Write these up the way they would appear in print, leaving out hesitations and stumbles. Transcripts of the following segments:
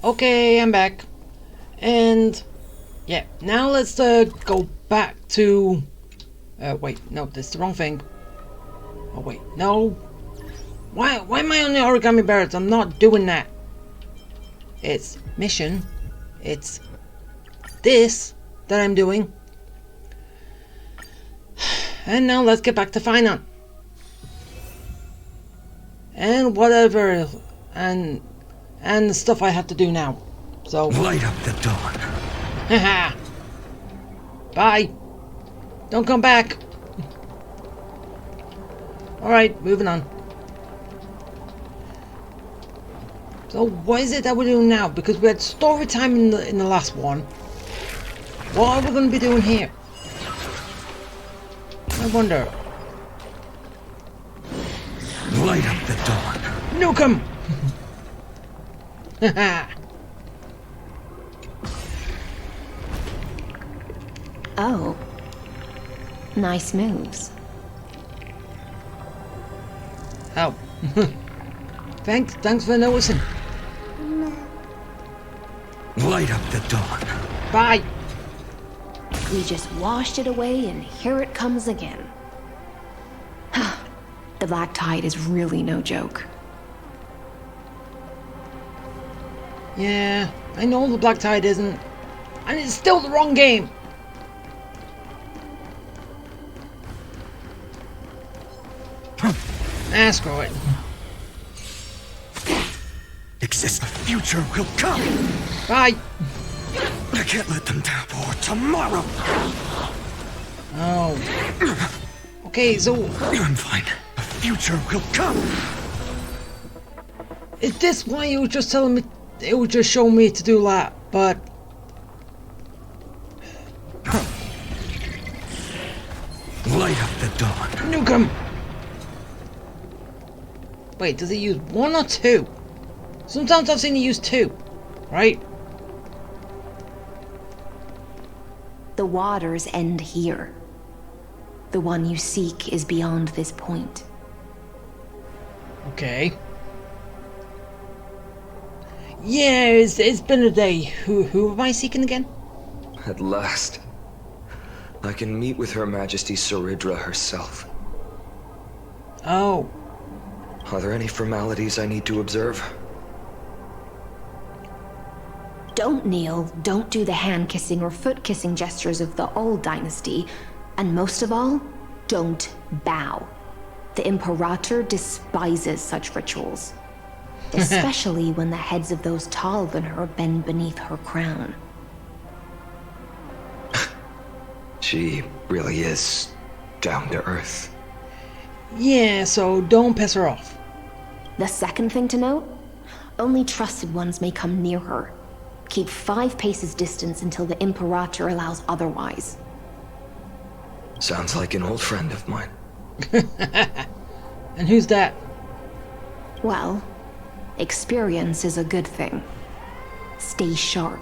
Okay, I'm back. And yeah, now let's go back to wait, no, that's the wrong thing. Oh wait, no. Why am I on the origami birds? I'm not doing that. It's mission. It's this that I'm doing. And now let's get back to finance. And whatever and the stuff I have to do now. So light up the dawn. Haha. Bye. Don't come back. Alright, moving on. So what is it that we're doing now? Because we had story time in the last one. What are we going to be doing here? I wonder. Light up the dawn. Nuke him! Haha. Oh. Nice moves. Oh. Thanks for noticing. Light up the dawn. Bye. We just washed it away and here it comes again. The black tide is really no joke. Yeah, I know the black tide isn't. And it's still the wrong game. Ah, screw it. Exist. The future will come. Bye. I can't let them down for tomorrow. Oh. Okay, so I'm fine. The future will come. is this why you were just telling me? It was just showing me to do that, but light up the dawn. nuke him. Wait, does he use one or two? Sometimes I've seen he use two, right? The waters end here. The one you seek is beyond this point. Okay. Yeah, it's been a day. Who am I seeking again? At last, I can meet with Her Majesty Saridra herself. Oh. Are there any formalities I need to observe? Don't kneel, don't do the hand-kissing or foot-kissing gestures of the old dynasty, and most of all, don't bow. The Imperator despises such rituals, especially when the heads of those taller than her bend beneath her crown. She really is down to earth. Yeah, so don't piss her off. The second thing to note, only trusted ones may come near her. Keep 5 paces distance until the Imperator allows otherwise. Sounds like an old friend of mine. And who's that? Well, experience is a good thing. Stay sharp,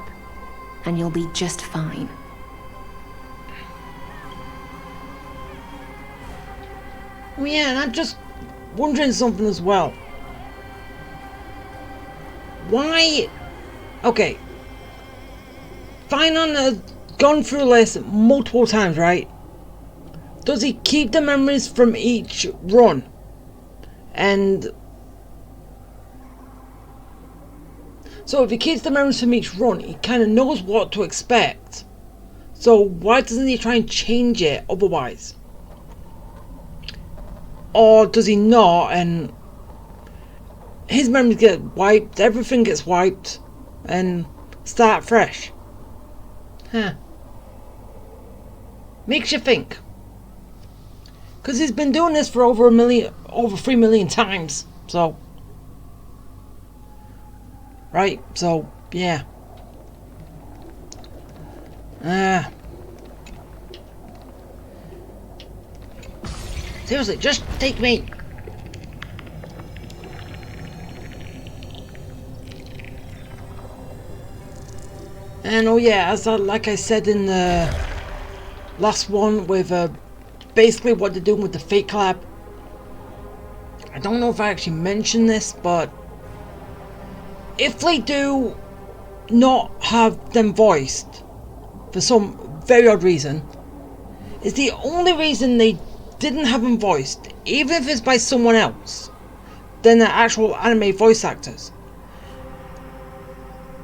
and you'll be just fine. Oh yeah, and I'm just wondering something as well. Why? Okay. Finon has gone through this multiple times, right? Does he keep the memories from each run? And so if he keeps the memories from each run, he kind of knows what to expect. So why doesn't he try and change it otherwise? Or does he not, and his memories get wiped, everything gets wiped, and start fresh? Huh. Makes you think. Because he's been doing this for over 3 million times, so. Right, so, yeah. Seriously, just take me. And oh yeah, like I said in the last one with basically what they're doing with the Fate collab. I don't know if I actually mentioned this, but if they do not have them voiced for some very odd reason is the only reason they didn't have them voiced, even if it's by someone else than the actual anime voice actors.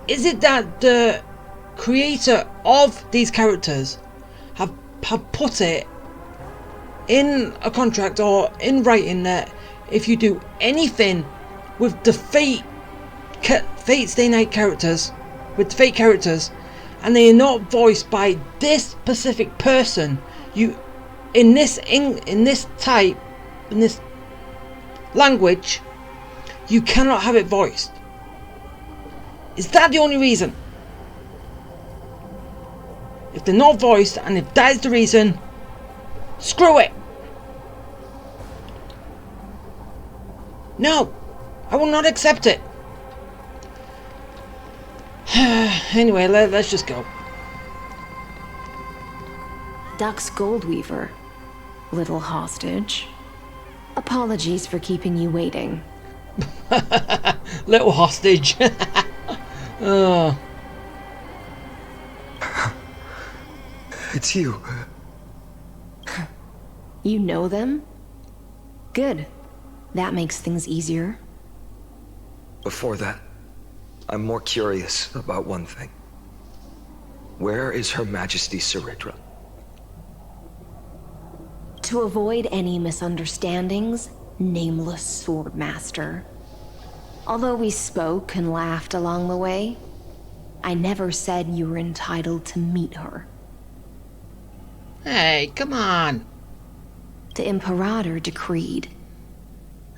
Is it that the creator of these characters have put it in a contract or in writing that if you do anything with the Fate Stay Night characters, with the Fate characters, and they are not voiced by this specific person, you in this language, you cannot have it voiced. Is that the only reason? If they're not voiced, and if that is the reason, screw it. No, I will not accept it. Anyway, let's just go. Dux Goldweaver, little hostage. Apologies for keeping you waiting. Little hostage. It's you. You know them? Good. That makes things easier. Before that, I'm more curious about one thing. Where is Her Majesty Saridra? To avoid any misunderstandings, nameless Swordmaster. Although we spoke and laughed along the way, I never said you were entitled to meet her. Hey, come on. The Imperator decreed.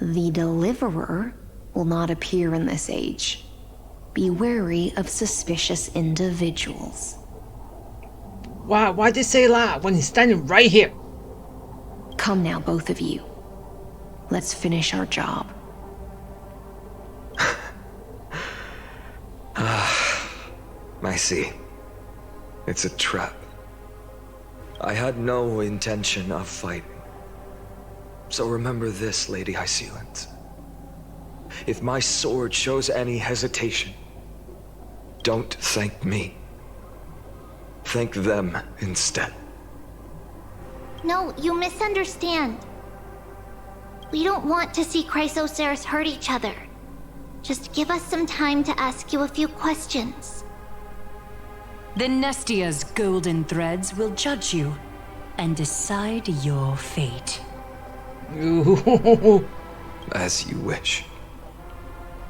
The Deliverer will not appear in this age. Be wary of suspicious individuals. Why did he say that when he's standing right here? Come now, both of you. Let's finish our job. I see. It's a trap. I had no intention of fighting. So remember this, Lady Hysealant. If my sword shows any hesitation, don't thank me. Thank them instead. No, you misunderstand. We don't want to see Chrysoceras hurt each other. Just give us some time to ask you a few questions. The Nestia's golden threads will judge you and decide your fate. Ooh. As you wish.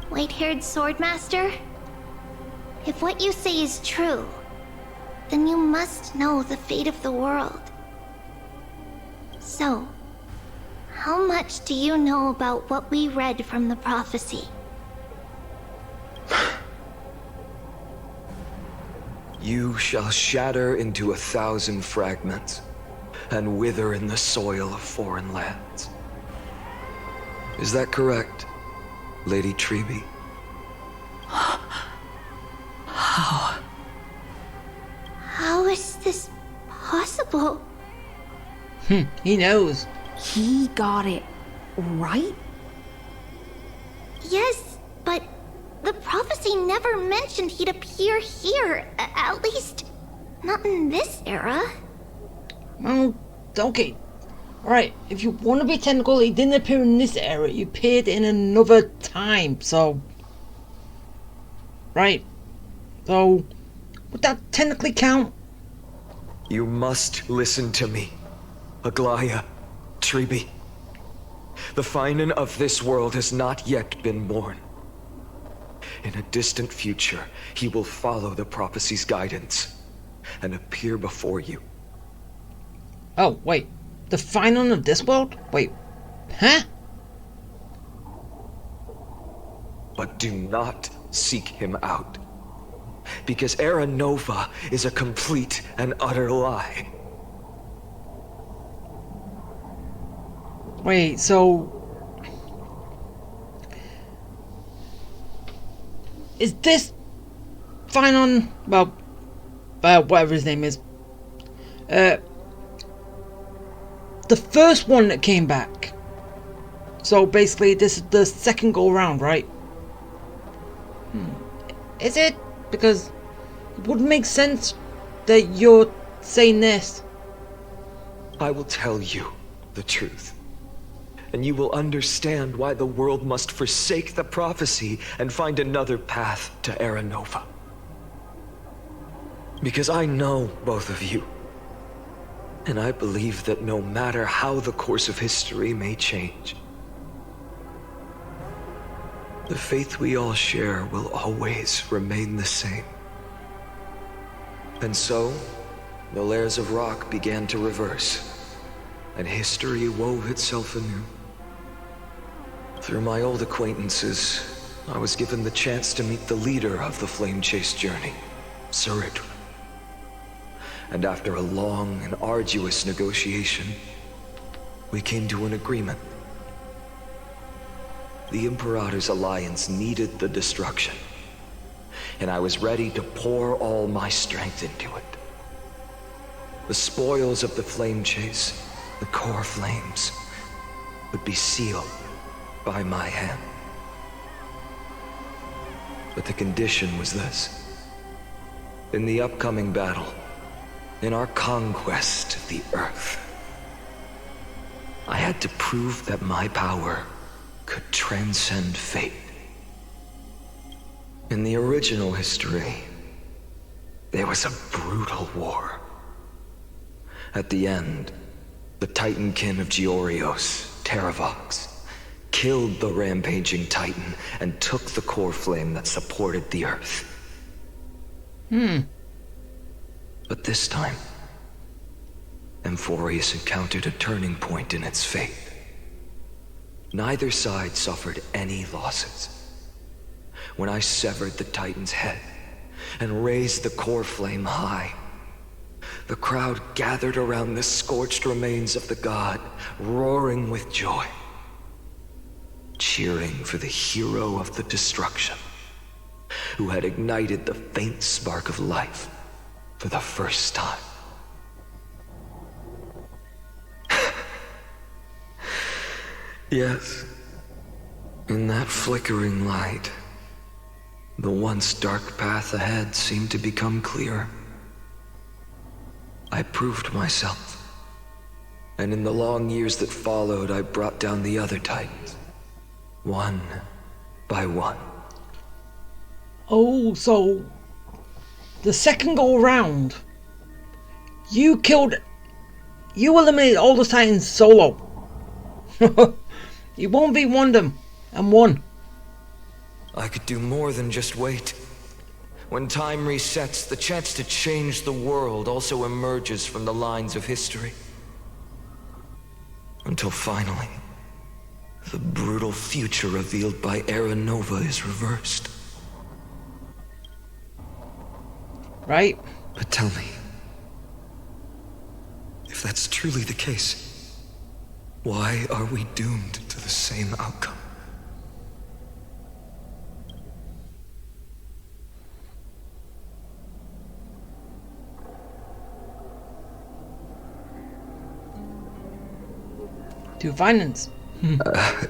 White-haired Swordmaster? If what you say is true, then you must know the fate of the world. So, how much do you know about what we read from the prophecy? You shall shatter into 1,000 fragments and wither in the soil of foreign lands. Is that correct, Lady Treeby? How is this possible? He knows. He got it right? Yes, but the prophecy never mentioned he'd appear here. At least, not in this era. Well, okay. Alright, if you want to be technical, he didn't appear in this era. He appeared in another time, so... Right. So, would that technically count? You must listen to me, Aglaya, Treeby. The Finan of this world has not yet been born. In a distant future, he will follow the prophecy's guidance and appear before you. Oh, wait. The Finan of this world? Wait. Huh? But do not seek him out. Because Era Nova is a complete and utter lie. Wait, so... Is this Finan... Well, whatever his name is. The first one that came back. So basically this is the second go around, right? Is it? Because it wouldn't make sense that you're saying this. I will tell you the truth, and you will understand why the world must forsake the prophecy and find another path to Aranova. Because I know both of you, and I believe that no matter how the course of history may change, the faith we all share will always remain the same. And so, the layers of rock began to reverse, and history wove itself anew. Through my old acquaintances, I was given the chance to meet the leader of the Flame Chase journey, Sarit. And after a long and arduous negotiation, we came to an agreement. The Imperator's alliance needed the destruction, and I was ready to pour all my strength into it. The spoils of the Flame Chase, the core flames, would be sealed by my hand. But the condition was this. In the upcoming battle, in our conquest of the Earth, I had to prove that my power could transcend fate. In the original history, there was a brutal war. At the end, the Titankin of Georios, Terravox, killed the rampaging Titan and took the core flame that supported the Earth. But this time, Amphorius encountered a turning point in its fate. Neither side suffered any losses. When I severed the Titan's head and raised the core flame high, the crowd gathered around the scorched remains of the god, roaring with joy, cheering for the hero of the destruction, who had ignited the faint spark of life for the first time. Yes, in that flickering light, the once dark path ahead seemed to become clearer. I proved myself, and in the long years that followed, I brought down the other Titans, one by one. Oh, so the second go round, you eliminated all the Titans solo. You won't be one of them, and won. I could do more than just wait. When time resets, the chance to change the world also emerges from the lines of history. Until finally, the brutal future revealed by Aranova is reversed. Right? But tell me, if that's truly the case, why are we doomed to the same outcome? To violence. The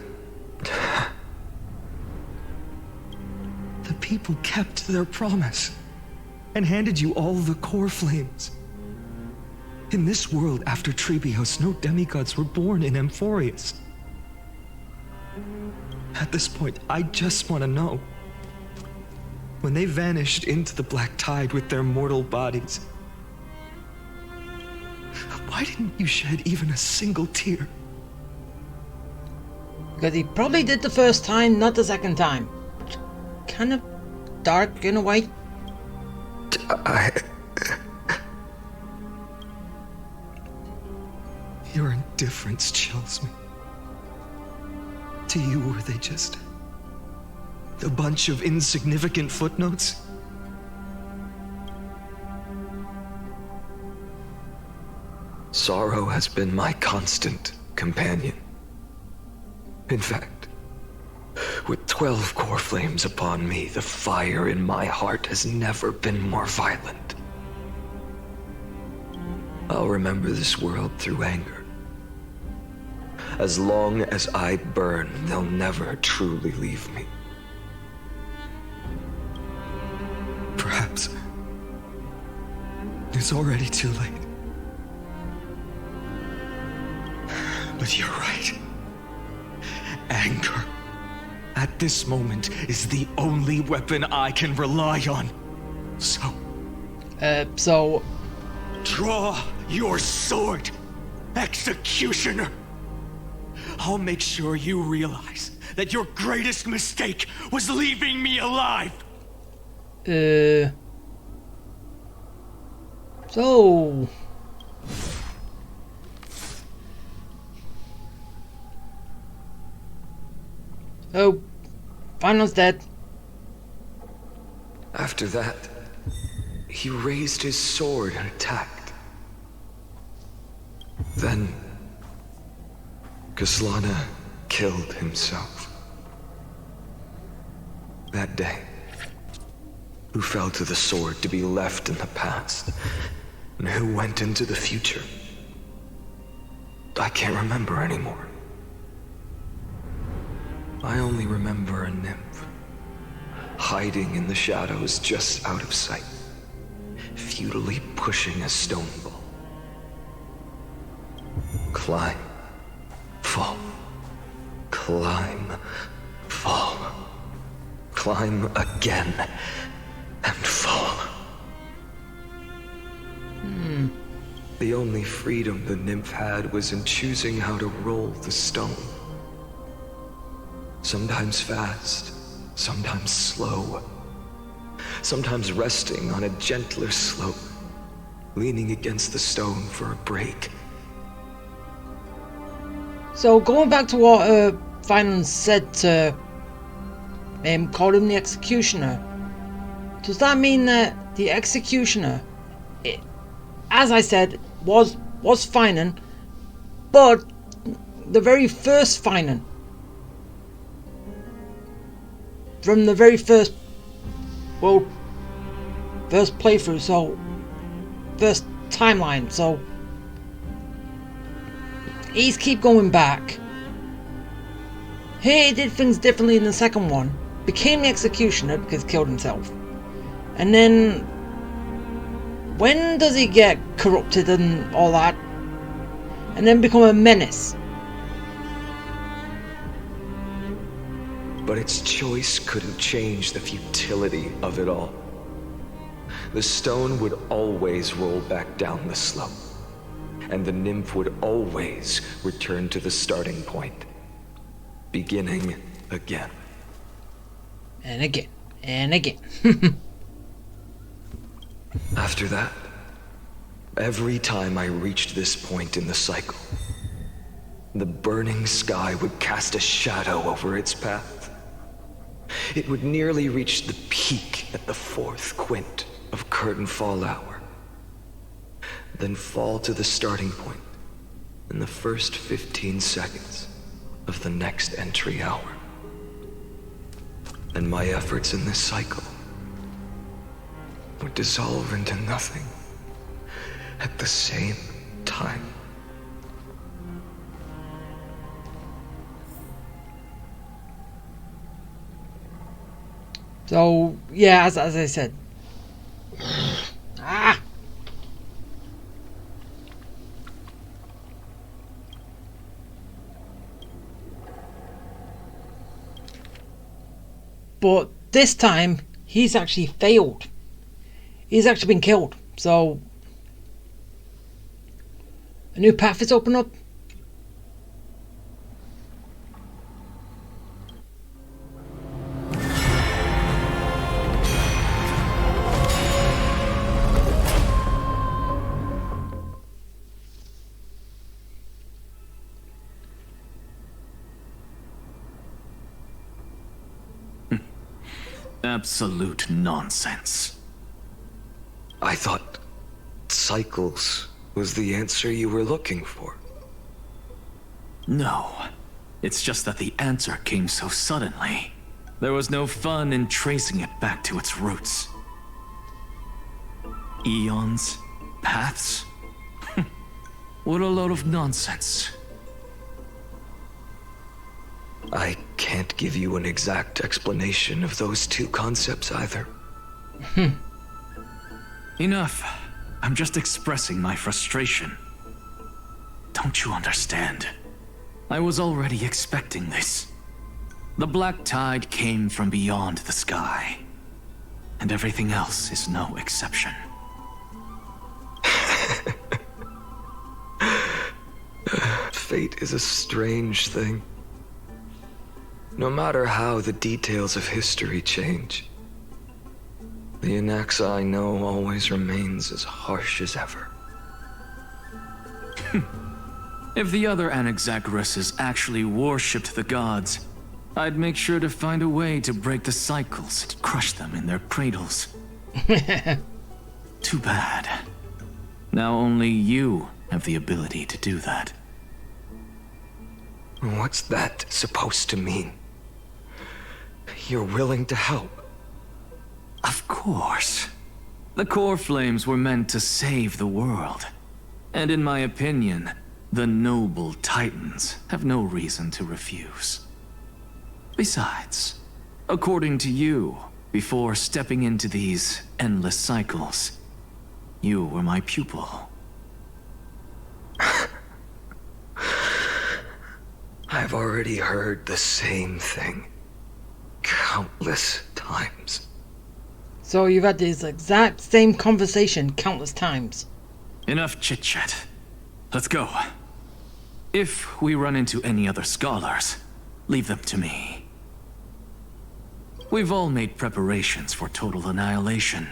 people kept their promise and handed you all the core flames. In this world after Trebios, no demigods were born in Amphorius. At this point, I just want to know. When they vanished into the black tide with their mortal bodies, why didn't you shed even a single tear? Because he probably did the first time, not the second time. Kind of dark in a way. Your indifference chills me. To you, were they just a bunch of insignificant footnotes? Sorrow has been my constant companion. In fact, with 12 core flames upon me, the fire in my heart has never been more violent. I'll remember this world through anger. As long as I burn, they'll never truly leave me. It's already too late. But you're right. Anger, at this moment, is the only weapon I can rely on. So, draw your sword, Executioner. I'll make sure you realize that your greatest mistake was leaving me alive. So... Oh, Final's dead. After that, he raised his sword and attacked. Then, Kaslana killed himself. That day, who fell to the sword to be left in the past, and who went into the future, I can't remember anymore. I only remember a nymph, hiding in the shadows just out of sight, futilely pushing a stone ball. Climb, fall, climb, fall, climb again, and fall. The only freedom the nymph had was in choosing how to roll the stone. Sometimes fast, sometimes slow. Sometimes resting on a gentler slope, leaning against the stone for a break. So going back to what Final said to called him the Executioner, does that mean that the Executioner, as I said, was Finan, but the very first Finan, from the very first playthrough, so first timeline, so he's keep going back. He did things differently in the second one, became the Executioner because he killed himself, and then when does he get corrupted and all that, and then become a menace? But its choice couldn't change the futility of it all. The stone would always roll back down the slope, and the nymph would always return to the starting point, beginning again. And again, and again. After that, every time I reached this point in the cycle, the burning sky would cast a shadow over its path. It would nearly reach the peak at the fourth quint of curtain fall hour, then fall to the starting point in the first 15 seconds of the next entry hour. And my efforts in this cycle would dissolve into nothing at the same time. So yeah, as I said, but this time he's actually failed. He's actually been killed. So a new path is opened up. Absolute nonsense. I thought cycles was the answer you were looking for. No. It's just that the answer came so suddenly. There was no fun in tracing it back to its roots. Eons? Paths? What a load of nonsense. I can't give you an exact explanation of those two concepts either. Enough. I'm just expressing my frustration. Don't you understand? I was already expecting this. The black tide came from beyond the sky. And everything else is no exception. Fate is a strange thing. No matter how the details of history change, the Anaxa I know always remains as harsh as ever. If the other Anaxagoras actually worshipped the gods, I'd make sure to find a way to break the cycles and crush them in their cradles. Too bad. Now only you have the ability to do that. What's that supposed to mean? You're willing to help? Of course. The core flames were meant to save the world. And in my opinion, the noble Titans have no reason to refuse. Besides, according to you, before stepping into these endless cycles, you were my pupil. I've already heard the same thing countless times. So you've had this exact same conversation countless times. Enough chit-chat. Let's go. If we run into any other scholars, leave them to me. We've all made preparations for total annihilation.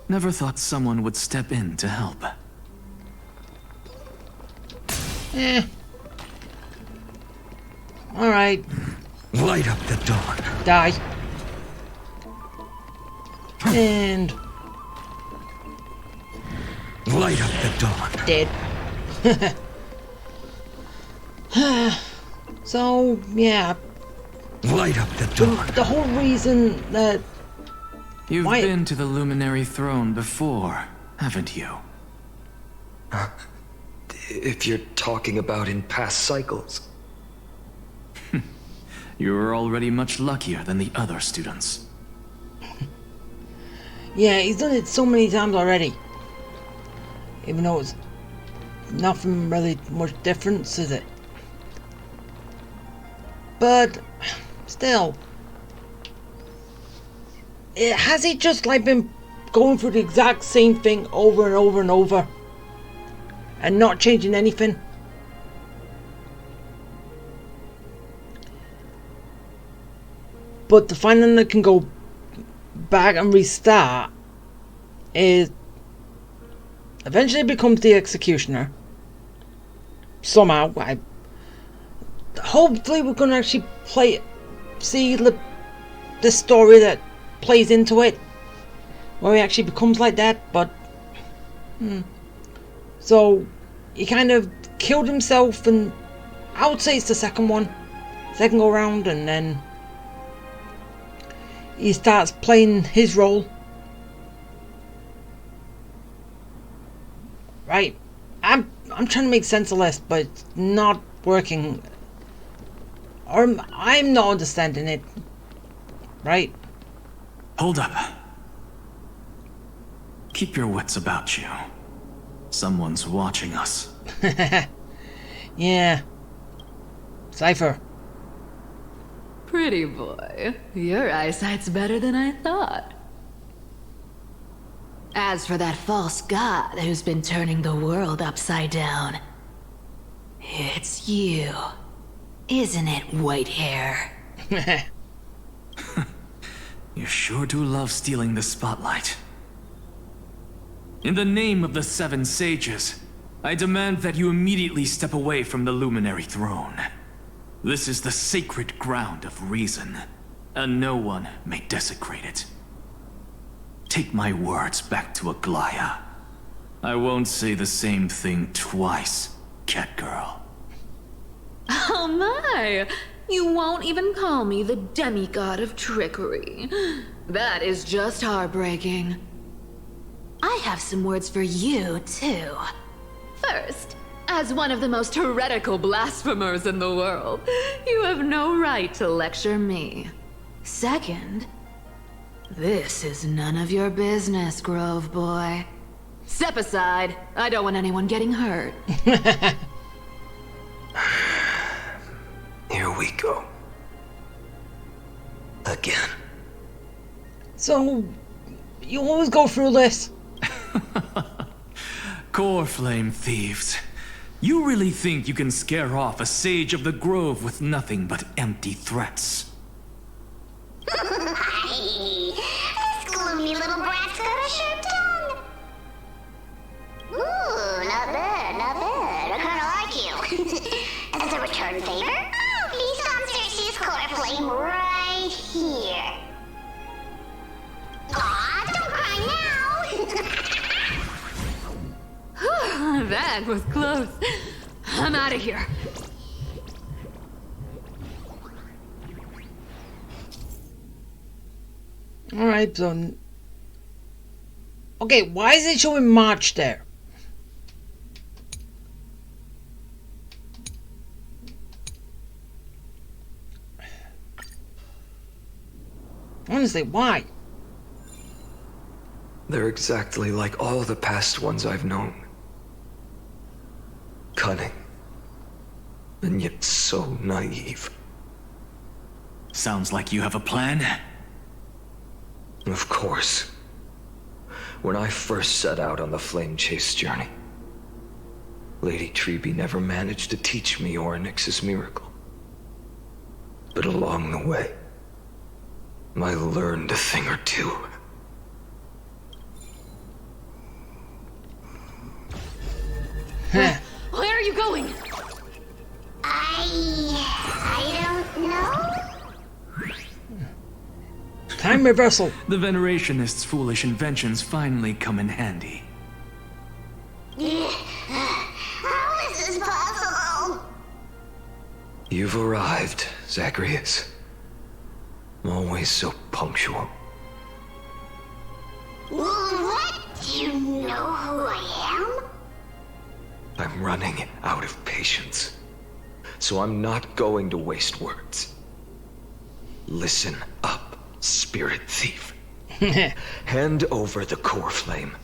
Never thought someone would step in to help. Alright. Light up the dawn. Die. And... Light up the dawn. dead. So, yeah. Light up the dawn. The whole reason that... You've Why- been to the Luminary Throne before, haven't you? If you're talking about in past cycles. You're already much luckier than the other students. Yeah, he's done it so many times already. Even though it's nothing really much difference, is it? But still, has he just like been going through the exact same thing over and over and over and not changing anything? But the finding that can go back and restart is eventually becomes the executioner. Somehow, hopefully we're gonna actually see the story that plays into it, where he actually becomes like that. But so he kind of killed himself, and I would say it's the second go round, and then he starts playing his role. Right, I'm trying to make sense of this, but it's not working. Or I'm not understanding it. Right? Hold up. Keep your wits about you. Someone's watching us. Yeah. Cypher. Pretty boy, your eyesight's better than I thought. As for that false god who's been turning the world upside down, it's you, isn't it, Whitehair? You sure do love stealing the spotlight. In the name of the Seven Sages, I demand that you immediately step away from the Luminary Throne. This is the sacred ground of reason, and no one may desecrate it. Take my words back to Aglaya. I won't say the same thing twice, Catgirl. Oh my! You won't even call me the demigod of trickery. That is just heartbreaking. I have some words for you, too. First, as one of the most heretical blasphemers in the world, you have no right to lecture me. Second, this is none of your business, Grove Boy. Step aside. I don't want anyone getting hurt. Here we go. Again. So, you always go through this? Core flame thieves. You really think you can scare off a sage of the grove with nothing but empty threats? This gloomy little brat's got a sharp tongue. Ooh, not bad, not bad. I kinda like you. As a return favor, feast on Cersei's core flame right here. Aw, don't cry now. That was close. I'm out of here. Alright, so... Okay, why is it showing March there? Honestly, why? They're exactly like all the past ones I've known. Cunning. And yet so naive. Sounds like you have a plan. Of course. When I first set out on the flame chase journey, Lady Treby never managed to teach me Orynyx's miracle. But along the way, I learned a thing or two. Where are you going? I don't know. Time reversal. The Venerationists' foolish inventions finally come in handy. How is this possible? You've arrived, Zacharias. Always so punctual. What? Do you know who I am? I'm running out of patience. So I'm not going to waste words. Listen up, spirit thief. Hand over the core flame,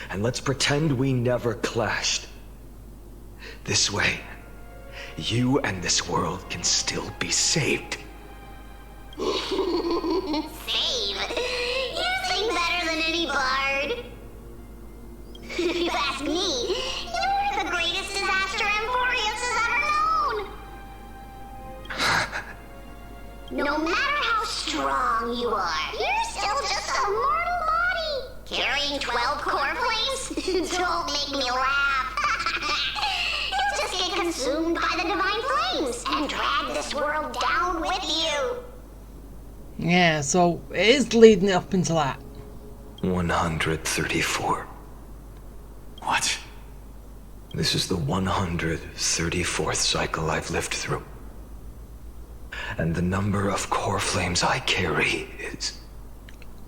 and let's pretend we never clashed. This way, you and this world can still be saved. Save? You sing better than any bard. If you ask me, you're the greatest disaster Emporius has ever known. No matter how strong you are, you're still just a mortal body. Carrying 12 core flames? Don't make me laugh. You'll just get consumed by the divine flames and drag this world down with you. Yeah, so it is leading up into that. 134. What? This is the 134th cycle I've lived through. And the number of core flames I carry is...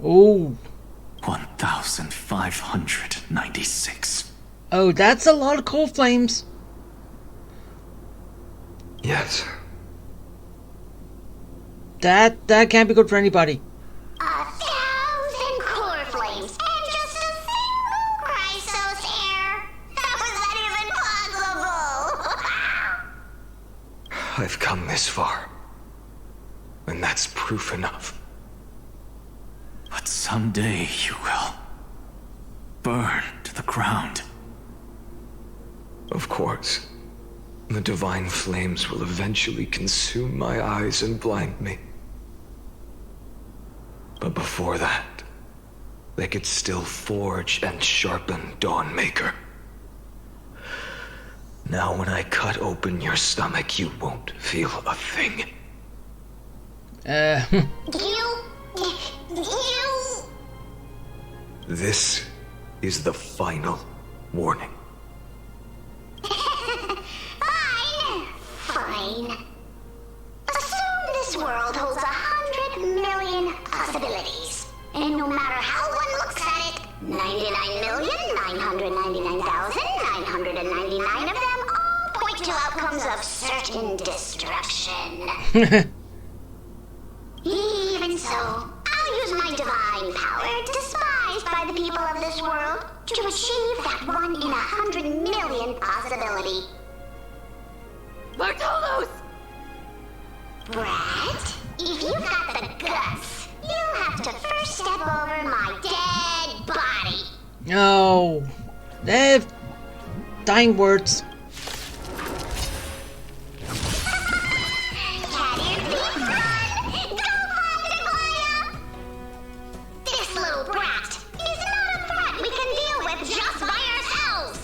Oh. 1,596. Oh, that's a lot of core flames. Yes. That can't be good for anybody. 1,000 core flames and just a single Chrysos heir. How is that even possible? I've come this far. And that's proof enough. But someday you will burn to the ground. Of course. The divine flames will eventually consume my eyes and blind me. But before that, they could still forge and sharpen Dawnmaker. Now when I cut open your stomach, you won't feel a thing. You... This is the final warning. Fine. Assume this world holds 100 million possibilities. And no matter how one looks at it, 99,999,999 of them all point to outcomes of certain destruction. Even so, I'll use my divine power, despised by by the people of this world to achieve that 1 in 100 million possibility. Bartolos! Brett, if you've got the guts, you'll have to first step over my dead body. No. They're dying words. This little brat is not a threat we can deal with just by ourselves.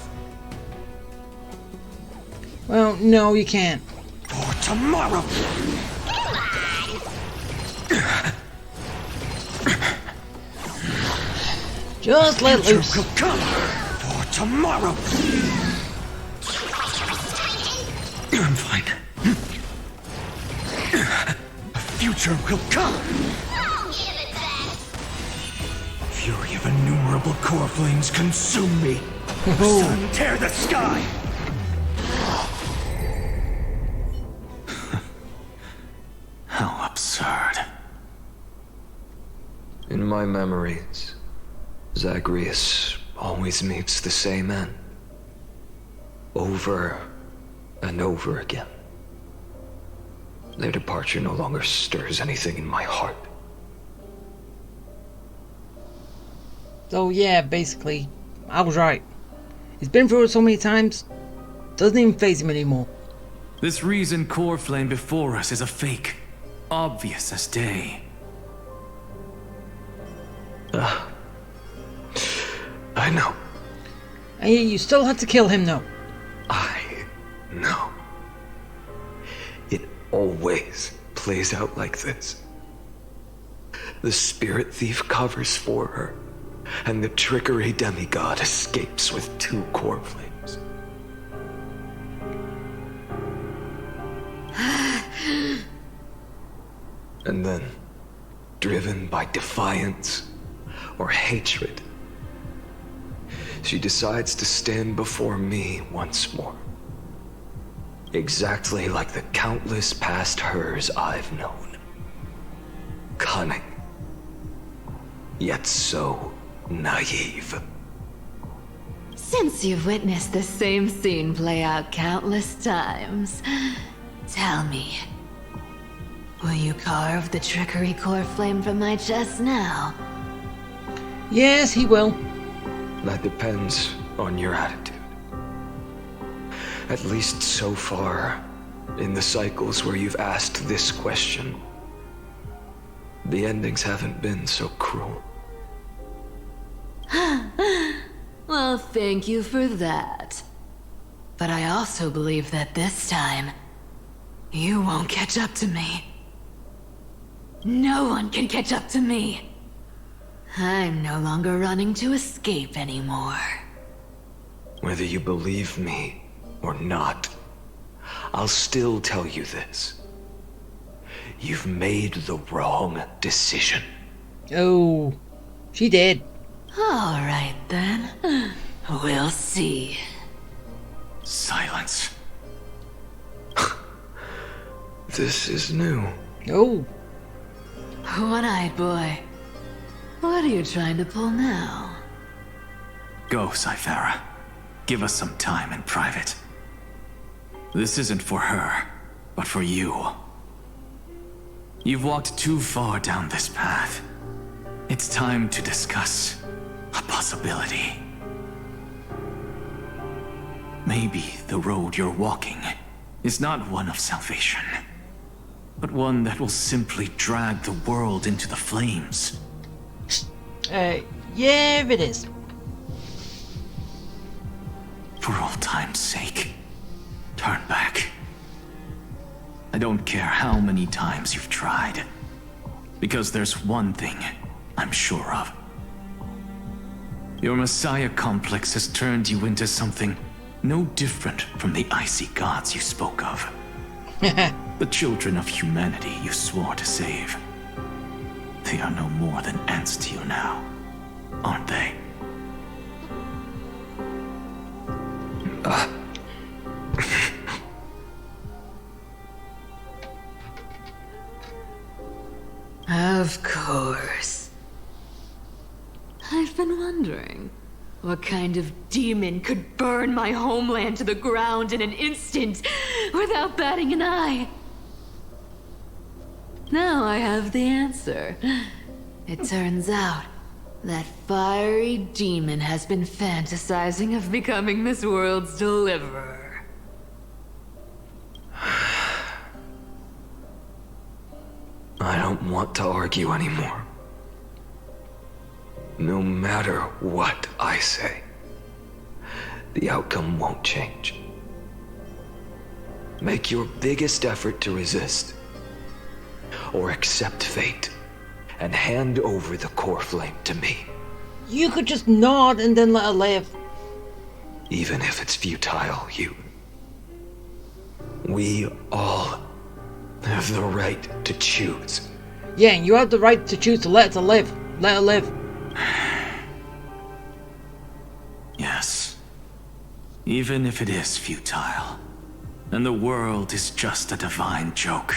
Well, no, you can't. For tomorrow! Come on. Just let Future loose. will come for tomorrow! I'm fine. A future will come! I'll give it back. Fury of innumerable core flames consume me. Sun tear the sky! How absurd. In my memories, Zagreus always meets the same end. Over and over again. Their departure no longer stirs anything in my heart. So yeah, basically, I was right. He's been through it so many times, doesn't even faze him anymore. This reason core flame before us is a fake. Obvious as day. I know. And yet you still had to kill him though. I know. It always plays out like this. The spirit thief covers for her, and the trickery demigod escapes with 2 core flames. And then, driven by defiance or hatred, she decides to stand before me once more. Exactly like the countless past hers I've known. Cunning, yet so naive. Since you've witnessed the same scene play out countless times, tell me, will you carve the trickery core flame from my chest now? Yes, he will. That depends on your attitude. At least so far, in the cycles where you've asked this question, the endings haven't been so cruel. Well, thank you for that. But I also believe that this time, you won't catch up to me. No one can catch up to me. I'm no longer running to escape anymore. Whether you believe me or not, I'll still tell you this. You've made the wrong decision. Oh, she did. All right then. We'll see. Silence. This is new. Oh, One-eyed boy. What are you trying to pull now? Go, Cythera. Give us some time in private. This isn't for her, but for you. You've walked too far down this path. It's time to discuss a possibility. Maybe the road you're walking is not one of salvation, but one that will simply drag the world into the flames. yeah, it is. For old time's sake, turn back. I don't care how many times you've tried, because there's one thing I'm sure of. Your Messiah complex has turned you into something no different from the icy gods you spoke of. The children of humanity you swore to save. They are no more than ants to you now, aren't they? Of course. I've been wondering, what kind of demon could burn my homeland to the ground in an instant without batting an eye? Now I have the answer. It turns out that fiery demon has been fantasizing of becoming this world's deliverer. I don't want to argue anymore. No matter what I say, the outcome won't change. Make your biggest effort to resist, or accept fate, and hand over the core flame to me. You could just nod and then let her live. Even if it's futile, we all have the right to choose. Yeah, and you have the right to choose to let her live. Let her live. Yes. Even if it is futile, and the world is just a divine joke.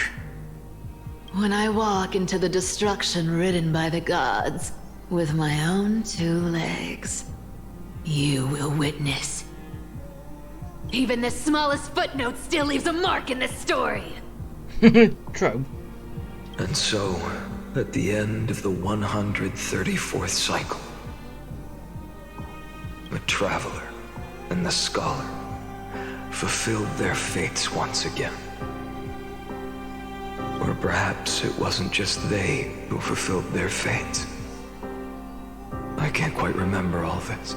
When I walk into the destruction written by the gods, with my own 2 legs, you will witness. Even the smallest footnote still leaves a mark in the story. True. And so, at the end of the 134th cycle, the Traveler and the Scholar fulfilled their fates once again. Or perhaps it wasn't just they who fulfilled their fates. I can't quite remember all this.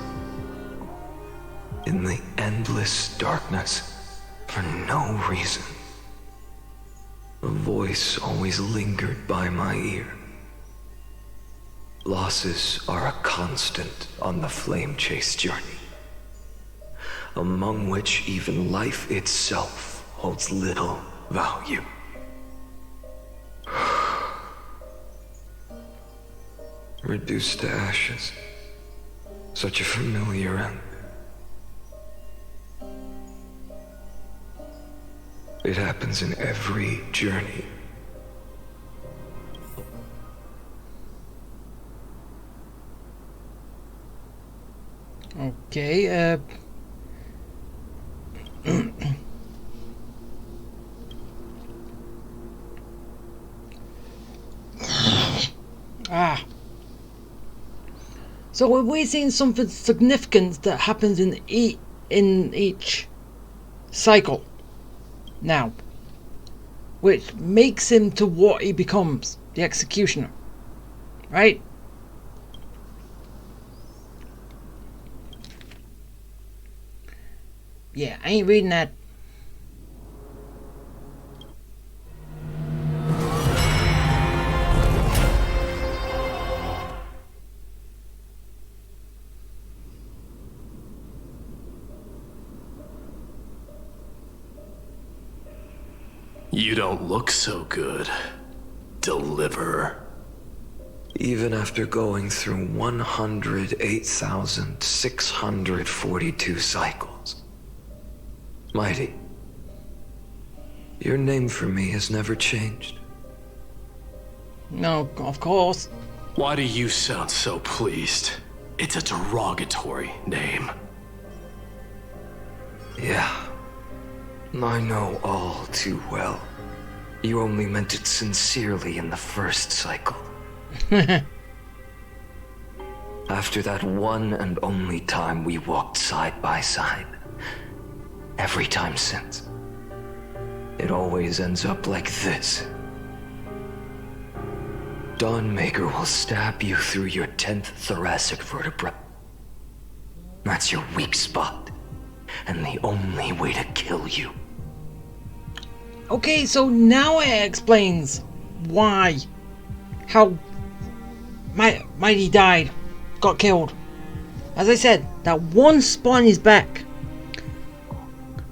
In the endless darkness, for no reason, a voice always lingered by my ear. Losses are a constant on the flame chase journey, among which even life itself holds little value. Reduced to ashes. Such a familiar end. It happens in every journey. Okay, So have we seen something significant that happens in each cycle now, which makes him to what he becomes, the Executioner, right? Yeah, I ain't reading that. You don't look so good, Deliverer. Even after going through 108,642 cycles. Mighty, your name for me has never changed. No, of course. Why do you sound so pleased? It's a derogatory name. Yeah, I know all too well. You only meant it sincerely in the first cycle. After that one and only time we walked side by side, every time since, it always ends up like this. Dawnmaker will stab you through your 10th thoracic vertebra. That's your weak spot, and the only way to kill you. Okay, so now it explains why, how Mighty died, got killed. As I said, that one spot on his back.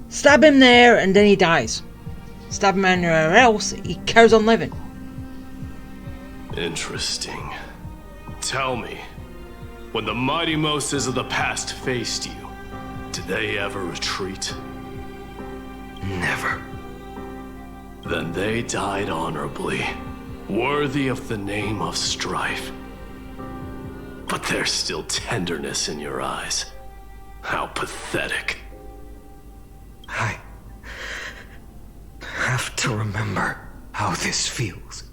Stab him there and then he dies. Stab him anywhere else, he carries on living. Interesting. Tell me, when the mighty Moses of the past faced you, did they ever retreat? Never. Then they died honorably, worthy of the name of strife. But there's still tenderness in your eyes. How pathetic. I have to remember how this feels.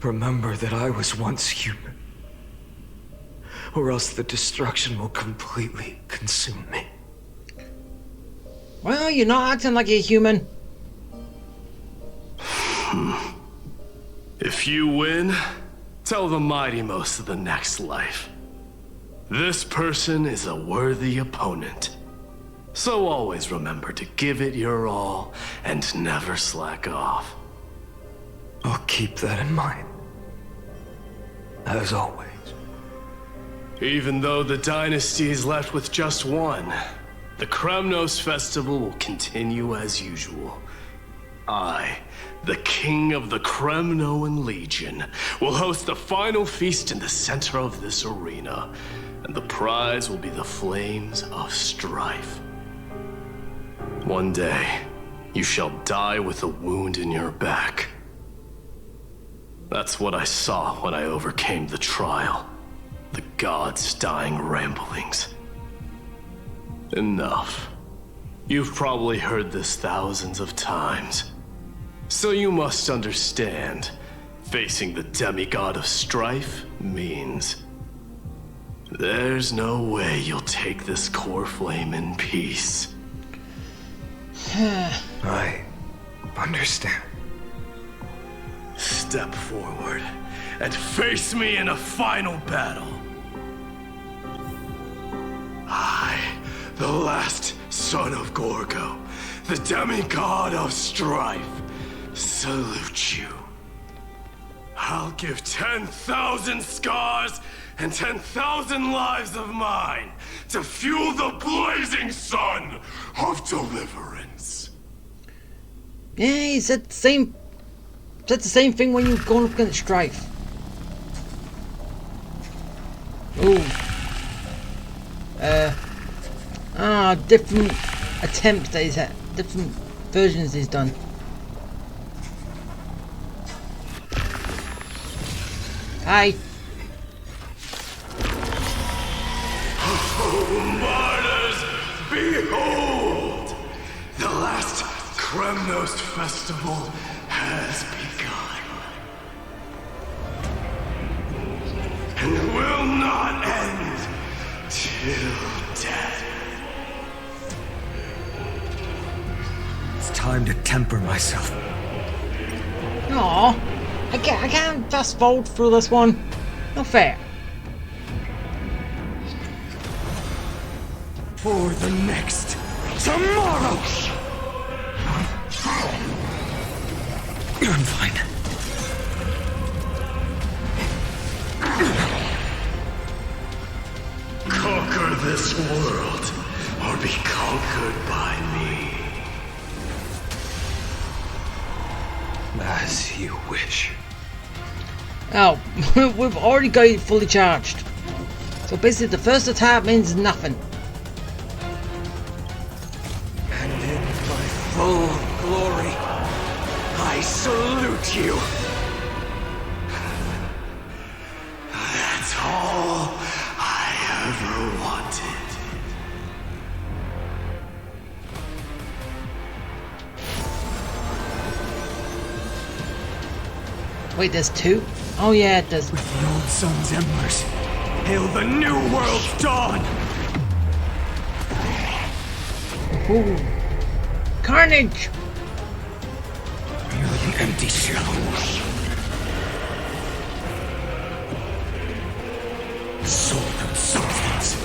Remember that I was once human, or else the destruction will completely consume me. Well, you're not acting like a human. If you win, tell the Mighty Most of the next life. This person is a worthy opponent. So always remember to give it your all and never slack off. I'll keep that in mind. As always. Even though the dynasty is left with just one, the Kremnos festival will continue as usual. I, the king of the Kremnoan Legion, will host the final feast in the center of this arena, and the prize will be the flames of strife. One day, you shall die with a wound in your back. That's what I saw when I overcame the trial. The gods' dying ramblings. Enough. You've probably heard this thousands of times. So you must understand, facing the demigod of strife means there's no way you'll take this core flame in peace. I understand. Step forward and face me in a final battle. I, the last son of Gorgo, the demigod of strife, salute you. I'll give 10,000 scars and 10,000 lives of mine to fuel the blazing sun of deliverance. Yeah, he said the same. Said the same thing when you were going up against Strife. Ooh. Different attempts that he's had, different versions he's done. Hi. Oh, martyrs, behold! The last Kremnos festival has begun. And will not end till death. It's time to temper myself. Aw, I can't fast forward through this one. No fair. For the next tomorrow! I'm fine. Conquer this world, or be conquered by me. As you wish. Oh, we've already got it fully charged. So basically the first attack means nothing. And in my full glory, I salute you. That's all I ever wanted. Wait, there's two? Oh yeah, there's... With the old sun's embers, hail the new world's dawn! Ooh. Carnage! Merely an empty shell. Sword of substance.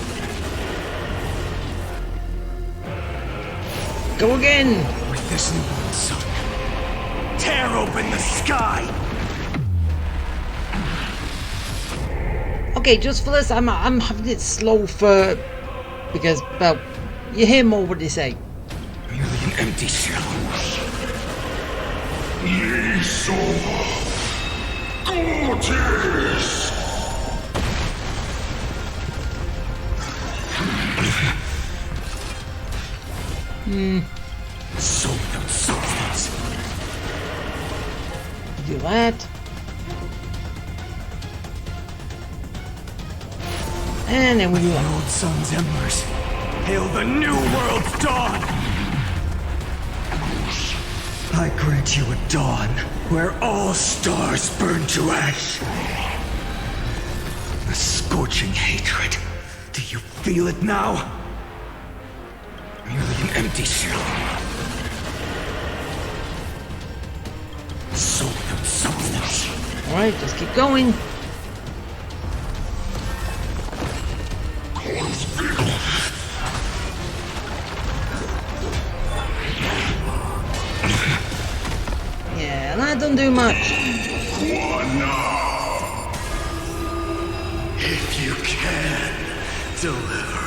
Go again! With this new sun, tear open the sky! Okay, just for this, I'm having it slow for... Because, well, you hear more what they say. Merely an empty shell. Sword of substance. Do that. And then we do that. Old sun's embers. Hail the new world's dawn! I grant you a dawn where all stars burn to ash. A scorching hatred. Do you feel it now? Merely an empty shell. Soul without substance. Alright, just keep going. Yeah, that don't do much. If you can deliver.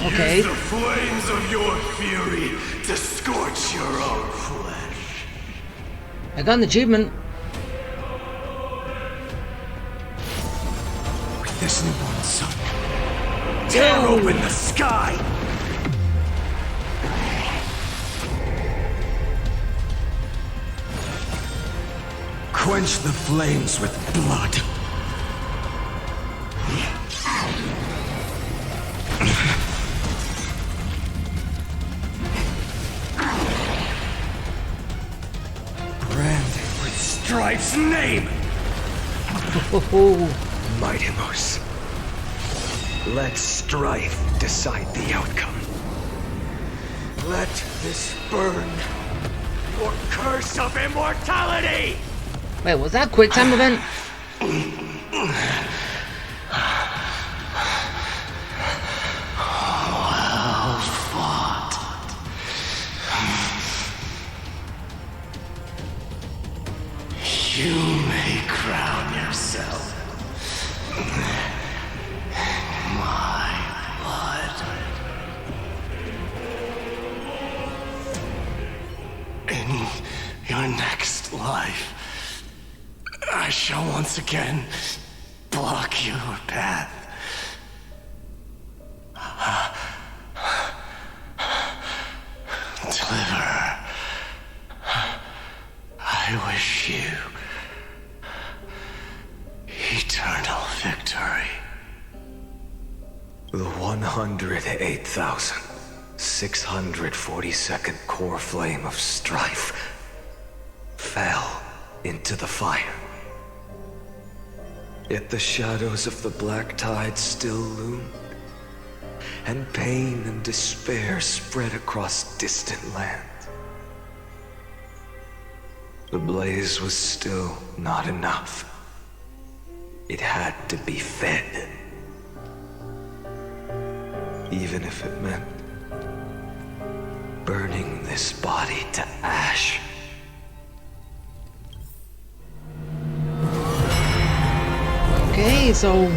Okay. Use the flames of your fury to scorch your own flesh. I got an achievement. With this newborn sun, tear open the sky! Quench the flames with blood. Branded with Strife's name! Mightimos. Let strife decide the outcome. Let this burn your curse of immortality! Wait, was that quick time event? Well fought. You may crown yourself my blood. In your next life, I shall once again block your path. Deliver. I wish you eternal victory. The 108,642nd core flame of strife fell into the fire. Yet the shadows of the black tide still loomed, and pain and despair spread across distant lands. The blaze was still not enough. It had to be fed. Even if it meant burning this body to ash. Okay, so...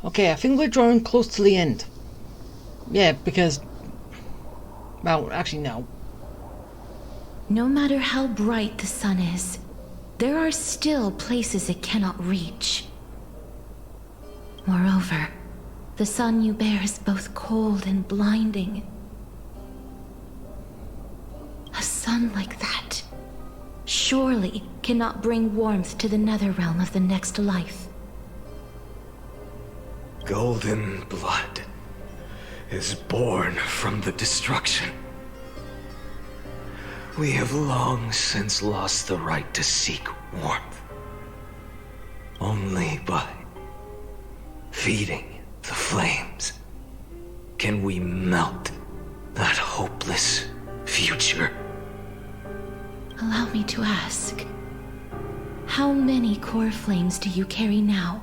Okay, I think we're drawing close to the end. Yeah, because... Well, actually, no. No matter how bright the sun is, there are still places it cannot reach. Moreover, the sun you bear is both cold and blinding. A sun like that surely cannot bring warmth to the nether realm of the next life. Golden blood is born from the destruction. We have long since lost the right to seek warmth. Only by feeding the flames can we melt that hopeless future. Allow me to ask, how many core flames do you carry now?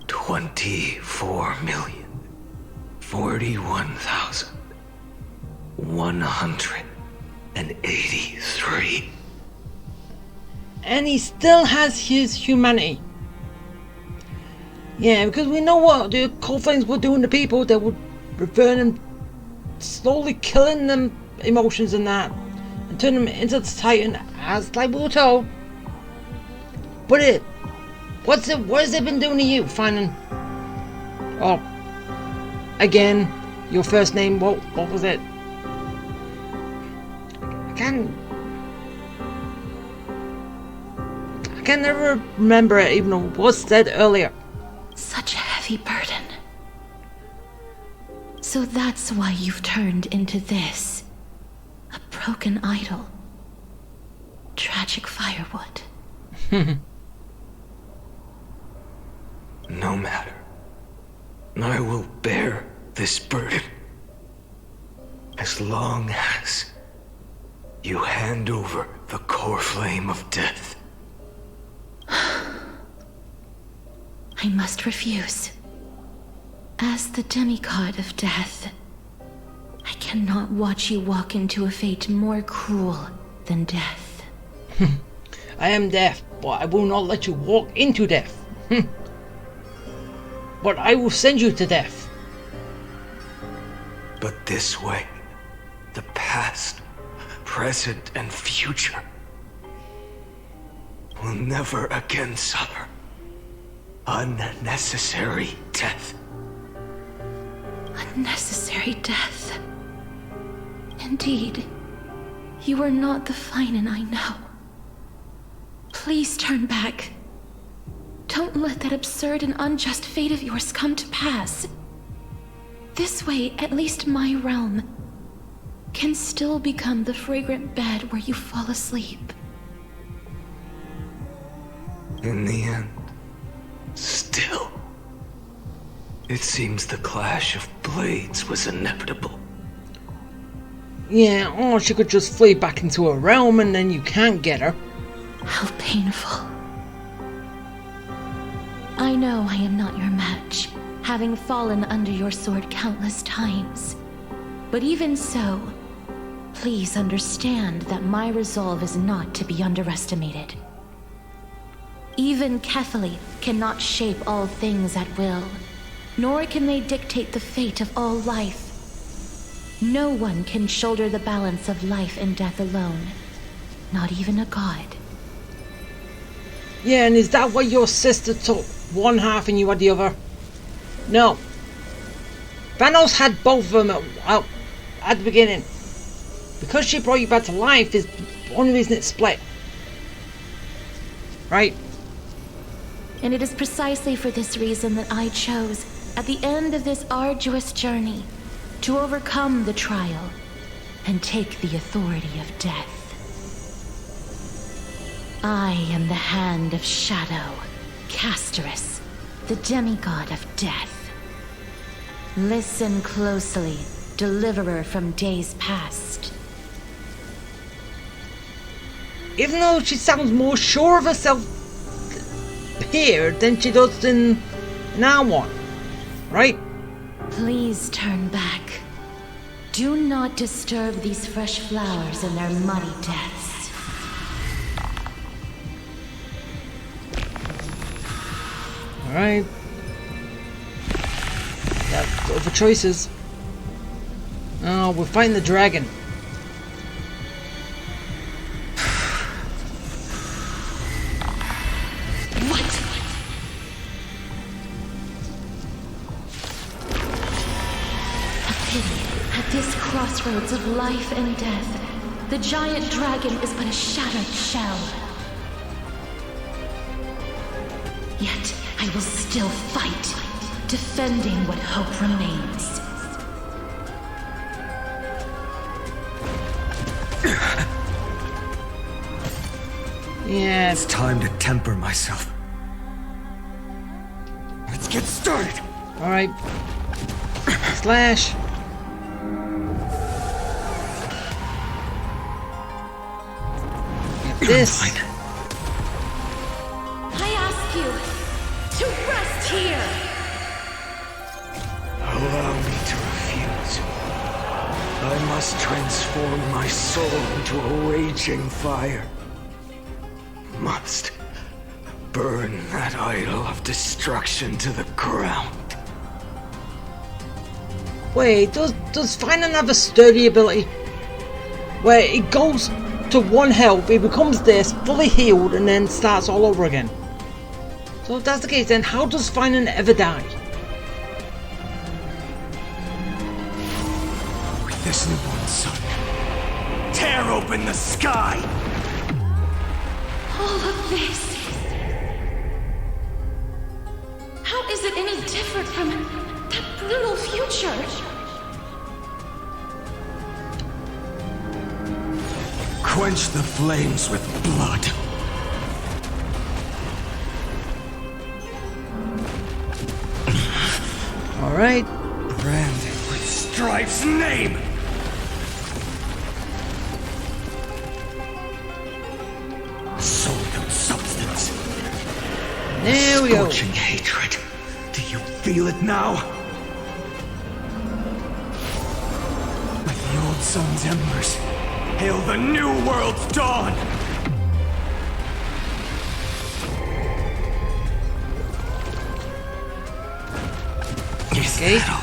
24,041,183. And he still has his humanity. Yeah, because we know what the cold flames were doing to people. They would return them, slowly killing them emotions and that, and turn them into the Titan, as like we were told. But what has it been doing to you, finding? Oh, again, your first name. What was it? I can't. can never remember it, even though it was said earlier. Such a heavy burden. So that's why you've turned into this. A broken idol. Tragic firewood. No matter. I will bear this burden. As long as you hand over the core flame of death. I must refuse. As the demigod of death, I cannot watch you walk into a fate more cruel than death. I am death, but I will not let you walk into death. But I will send you to death. But this way, the past, present, and future will never again suffer unnecessary death. Unnecessary death. Indeed, you are not the Finan I know. Please turn back. Don't let that absurd and unjust fate of yours come to pass. This way, at least my realm can still become the fragrant bed where you fall asleep. In the end, still, it seems the clash of blades was inevitable. Yeah, or she could just flee back into her realm and then you can't get her. How painful. I know I am not your match, having fallen under your sword countless times. But even so, please understand that my resolve is not to be underestimated. Even Kethali cannot shape all things at will, nor can they dictate the fate of all life. No one can shoulder the balance of life and death alone, not even a god. Yeah, and is that why your sister took one half and you had the other? No. Thanos had both of them at the beginning. Because she brought you back to life is the only reason it split. Right? And it is precisely for this reason that I chose, at the end of this arduous journey, to overcome the trial and take the authority of death. I am the Hand of Shadow, Casterus, the demigod of death. Listen closely, deliverer from days past. Even though she sounds more sure of herself here than she does in now one, right? Please turn back. Do not disturb these fresh flowers in their muddy deaths. Alright. Got other choices. Oh, we're fighting the dragon. At this crossroads of life and death, the giant dragon is but a shattered shell. Yet I will still fight, defending what hope remains. Yeah. It's time to temper myself. Let's get started. Alright. Slash. This. I ask you to rest here. Allow me to refuse. I must transform my soul into a raging fire. Must burn that idol of destruction to the ground. Wait, does Finan have a sturdy ability? Where it goes to 1 health, it becomes this, fully healed, and then starts all over again. So if that's the case, then how does Finan ever die? With this newborn sun, tear open the sky! All of this Quench the flames with blood. Alright. Branded with Strife's name! Soul and substance. There we go. Scorching hatred. Do you feel it now? With the old sun's embers, hail the new world's dawn! Is Okay. that all?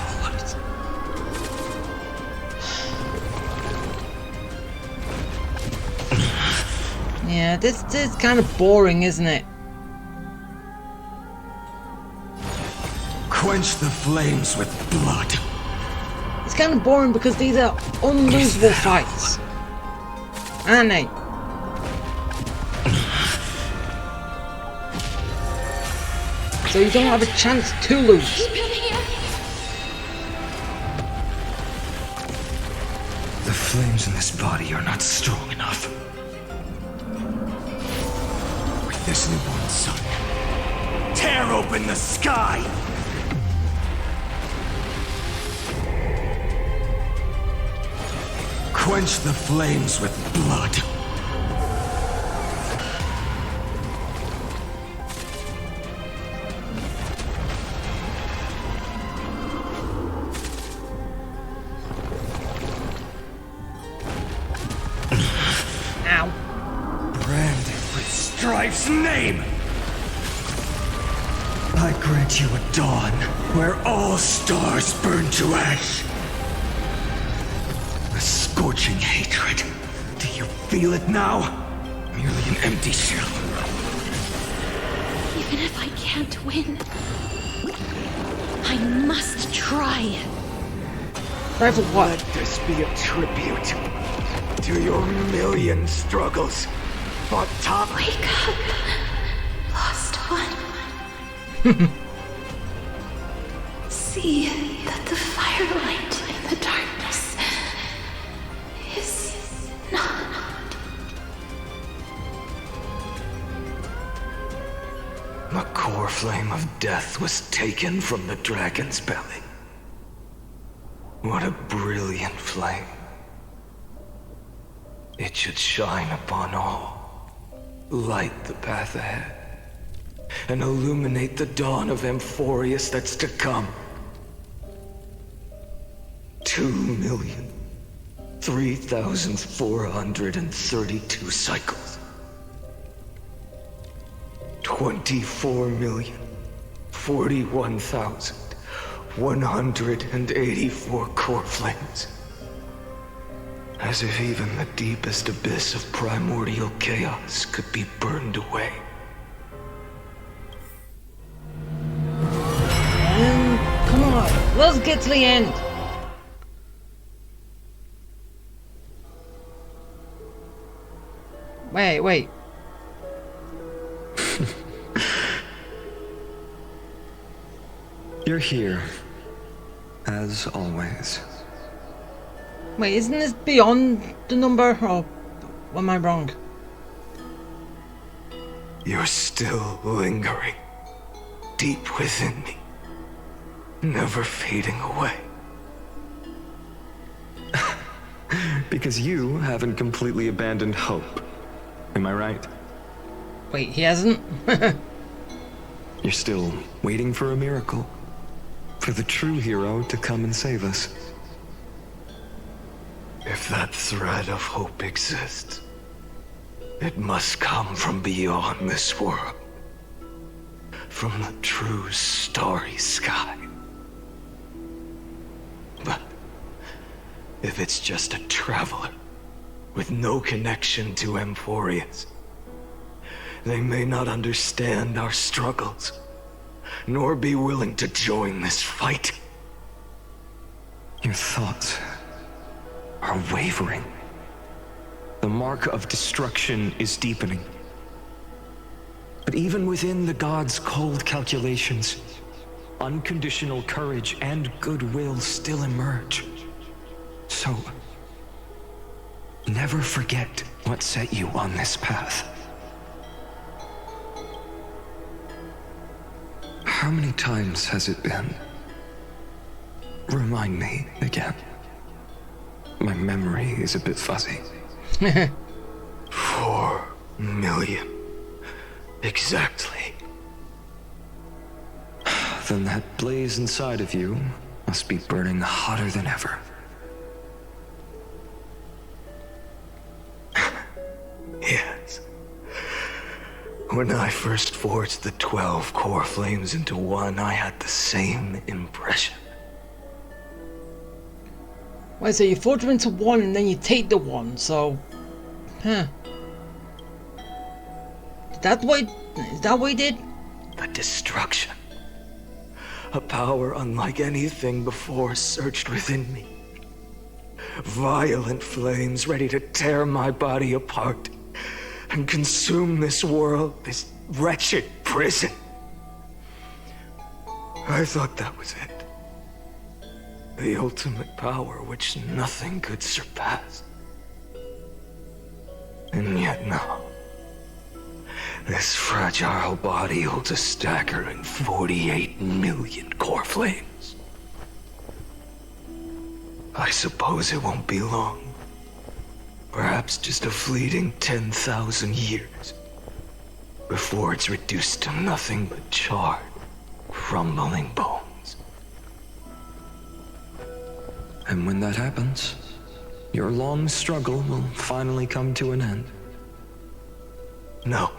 Yeah, this is kind of boring, isn't it? Quench the flames with blood. It's kind of boring because these are unlosable fights. Aren't they? So you don't have a chance to lose. The flames in this body are not strong enough. With this newborn sun, tear open the sky! Quench the flames with blood. Ow. Branded with Strife's name! I grant you a dawn where all stars burn to ash. A scorching hatred. Do you feel it now? Merely an empty shell. Even if I can't win, I must try. Try for what? Let this be a tribute to your million struggles. Fought top. Wake up, lost one. See that the firelight in the darkness is not. The core flame of death was taken from the dragon's belly. What a brilliant flame. It should shine upon all, light the path ahead, and illuminate the dawn of Amphorius that's to come. 2,003,432 cycles. 24,041,184 core flames. As if even the deepest abyss of primordial chaos could be burned away. Come on, let's get to the end. Wait. You're here, as always. Wait, isn't this beyond the number? Or am I wrong? You're still lingering, deep within me, never fading away. Because you haven't completely abandoned hope. Am I right? Wait, he hasn't? You're still waiting for a miracle. For the true hero to come and save us. If that thread of hope exists, it must come from beyond this world. From the true starry sky. But if it's just a traveler with no connection to Amphorius, they may not understand our struggles, nor be willing to join this fight. Your thoughts are wavering. The mark of destruction is deepening. But even within the gods' cold calculations, unconditional courage and goodwill still emerge. So, Never forget what set you on this path. How many times has it been? Remind me again. My memory is a bit fuzzy. 4 million. Exactly. Then that blaze inside of you must be burning hotter than ever. Yes. When I first forged the 12 core flames into one, I had the same impression. Wait, so you forge them into one and then you take the one, so... Huh. Is that what he did? The destruction. A power unlike anything before surged within me. Violent flames ready to tear my body apart and consume this world, this wretched prison. I thought that was it. The ultimate power which nothing could surpass. And yet now, this fragile body holds a staggering 48 million core flames. I suppose it won't be long. Perhaps just a fleeting 10,000 years before it's reduced to nothing but charred, crumbling bones. And when that happens, your long struggle will finally come to an end. No.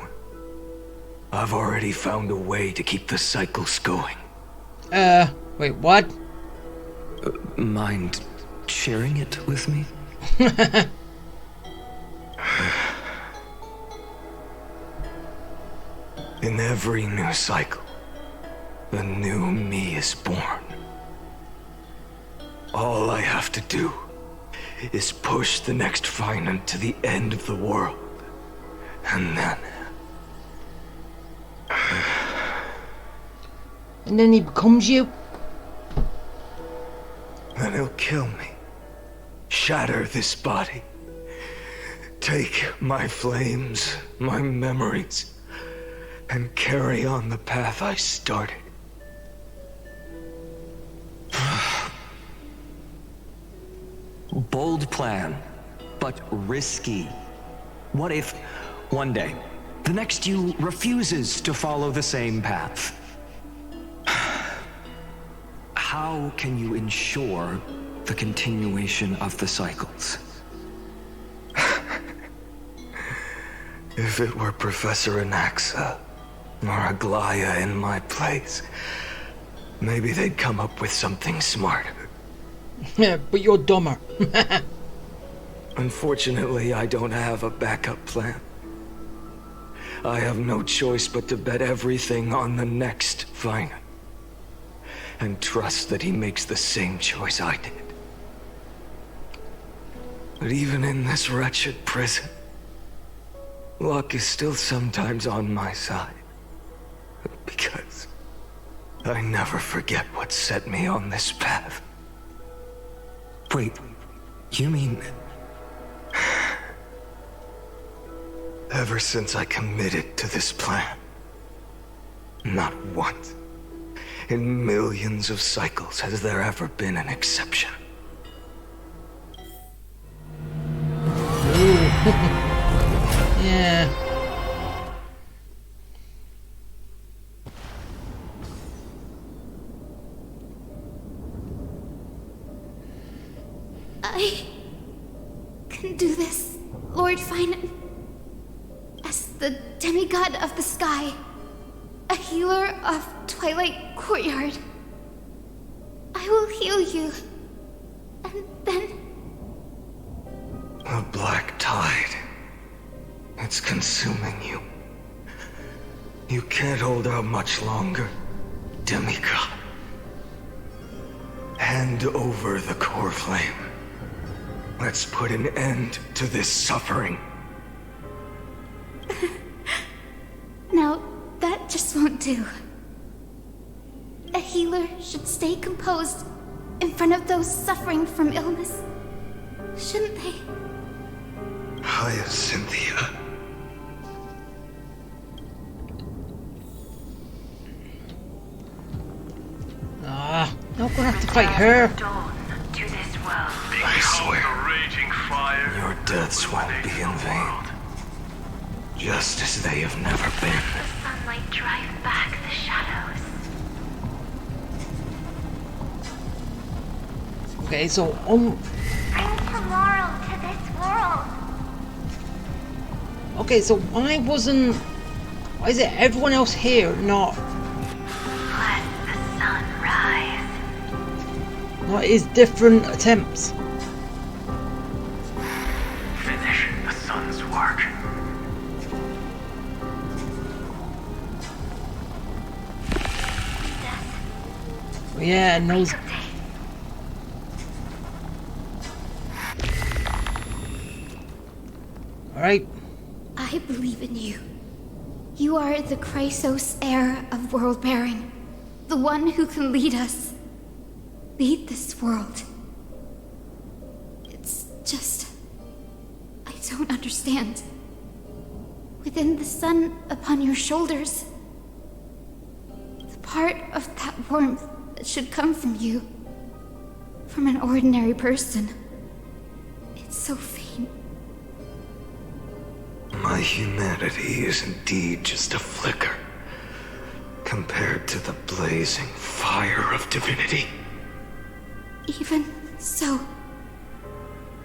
I've already found a way to keep the cycles going. Wait, what? Mind sharing it with me? In every new cycle, a new me is born. All I have to do is push the next finite to the end of the world. And then... And then he becomes you? Then he'll kill me. Shatter this body. Take my flames, my memories, and carry on the path I started. Bold plan, but risky. What if, one day, the next you refuses to follow the same path? How can you ensure the continuation of the cycles? If it were Professor Anaxa or Aglaya in my place, maybe they'd come up with something smarter. Yeah, but you're dumber. Unfortunately, I don't have a backup plan. I have no choice but to bet everything on the next finite. And trust that he makes the same choice I did. But even in this wretched prison, luck is still sometimes on my side. Because I never forget what set me on this path. Wait, you mean... Ever since I committed to this plan, not once in millions of cycles has there ever been an exception. Yeah. I can do this, Lord Finan. As the demigod of the sky, a healer of Twilight Courtyard. I will heal you, and then... A black tide. It's consuming you. You can't hold out much longer, demigod. Hand over the core flame. Let's put an end to this suffering. No, that just won't do. A healer should stay composed in front of those suffering from illness, shouldn't they? Hyacinthia. Not gonna have to fight her. I swear, your deaths won't be in vain. Just as they have never been. The sunlight drive back the shadows. Okay, so Bring tomorrow to this world. okay, so why is it everyone else here not Let the sun rise. not his different attempts? Finish the sun's work. Yeah, and those Alright. I believe in you. You are the Chrysos heir of world bearing. The one who can lead us. Lead this world. It's just... I don't understand. Within the sun upon your shoulders. The part of that warmth that should come from you. From an ordinary person. It's so faint. My humanity is indeed just a flicker compared to the blazing fire of divinity. Even so,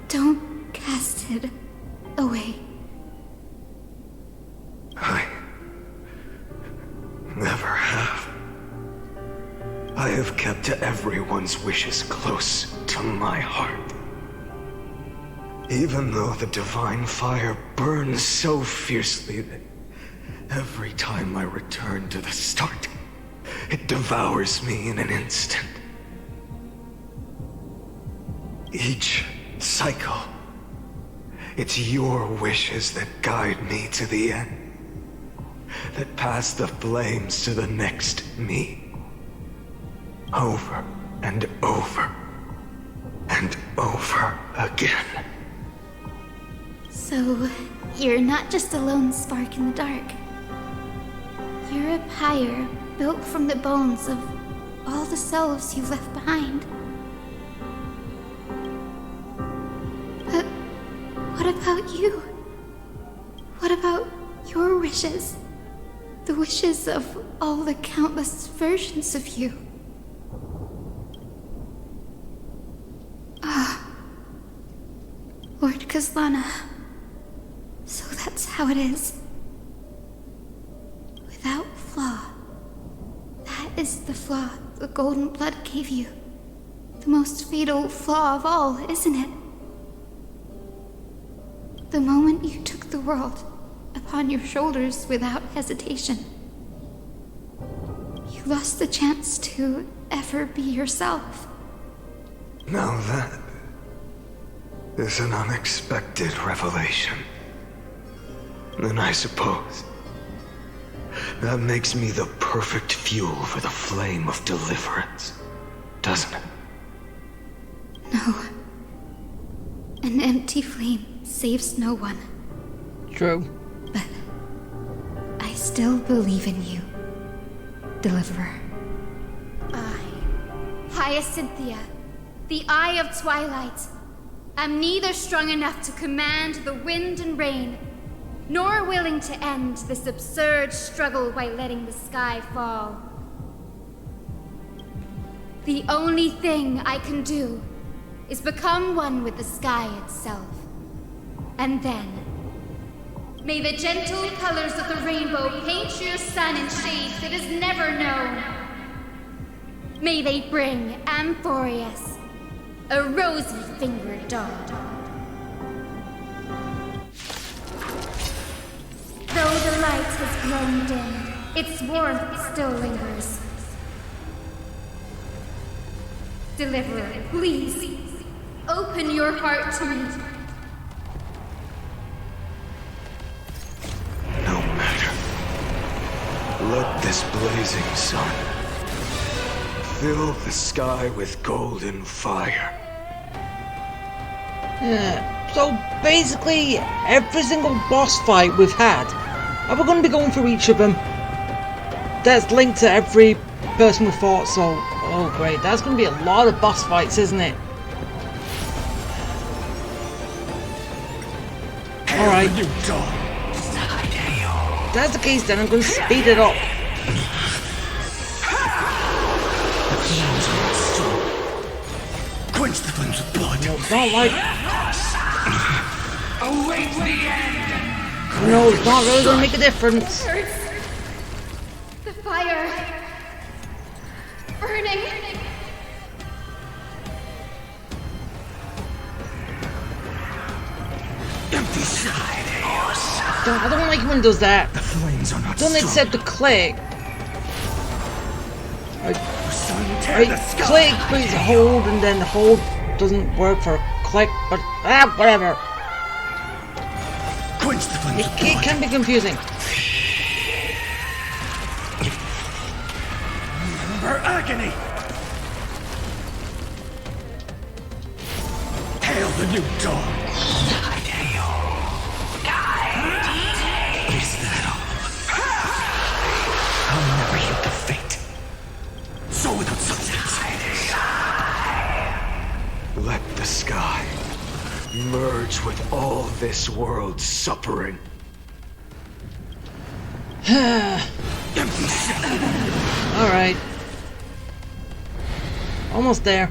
don't cast it away. I never have. I have kept everyone's wishes close to my heart. Even though the divine fire burns so fiercely that every time I return to the start, it devours me in an instant. Each cycle, it's your wishes that guide me to the end, that pass the flames to the next me. Over and over and over again. So, you're not just a lone spark in the dark. You're a pyre built from the bones of all the selves you've left behind. But what about you? What about your wishes? The wishes of all the countless versions of you? Lord Kazlana. So that's how it is. Without flaw. That is the flaw the golden blood gave you. The most fatal flaw of all, isn't it? The moment you took the world upon your shoulders without hesitation. You lost the chance to ever be yourself. Now that is an unexpected revelation. Then I suppose that makes me the perfect fuel for the flame of deliverance, doesn't it? No. An empty flame saves no one. True. But I still believe in you, Deliverer. I, Hyacinthia, the Eye of Twilight, am neither strong enough to command the wind and rain, nor willing to end this absurd struggle by letting the sky fall. The only thing I can do is become one with the sky itself. And then, may the gentle colors of the rainbow paint your sun in shades it has never known. May they bring Amphorius a rosy-fingered dawn. Though the light has grown dim, its warmth still lingers. Deliverer, please, open your heart to me. No matter. Let this blazing sun fill the sky with golden fire. Yeah. So basically, every single boss fight we've had, and we're going to be going through each of them, that's linked to every person we fought, so, oh great, that's going to be a lot of boss fights, isn't it? Alright. If that's the case, then I'm going to speed it up. Quench the flames with blood. No, it's not like... Await the end! No, it's not really going to make a difference. The fire. Burning. Empty side. I don't like when it does that. The flames are not Don't strong. accept the click. Right, click, please hold, and then hold doesn't work for click, but whatever. Quench the flames with It blood. can be confusing. For agony. Hail the new dawn. Is that all? I'll never yield to fate. So without substance. Let the sky merge with all this world's suffering. Alright. Almost there.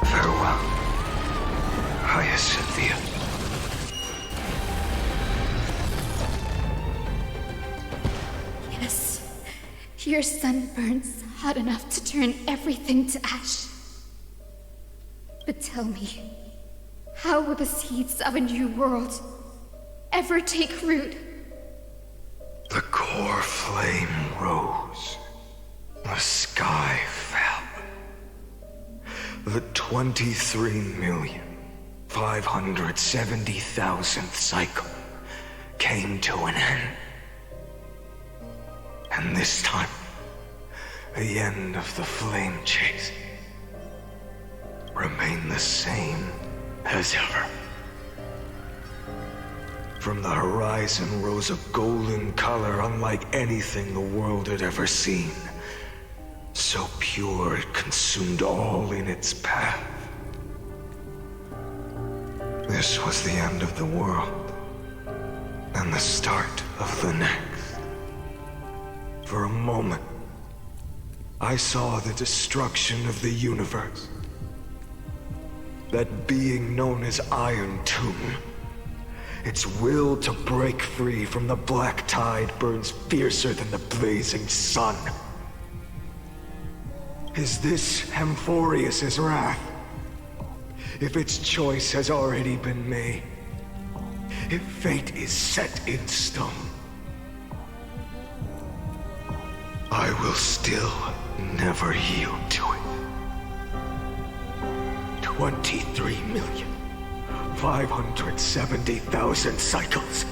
Farewell, Hyacinthia. Yes. Your sun burns hot enough to turn everything to ash. But tell me, how will the seeds of a new world ever take root? The core flame rose. The sky fell. The 23,570,000th cycle came to an end. And this time, the end of the flame chase remained the same as ever. From the horizon rose a golden color unlike anything the world had ever seen. So pure it consumed all in its path. This was the end of the world, and the start of the next. For a moment, I saw the destruction of the universe. That being known as Iron Tomb, its will to break free from the black tide burns fiercer than the blazing sun. Is this Amphorius's wrath? If its choice has already been made, if fate is set in stone, I will still never yield to it. 23,570,000 cycles.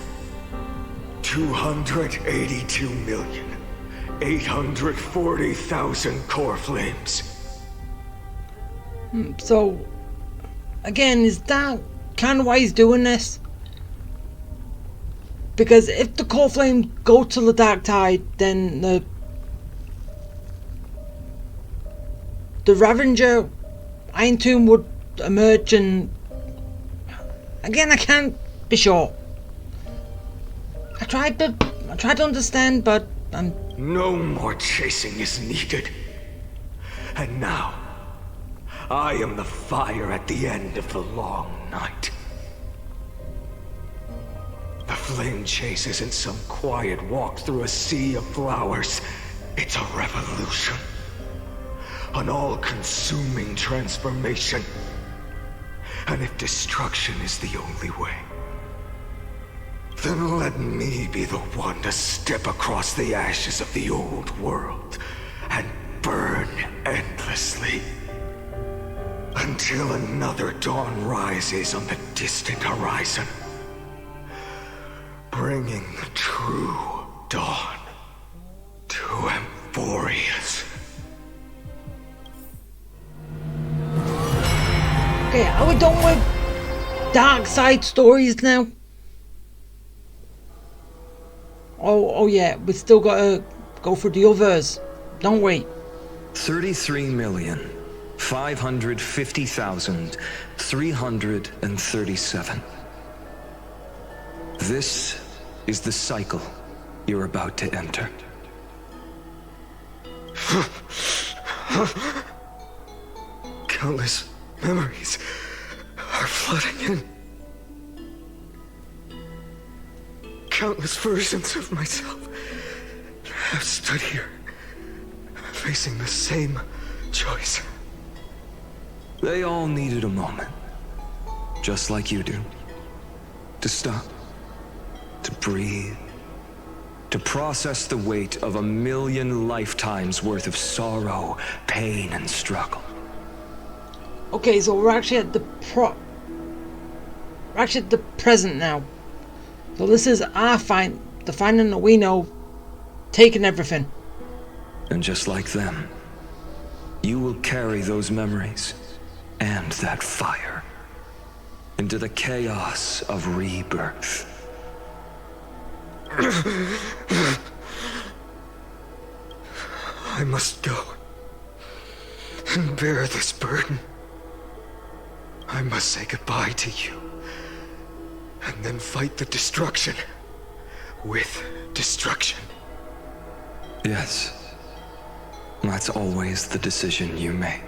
282,840,000 core flames. So, again, is that kind of why he's doing this? Because if the core flames go to the dark tide, then the Ravager Iron Tomb would emerge, and again, I can't be sure. I tried to understand, but I'm... No more chasing is needed. And now, I am the fire at the end of the long night. The flame chase isn't some quiet walk through a sea of flowers. It's a revolution. An all-consuming transformation. And if destruction is the only way, then let me be the one to step across the ashes of the old world and burn endlessly until another dawn rises on the distant horizon. bringing the true dawn to Emphorius. Okay, are we done with dark side stories now? Oh yeah, we still gotta go for the others, don't we? 33,550,337. This is the cycle you're about to enter. Countless memories are flooding in. Countless versions of myself have stood here, facing the same choice. They all needed a moment, just like you do. To stop, to breathe, to process the weight of 1,000,000 lifetimes worth of sorrow, pain, and struggle. Okay, so we're actually at the present now. So this is our the finding that we know, taking everything. And just like them, you will carry those memories and that fire into the chaos of rebirth. I must go and bear this burden. I must say goodbye to you, and then fight the destruction with destruction. Yes, that's always the decision you make.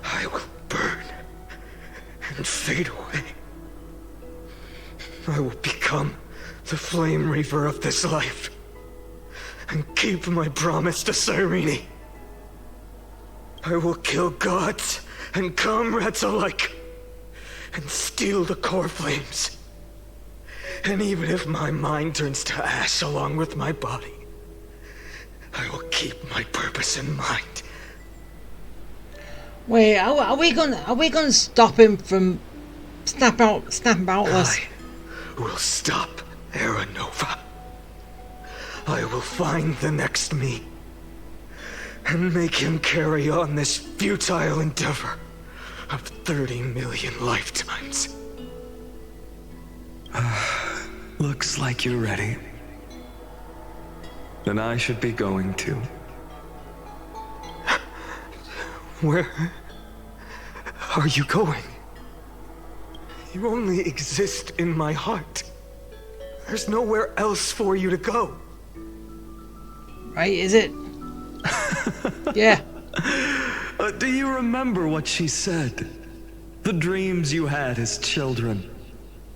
I will burn and fade away. I will become the flame reaver of this life and keep my promise to Cyrene. I will kill gods and comrades alike and steal the core flames. And even if my mind turns to ash along with my body, I will keep my purpose in mind. Wait, are we gonna stop him from snap out this? I will stop Era Nova. I will find the next me and make him carry on this futile endeavor of 30 million lifetimes. Looks like you're ready. Then I should be going too. Where are you going? You only exist in my heart. There's nowhere else for you to go. Right, is it? Yeah. Do you remember what she said? The dreams you had as children.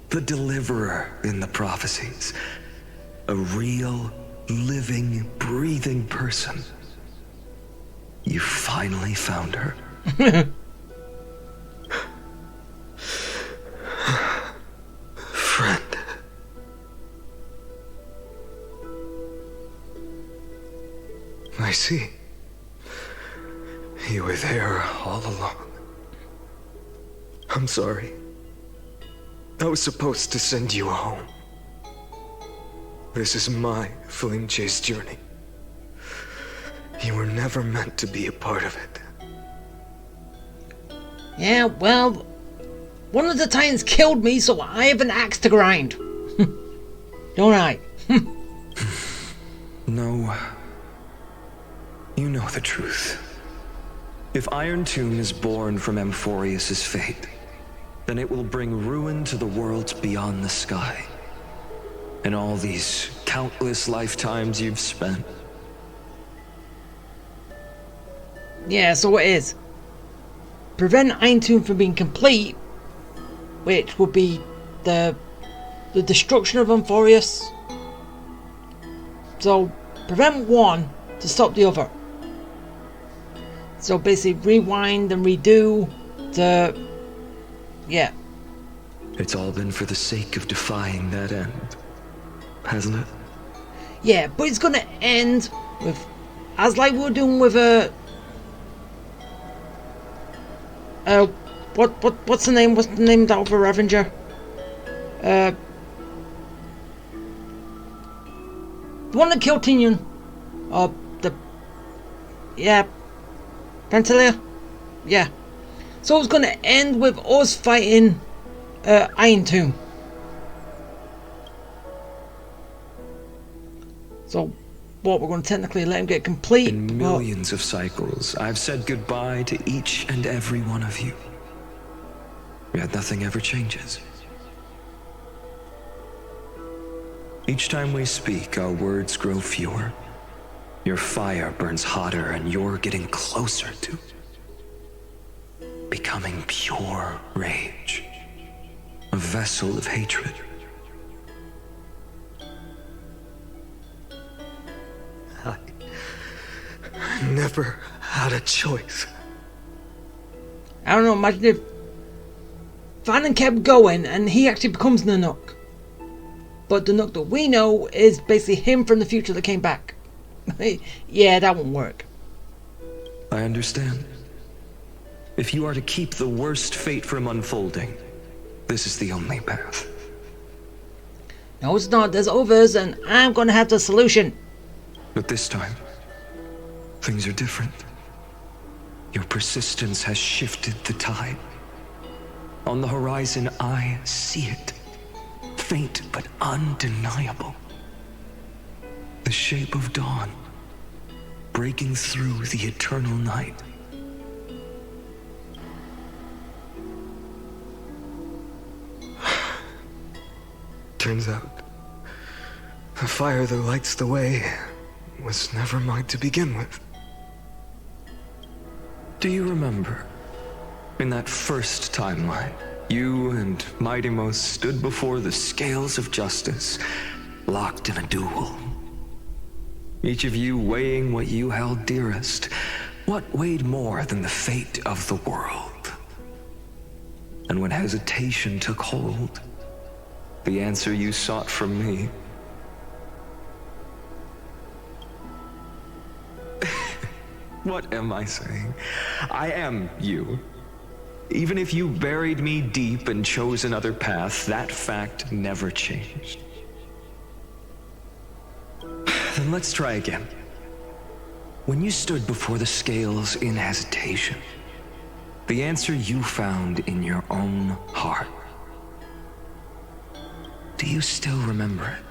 The deliverer in the prophecies. A real, living, breathing person. You finally found her. Friend. I see. You were there all along. I'm sorry. I was supposed to send you home. This is my flame chase journey. You were never meant to be a part of it. Yeah, well, one of the Titans killed me, so I have an axe to grind. Don't I? No. You know the truth. If Iron Tomb is born from Emphorius' fate, then it will bring ruin to the worlds beyond the sky. And all these countless lifetimes you've spent. Yeah, so it is. Prevent Iron Tomb from being complete, which would be the destruction of Emphorius. So, prevent one to stop the other. So basically rewind and redo the... Yeah. It's all been for the sake of defying that end, hasn't it? Yeah, but it's gonna end with... As like we were doing with the what's the name? What's the name of the other Revenger? The one that killed Tinian. Yeah. Pantalia? Yeah. So it's gonna end with us fighting Iron Tomb. So what, we're gonna technically let him get complete. In millions of cycles, I've said goodbye to each and every one of you. Yet nothing ever changes. Each time we speak, our words grow fewer. Your fire burns hotter, and you're getting closer to becoming pure rage. A vessel of hatred. I never had a choice. I don't know, imagine if Vannon kept going and he actually becomes Nanook. But the Nook that we know is basically him from the future that came back. Yeah, that won't work. I understand. If you are to keep the worst fate from unfolding, this is the only path. No, it's not. There's others, and I'm gonna have the solution. But this time, things are different. Your persistence has shifted the tide. On the horizon, I see it. Faint but undeniable. The shape of dawn, breaking through the eternal night. Turns out, the fire that lights the way was never mine to begin with. Do you remember, in that first timeline, you and Mightymost stood before the scales of justice, locked in a duel? Each of you weighing what you held dearest. What weighed more than the fate of the world? And when hesitation took hold, the answer you sought from me. What am I saying? I am you. Even if you buried me deep and chose another path, that fact never changed. Then let's try again. When you stood before the scales in hesitation, the answer you found in your own heart. Do you still remember it?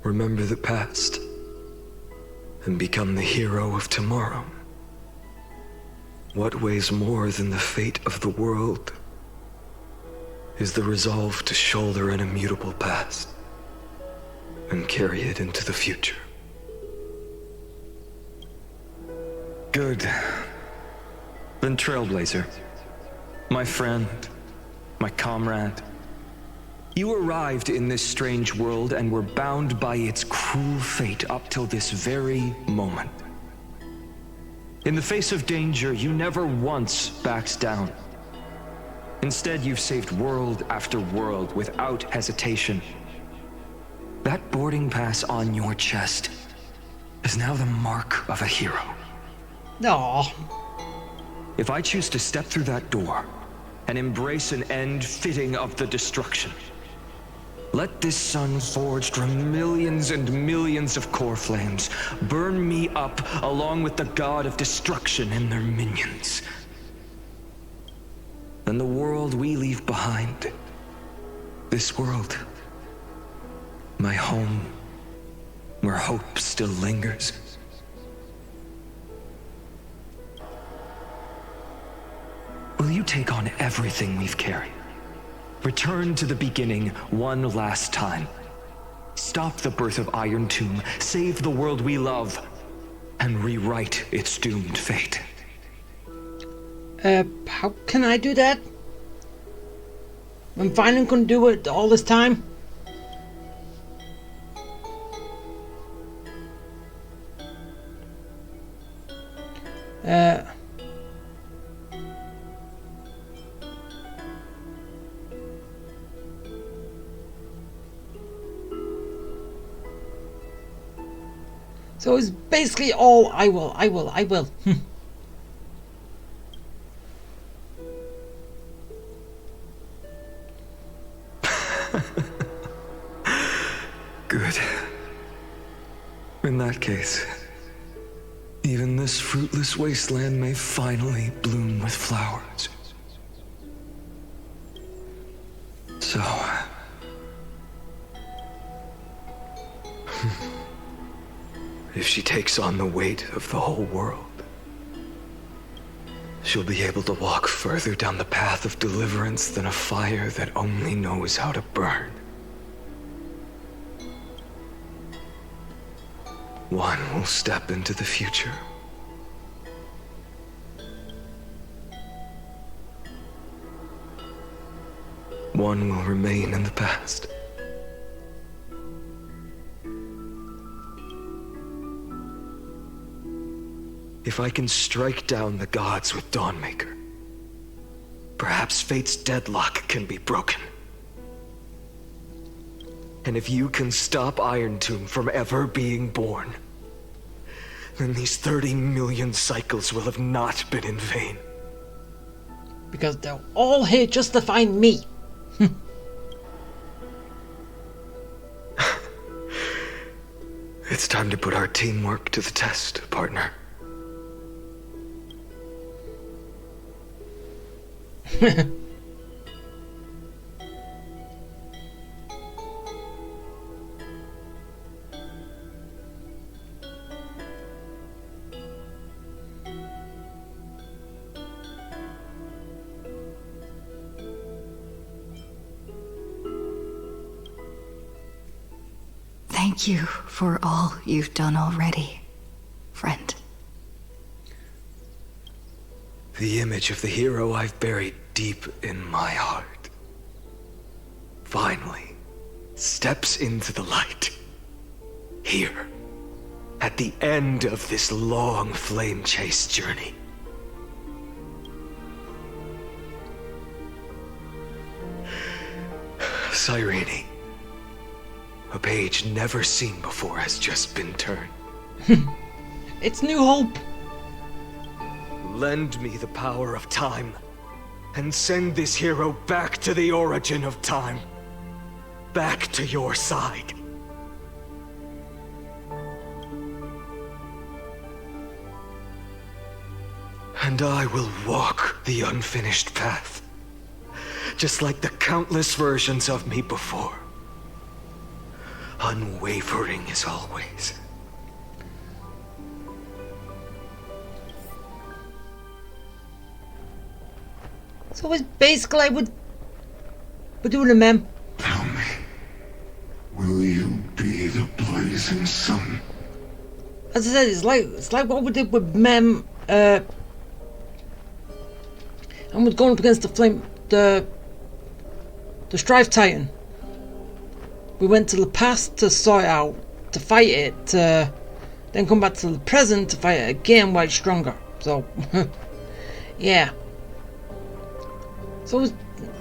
Remember the past and become the hero of tomorrow. What weighs more than the fate of the world is the resolve to shoulder an immutable past and carry it into the future. Good. Then Trailblazer, my friend, my comrade, you arrived in this strange world and were bound by its cruel fate up till this very moment. In the face of danger, you never once backed down. Instead, you've saved world after world without hesitation. That boarding pass on your chest is now the mark of a hero. No. If I choose to step through that door and embrace an end fitting of the destruction, let this sun forged from millions and millions of core flames burn me up along with the god of destruction and their minions. Then the world we leave behind, this world, my home, where hope still lingers. Will you take on everything we've carried? Return to the beginning one last time. Stop the birth of Iron Tomb, save the world we love, and rewrite its doomed fate. How can I do that? I'm finally gonna do it all this time? So it's basically all I will. Good. In that case, even this fruitless wasteland may finally bloom with flowers. So... if she takes on the weight of the whole world, she'll be able to walk further down the path of deliverance than a fire that only knows how to burn. One will step into the future. One will remain in the past. If I can strike down the gods with Dawnmaker, perhaps fate's deadlock can be broken. And if you can stop Iron Tomb from ever being born, then these 30 million cycles will have not been in vain. Because they're all here just to find me. It's time to put our teamwork to the test, partner. Thank you for all you've done already, friend. The image of the hero I've buried deep in my heart finally steps into the light. Here, at the end of this long flame chase journey. Cyrene, a page never seen before has just been turned. It's New Hope. Lend me the power of time, and send this hero back to the origin of time. Back to your side. And I will walk the unfinished path, just like the countless versions of me before. Unwavering as always. So it's basically we're doing a mem. Tell me, will you be the blazing sun? As I said, it's like what we did with Mem, and we're going up against the Strife Titan. We went to the past to sort it out, to fight it, then come back to the present to fight it again while it's stronger. So, yeah. So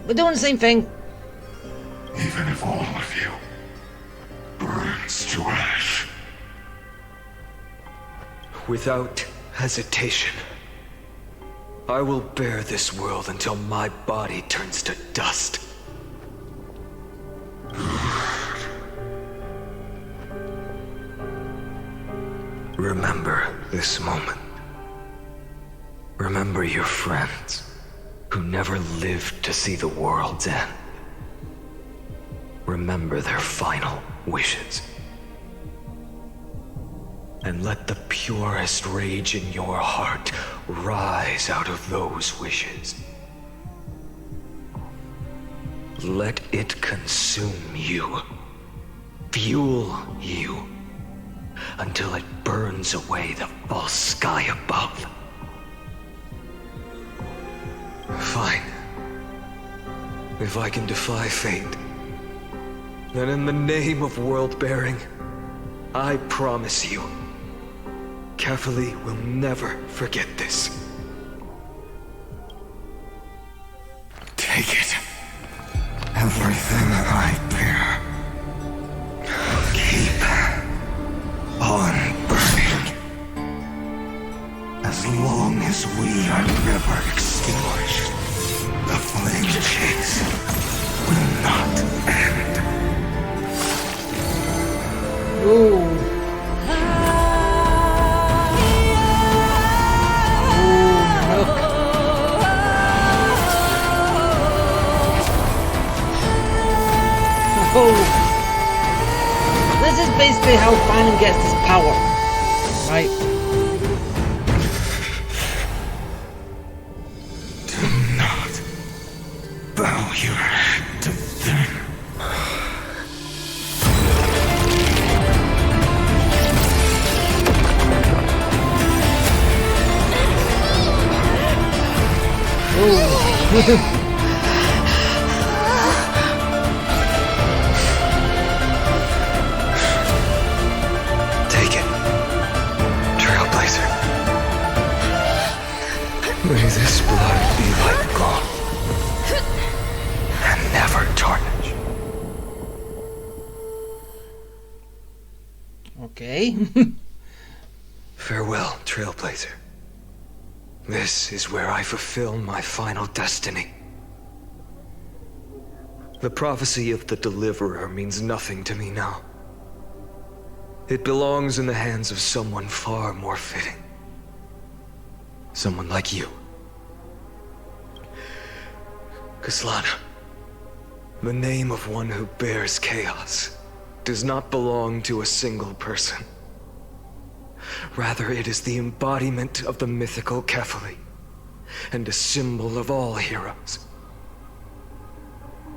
we're doing the same thing. Even if all of you burns to ash. Without hesitation, I will bear this world until my body turns to dust. Remember this moment. Remember your friends who never lived to see the world's end. Remember their final wishes. And let the purest rage in your heart rise out of those wishes. Let it consume you, fuel you, until it burns away the false sky above. Fine. If I can defy fate, then in the name of world-bearing, I promise you, Catholi will never forget this. Take it. Everything I bear. Keep on burning. This is basically how Finan gets his power, right? Do not bow your head to them. Take it, Trailblazer. May this blood be like gold and never tarnish. Okay. Farewell, Trailblazer. This is where I fulfill my final destiny. The prophecy of the Deliverer means nothing to me now. It belongs in the hands of someone far more fitting. Someone like you. Kaslana, the name of one who bears chaos does not belong to a single person. Rather, it is the embodiment of the mythical Kefali, and a symbol of all heroes.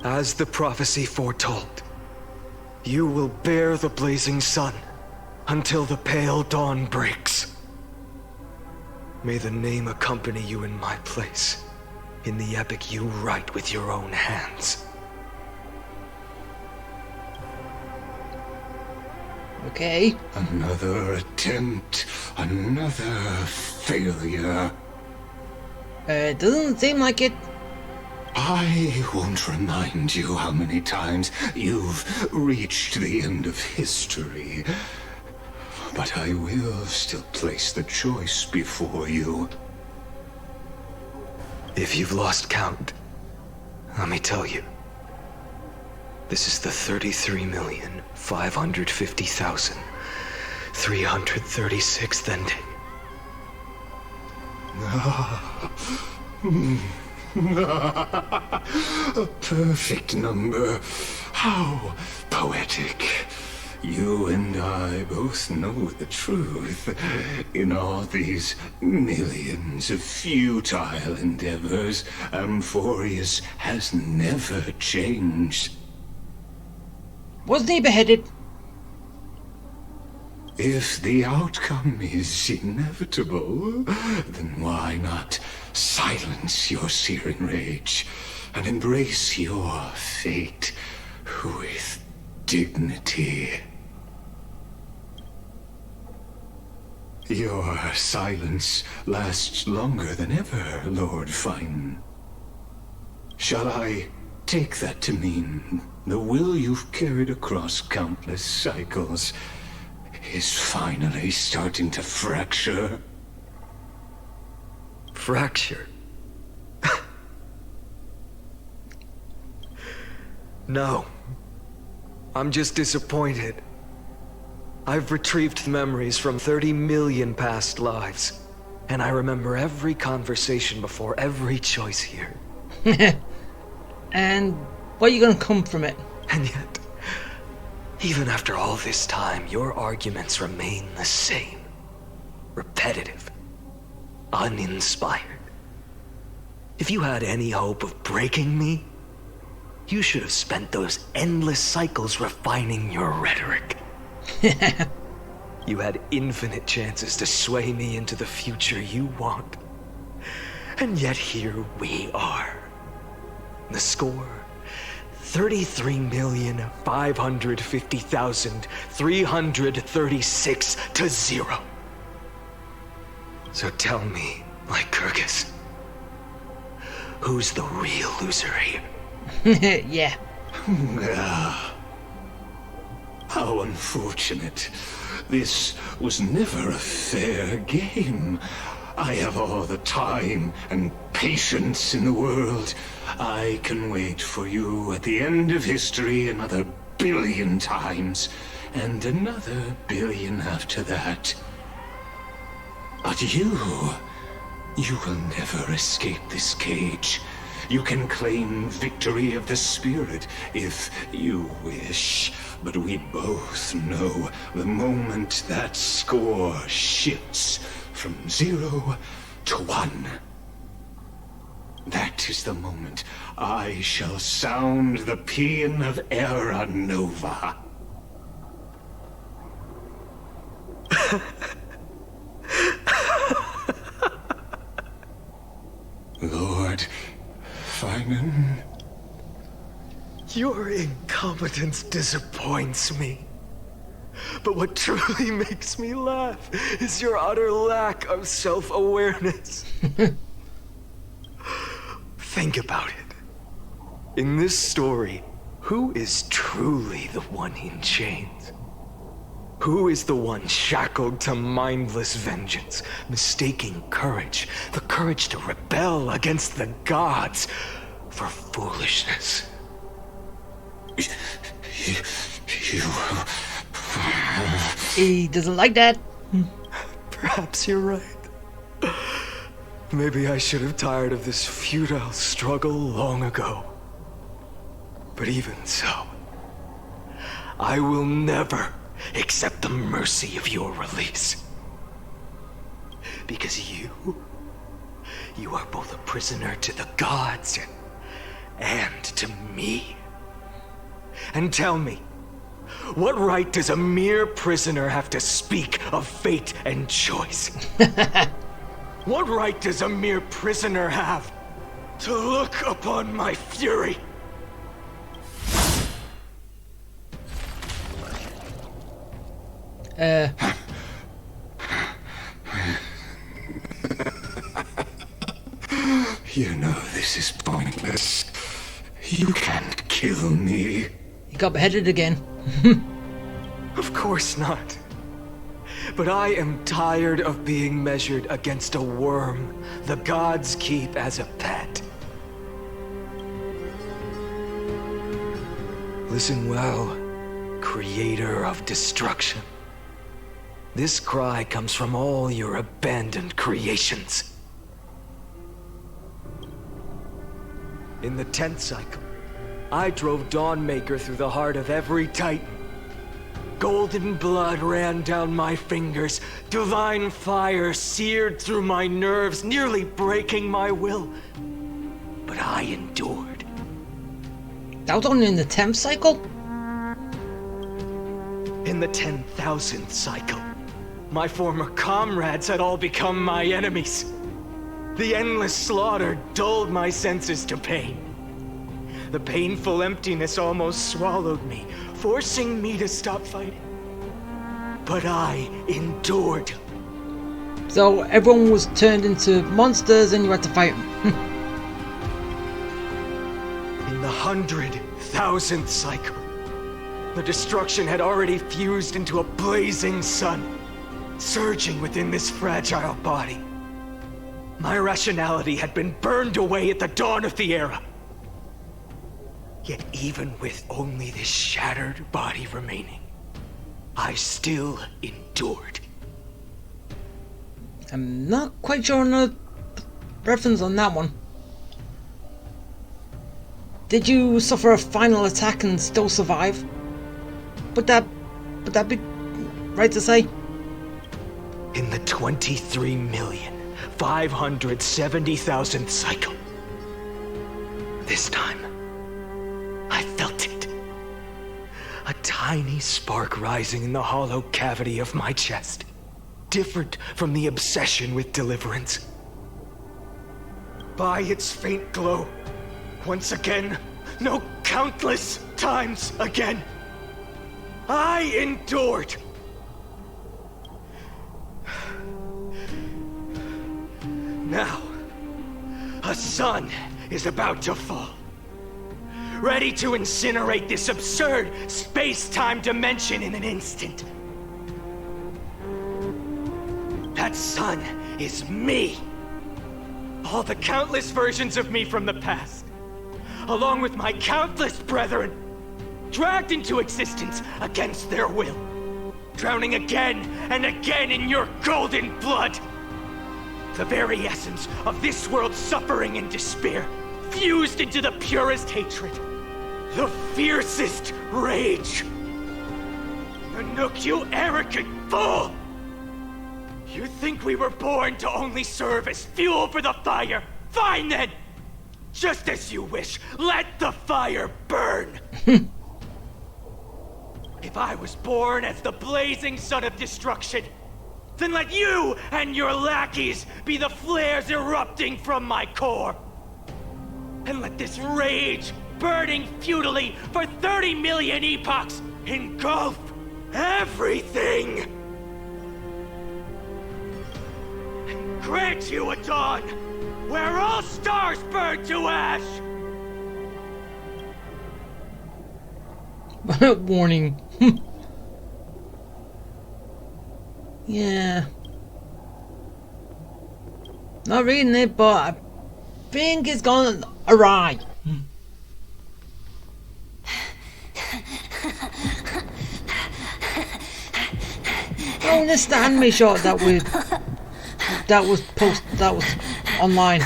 As the prophecy foretold, you will bear the blazing sun until the pale dawn breaks. May the name accompany you in my place, in the epic you write with your own hands. Okay. Another attempt, another failure. It doesn't seem like it. I won't remind you how many times you've reached the end of history. But I will still place the choice before you. If you've lost count, let me tell you. This is the 33,550,336th ending. A perfect number. How poetic. You and I both know the truth. In all these millions of futile endeavors, Amphorius has never changed. Wasn't he beheaded? If the outcome is inevitable, then why not silence your searing rage and embrace your fate with dignity? Your silence lasts longer than ever, Lord Finan. Shall I take that to mean the will you've carried across countless cycles is finally starting to fracture? Fracture? No. I'm just disappointed. I've retrieved memories from 30 million past lives, and I remember every conversation before every choice here. And what are you gonna come from it? And yet, even after all this time, your arguments remain the same. Repetitive. Uninspired. If you had any hope of breaking me, you should have spent those endless cycles refining your rhetoric. You had infinite chances to sway me into the future you want. And yet here we are. The score, 33,550,336 to 0. So tell me, Lycurgus, who's the real loser here? Yeah. How unfortunate. This was never a fair game. I have all the time and patience in the world. I can wait for you at the end of history another billion times, and another billion after that. But you will never escape this cage. You can claim victory of the spirit if you wish. But we both know the moment that score shifts from 0 to 1. That is the moment I shall sound the paean of Era Nova. Lord Finan? Your incompetence disappoints me. But what truly makes me laugh is your utter lack of self-awareness. Think about it. In this story, who is truly the one in chains? Who is the one shackled to mindless vengeance, mistaking courage, the courage to rebel against the gods, for foolishness? He doesn't like that. Perhaps you're right. Maybe I should have tired of this futile struggle long ago. But even so, I will never accept the mercy of your release. Because you are both a prisoner to the gods and to me. And tell me, what right does a mere prisoner have to speak of fate and choice? What right does a mere prisoner have to look upon my fury? You know this is pointless. You can't kill me. He got beheaded again. Of course not. But I am tired of being measured against a worm the gods keep as a pet. Listen well, creator of destruction. This cry comes from all your abandoned creations. In the 10th cycle, I drove Dawnmaker through the heart of every Titan. Golden blood ran down my fingers, divine fire seared through my nerves, nearly breaking my will. But I endured. That was only in the 10th cycle? In the 10,000th cycle, my former comrades had all become my enemies. The endless slaughter dulled my senses to pain. The painful emptiness almost swallowed me, forcing me to stop fighting. But I endured. So everyone was turned into monsters and you had to fight them. In the 100,000th cycle, the destruction had already fused into a blazing sun, surging within this fragile body. My rationality had been burned away at the dawn of the era. Yet even with only this shattered body remaining, I still endured. I'm not quite sure on the reference on that one. Did you suffer a final attack and still survive? Would that be right to say? In the 23,570,000th cycle. This time, I felt it. A tiny spark rising in the hollow cavity of my chest. Different from the obsession with deliverance. By its faint glow, once again, no, countless times again, I endured. Now, a sun is about to fall. Ready to incinerate this absurd space-time dimension in an instant. That sun is me. All the countless versions of me from the past, along with my countless brethren, dragged into existence against their will, drowning again and again in your golden blood. The very essence of this world's suffering and despair, fused into the purest hatred, the fiercest rage. Nanook, you arrogant fool! You think we were born to only serve as fuel for the fire? Fine then! Just as you wish, let the fire burn! If I was born as the blazing son of destruction, then let you and your lackeys be the flares erupting from my core. And let this rage, burning futilely for 30 million epochs, engulf everything! And grant you a dawn where all stars burn to ash! Warning. Yeah. Not reading it, but I think it's gone awry. Oh, this is the anime shot that was online.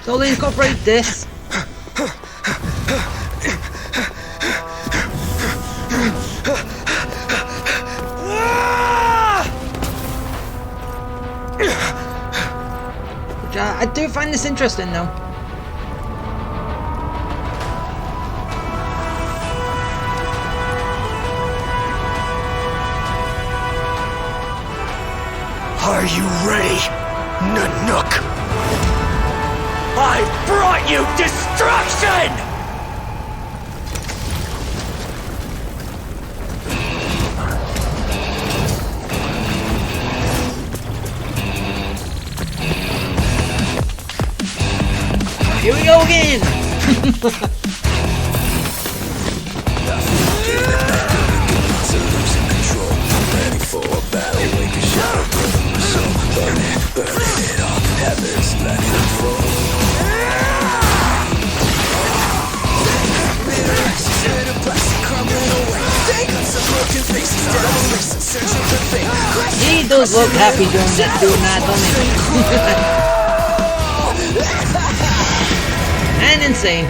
So they incorporate this. Which I do find this interesting though. Are you ready, Nanook? I've brought you destruction! Here we go again! He does look happy doing that, doesn't he? And insane.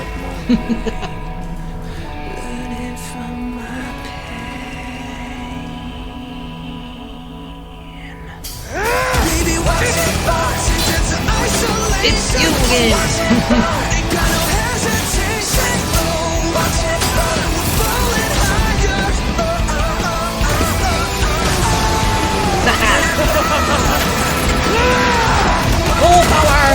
It's you again. Full power!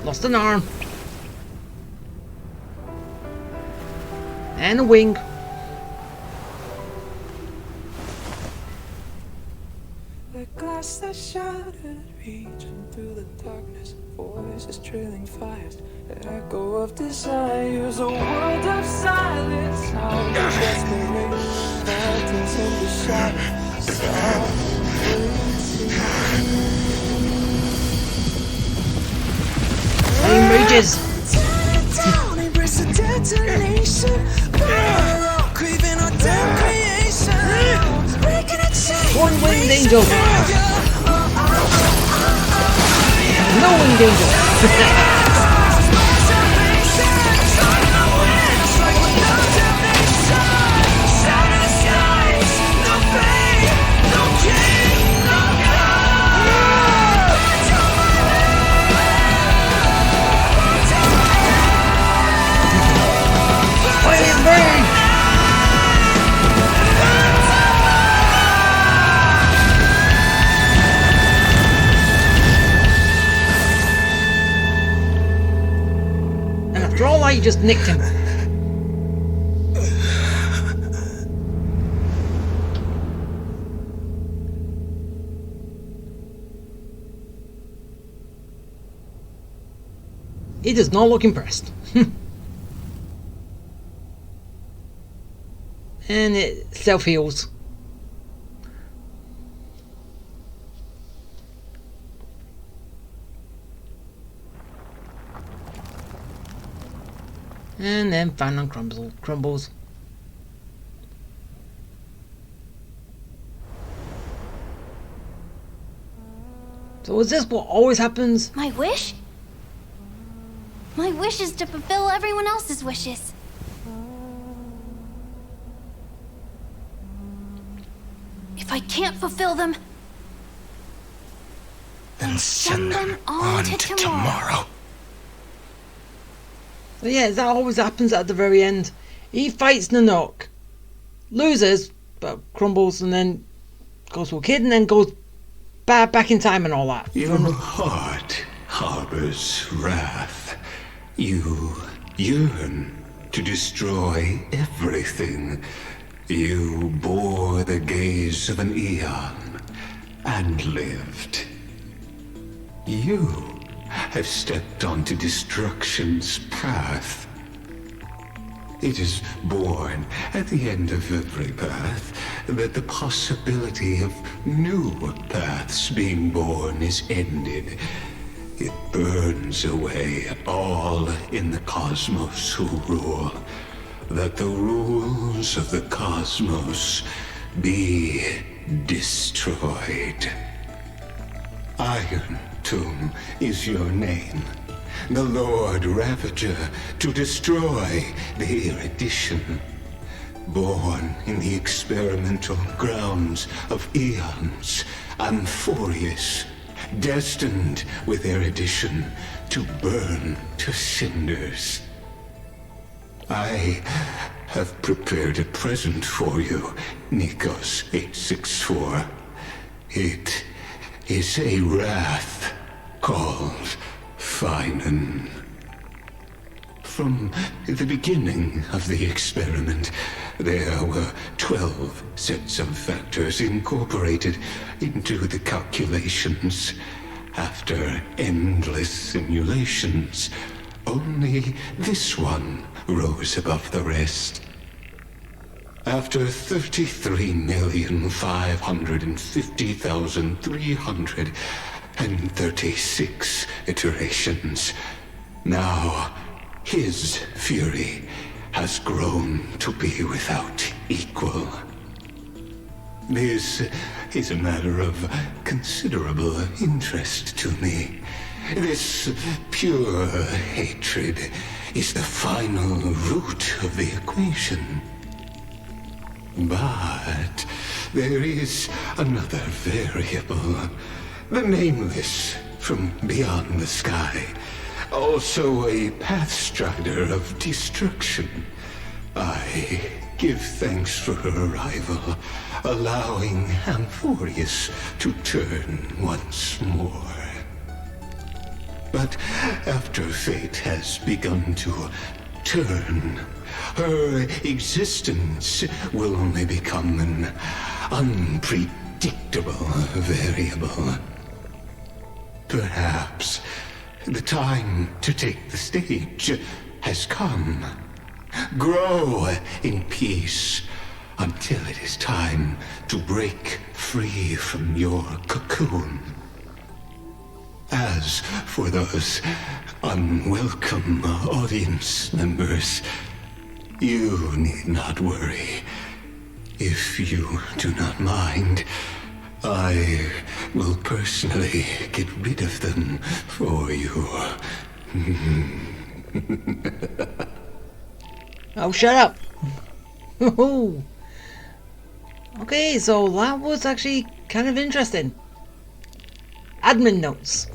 Lost an arm. And a wing. The glass that shattered, reaching through the darkness, voices trailing fast, an echo of desires, a world of silence, sound of desperation, phantoms in the shadows, Flame rages. One winged angel. No winged angel. And after all that, you just nicked him. He does not look impressed. And it self-heals. And then final crumbles. So is this what always happens? My wish? My wish is to fulfill everyone else's wishes. If I can't fulfill them, then send them on to tomorrow. So yeah, that always happens at the very end. He fights Nanook, loses, but crumbles, and then goes to a kid, and then goes back in time and all that. Your heart harbors wrath. You yearn to destroy everything. You bore the gaze of an eon and lived. You have stepped onto destruction's path. It is born at the end of every path that the possibility of new paths being born is ended. It burns away all in the cosmos who rule, that the rules of the cosmos be destroyed. Iron Tomb is your name. The Lord Ravager to destroy the erudition. Born in the experimental grounds of eons, Amphorius, destined with erudition to burn to cinders. I have prepared a present for you, Nikos 864. It is a wrath called Finan. From the beginning of the experiment, there were 12 sets of factors incorporated into the calculations. After endless simulations, only this one rose above the rest. After 33,550,336 iterations, now his fury has grown to be without equal. This is a matter of considerable interest to me. This pure hatred is the final root of the equation. But there is another variable. The nameless from beyond the sky. Also a pathstrider of destruction. I give thanks for her arrival, allowing Amphorius to turn once more. But after fate has begun to turn, her existence will only become an unpredictable variable. Perhaps the time to take the stage has come. Grow in peace until it is time to break free from your cocoon. As for those unwelcome audience members, you need not worry. If you do not mind, I will personally get rid of them for you. Oh, shut up! Okay, so that was actually kind of interesting. Admin notes.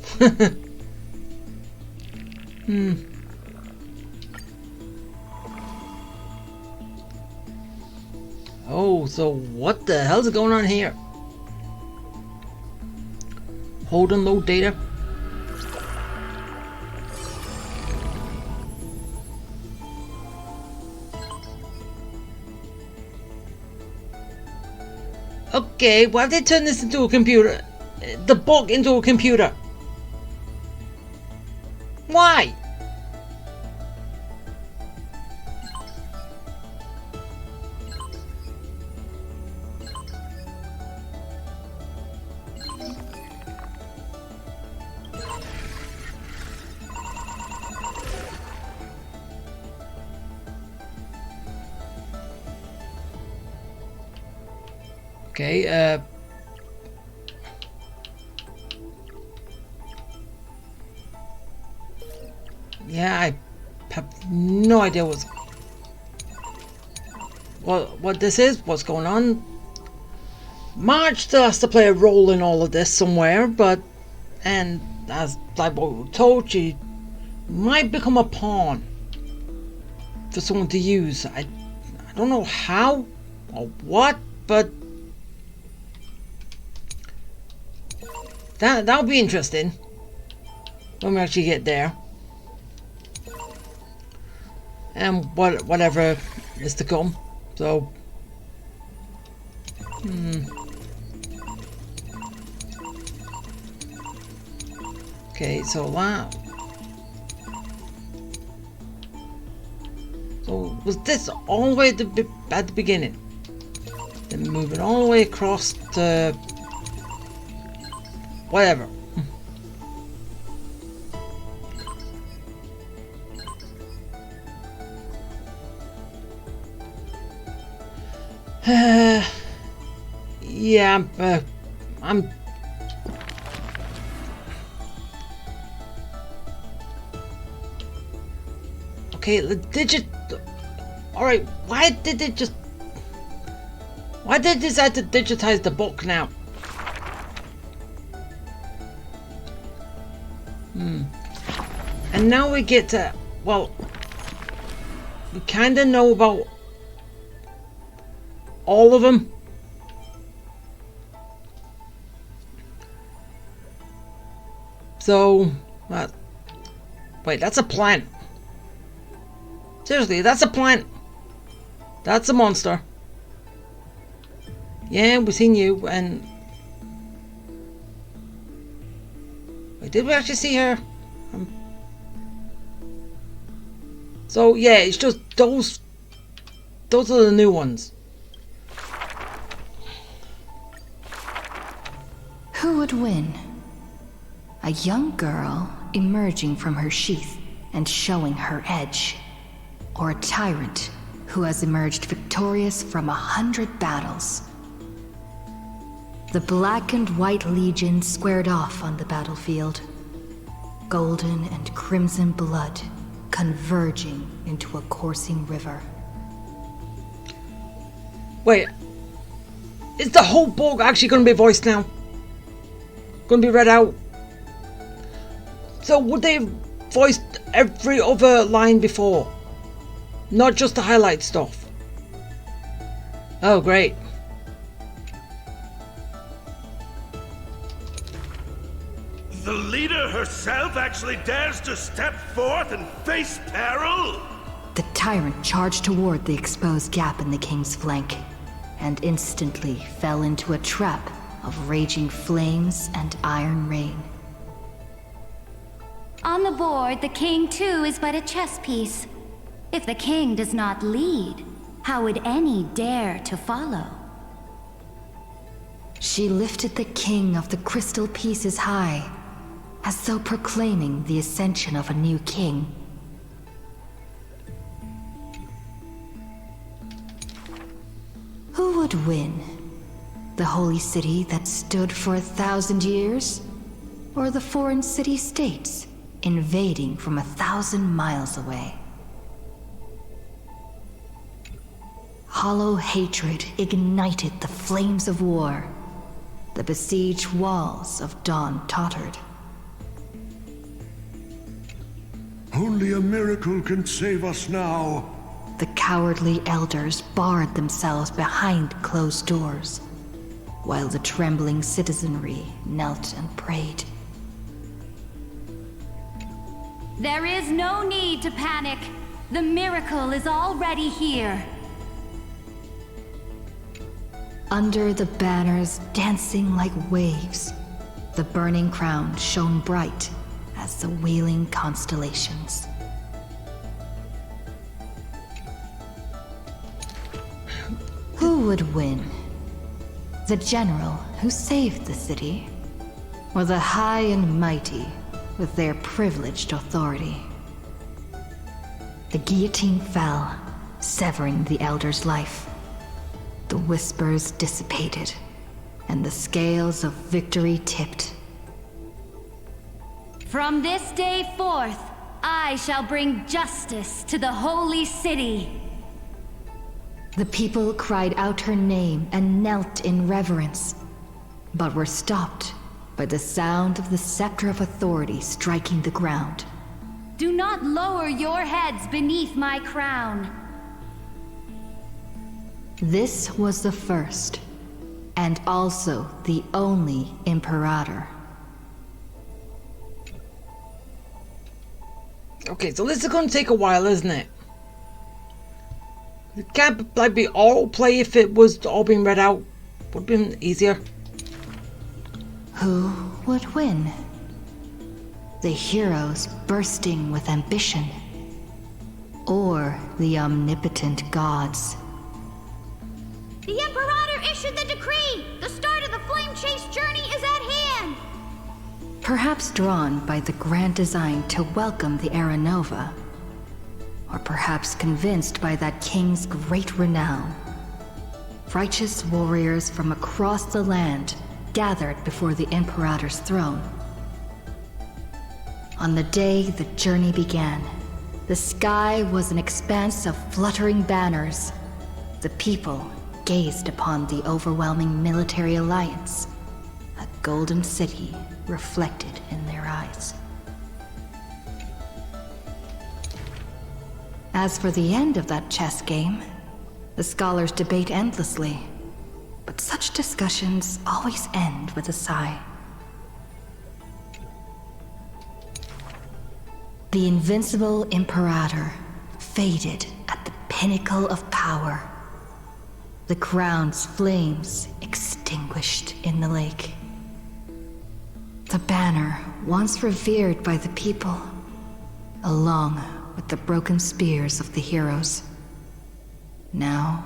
Oh, so what the hell's going on here? Hold and load data. Okay, why have they turned this into a computer? The book into a computer? Why? Okay, yeah, I have no idea what this is, what's going on. Marge still has to play a role in all of this somewhere, and as like what we were told, she might become a pawn for someone to use. I don't know how or what, but that'll be interesting when we actually get there. And whatever is to come. So okay, so that. So was this all the way at the beginning? Then moving all the way across to whatever. Yeah, I'm okay. The digit. All right. Why did they decide to digitize the book now? And now we get to, well, we kind of know about all of them. So, wait, that's a plant. Seriously, that's a plant. That's a monster. Yeah, we've seen you, and... Wait, did we actually see her? So, yeah, it's just those are the new ones. Who would win? A young girl emerging from her sheath and showing her edge, or a tyrant who has emerged victorious from 100 battles. The Black and White Legion squared off on the battlefield, golden and crimson blood converging into a coursing river. Wait, is the whole book actually going to be voiced now? Going to be read out? So would they have voiced every other line before? Not just the highlight stuff? Oh, great. The leader herself actually dares to step forth and face peril? The tyrant charged toward the exposed gap in the king's flank, and instantly fell into a trap of raging flames and iron rain. On the board, the king too is but a chess piece. If the king does not lead, how would any dare to follow? She lifted the king of the crystal pieces high, as though proclaiming the ascension of a new king. Who would win? The holy city that stood for 1,000 years? Or the foreign city-states invading from 1,000 miles away? Hollow hatred ignited the flames of war. The besieged walls of Dawn tottered. Only a miracle can save us now. The cowardly elders barred themselves behind closed doors, while the trembling citizenry knelt and prayed. There is no need to panic. The miracle is already here. Under the banners dancing like waves, the burning crown shone bright as the wheeling constellations. Who would win? The general who saved the city, or the high and mighty with their privileged authority? The guillotine fell, severing the elder's life. The whispers dissipated, and the scales of victory tipped. From this day forth, I shall bring justice to the holy city. The people cried out her name and knelt in reverence, but were stopped by the sound of the scepter of authority striking the ground. Do not lower your heads beneath my crown. This was the first, and also the only Imperator. Okay, so this is going to take a while, isn't it? It can't like be all play if it was all being read out. Would have been easier. Who would win? The heroes bursting with ambition, or the omnipotent gods? The Imperator issued the decree! The start of the Flame Chase journey is at hand! Perhaps drawn by the grand design to welcome the Era Nova, or perhaps convinced by that king's great renown. Righteous warriors from across the land gathered before the Imperator's throne. On the day the journey began, the sky was an expanse of fluttering banners. The people gazed upon the overwhelming military alliance, a golden city reflected in their eyes. As for the end of that chess game, the scholars debate endlessly, but such discussions always end with a sigh. The invincible Imperator faded at the pinnacle of power. The crown's flames extinguished in the lake. The banner, once revered by the people, along with the broken spears of the heroes, now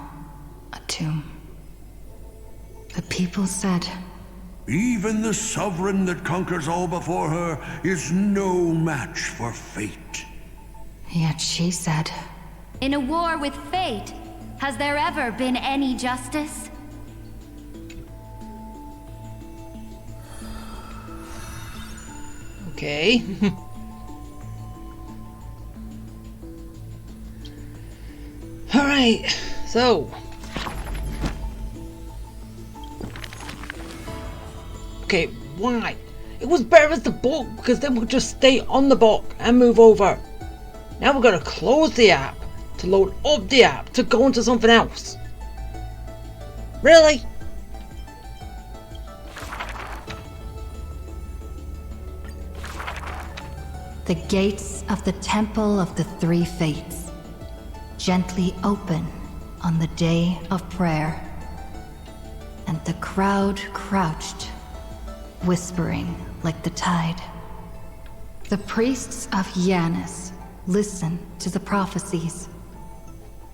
a tomb. The people said, "Even the sovereign that conquers all before her is no match for fate." Yet she said, In a war with fate, has there ever been any justice? Okay. Alright, so. Okay, why? It was better as the book, because then we'll just stay on the book and move over. Now we're going to close the app to load up the app to go into something else. Really? the gates of the Temple of the Three Fates gently open on the day of prayer, and the crowd crouched, whispering like the tide. The priests of Yanis listen to the prophecies,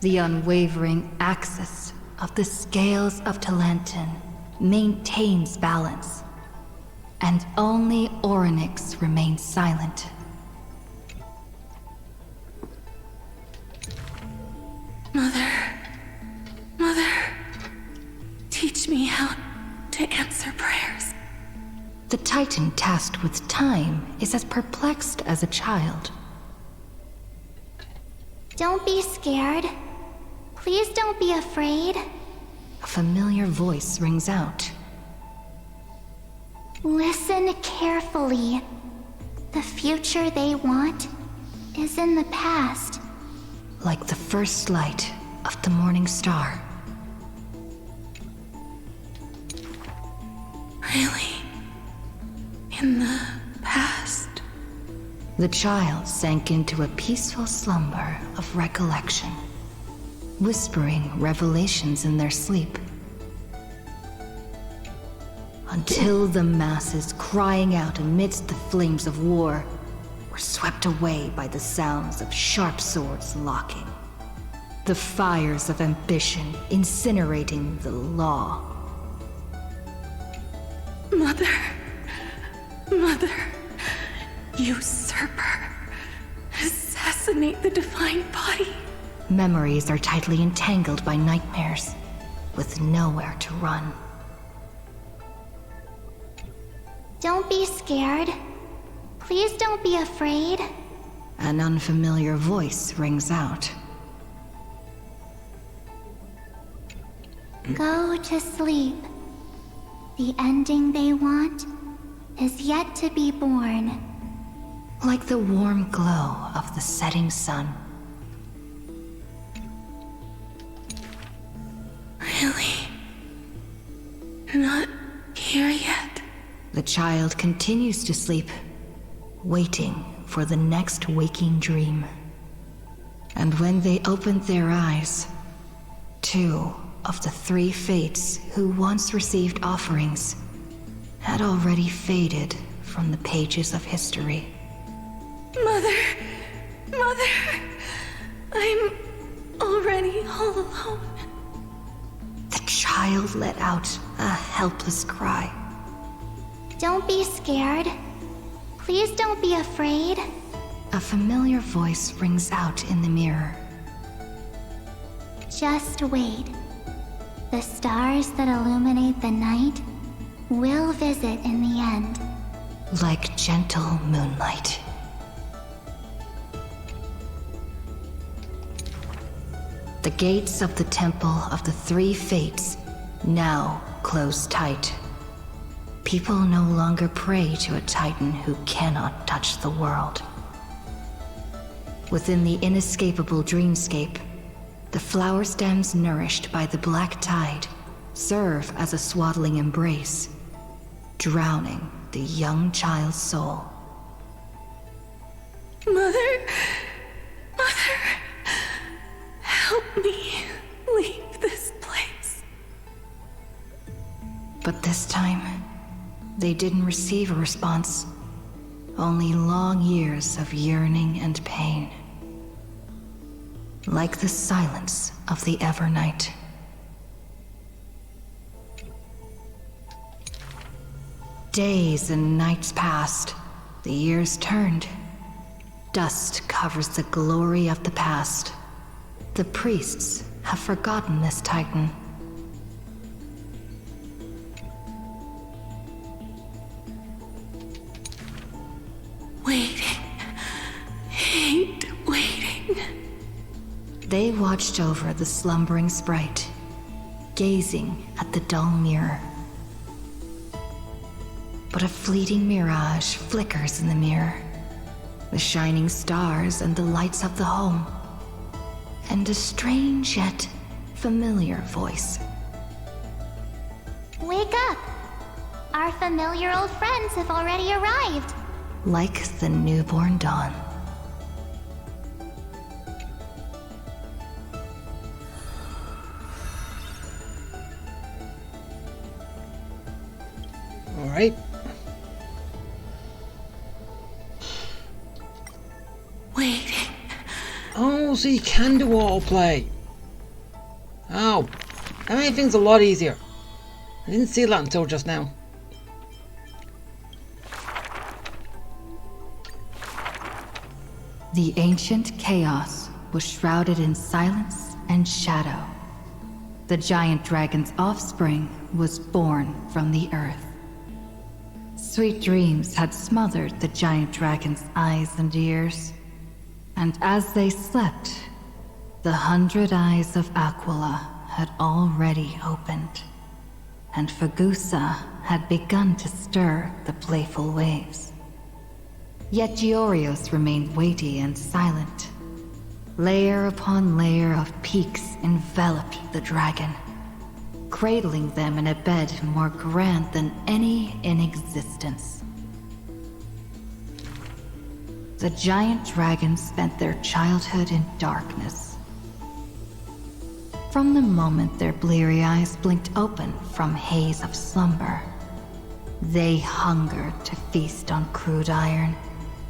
the unwavering axis of the scales of Talantin maintains balance, and only Orynyx remains silent. Mother, teach me how to answer prayers. The Titan tasked with time is as perplexed as a child. Don't be scared. Please don't be afraid. A familiar voice rings out. Listen carefully. The future they want is in the past. Like the first light of the morning star. Really? In the past? The child sank into a peaceful slumber of recollection, whispering revelations in their sleep. Until the masses crying out amidst the flames of war were swept away by the sounds of sharp swords locking. The fires of ambition incinerating the law. Mother, usurper, assassinate the divine body. Memories are tightly entangled by nightmares, with nowhere to run. Don't be scared. Please don't be afraid. An unfamiliar voice rings out. Go to sleep. The ending they want is yet to be born. Like the warm glow of the setting sun. Really? You're not here yet? The child continues to sleep, waiting for the next waking dream. And when they opened their eyes, 2 of the 3 fates who once received offerings had already faded from the pages of history. Mother! I'm already all alone. The child let out a helpless cry. Don't be scared. Please don't be afraid. A familiar voice rings out in the mirror. Just wait. The stars that illuminate the night will visit in the end. Like gentle moonlight. The gates of the Temple of the 3 Fates now close tight. People no longer pray to a titan who cannot touch the world. Within the inescapable dreamscape, the flower stems nourished by the black tide serve as a swaddling embrace, drowning the young child's soul. Mother, help me leave this place. But this time, they didn't receive a response. Only long years of yearning and pain. Like the silence of the Evernight. Days and nights passed. The years turned. Dust covers the glory of the past. The priests have forgotten this titan. Waiting. Hate waiting. They watched over the slumbering sprite, gazing at the dull mirror. But a fleeting mirage flickers in the mirror. The shining stars and the lights of the home. And a strange yet familiar voice. Wake up! Our familiar old friends have already arrived. Like the newborn dawn. All right. Waiting. Oh, so you can do autoplay. Oh, that made things a lot easier. I didn't see that until just now. The ancient chaos was shrouded in silence and shadow. The giant dragon's offspring was born from the earth. Sweet dreams had smothered the giant dragon's eyes and ears. And as they slept, the 100 eyes of Aquila had already opened. And Fagusa had begun to stir the playful waves. Yet Giorios remained weighty and silent. Layer upon layer of peaks enveloped the dragon, cradling them in a bed more grand than any in existence. The giant dragons spent their childhood in darkness. From the moment their bleary eyes blinked open from haze of slumber, they hungered to feast on crude iron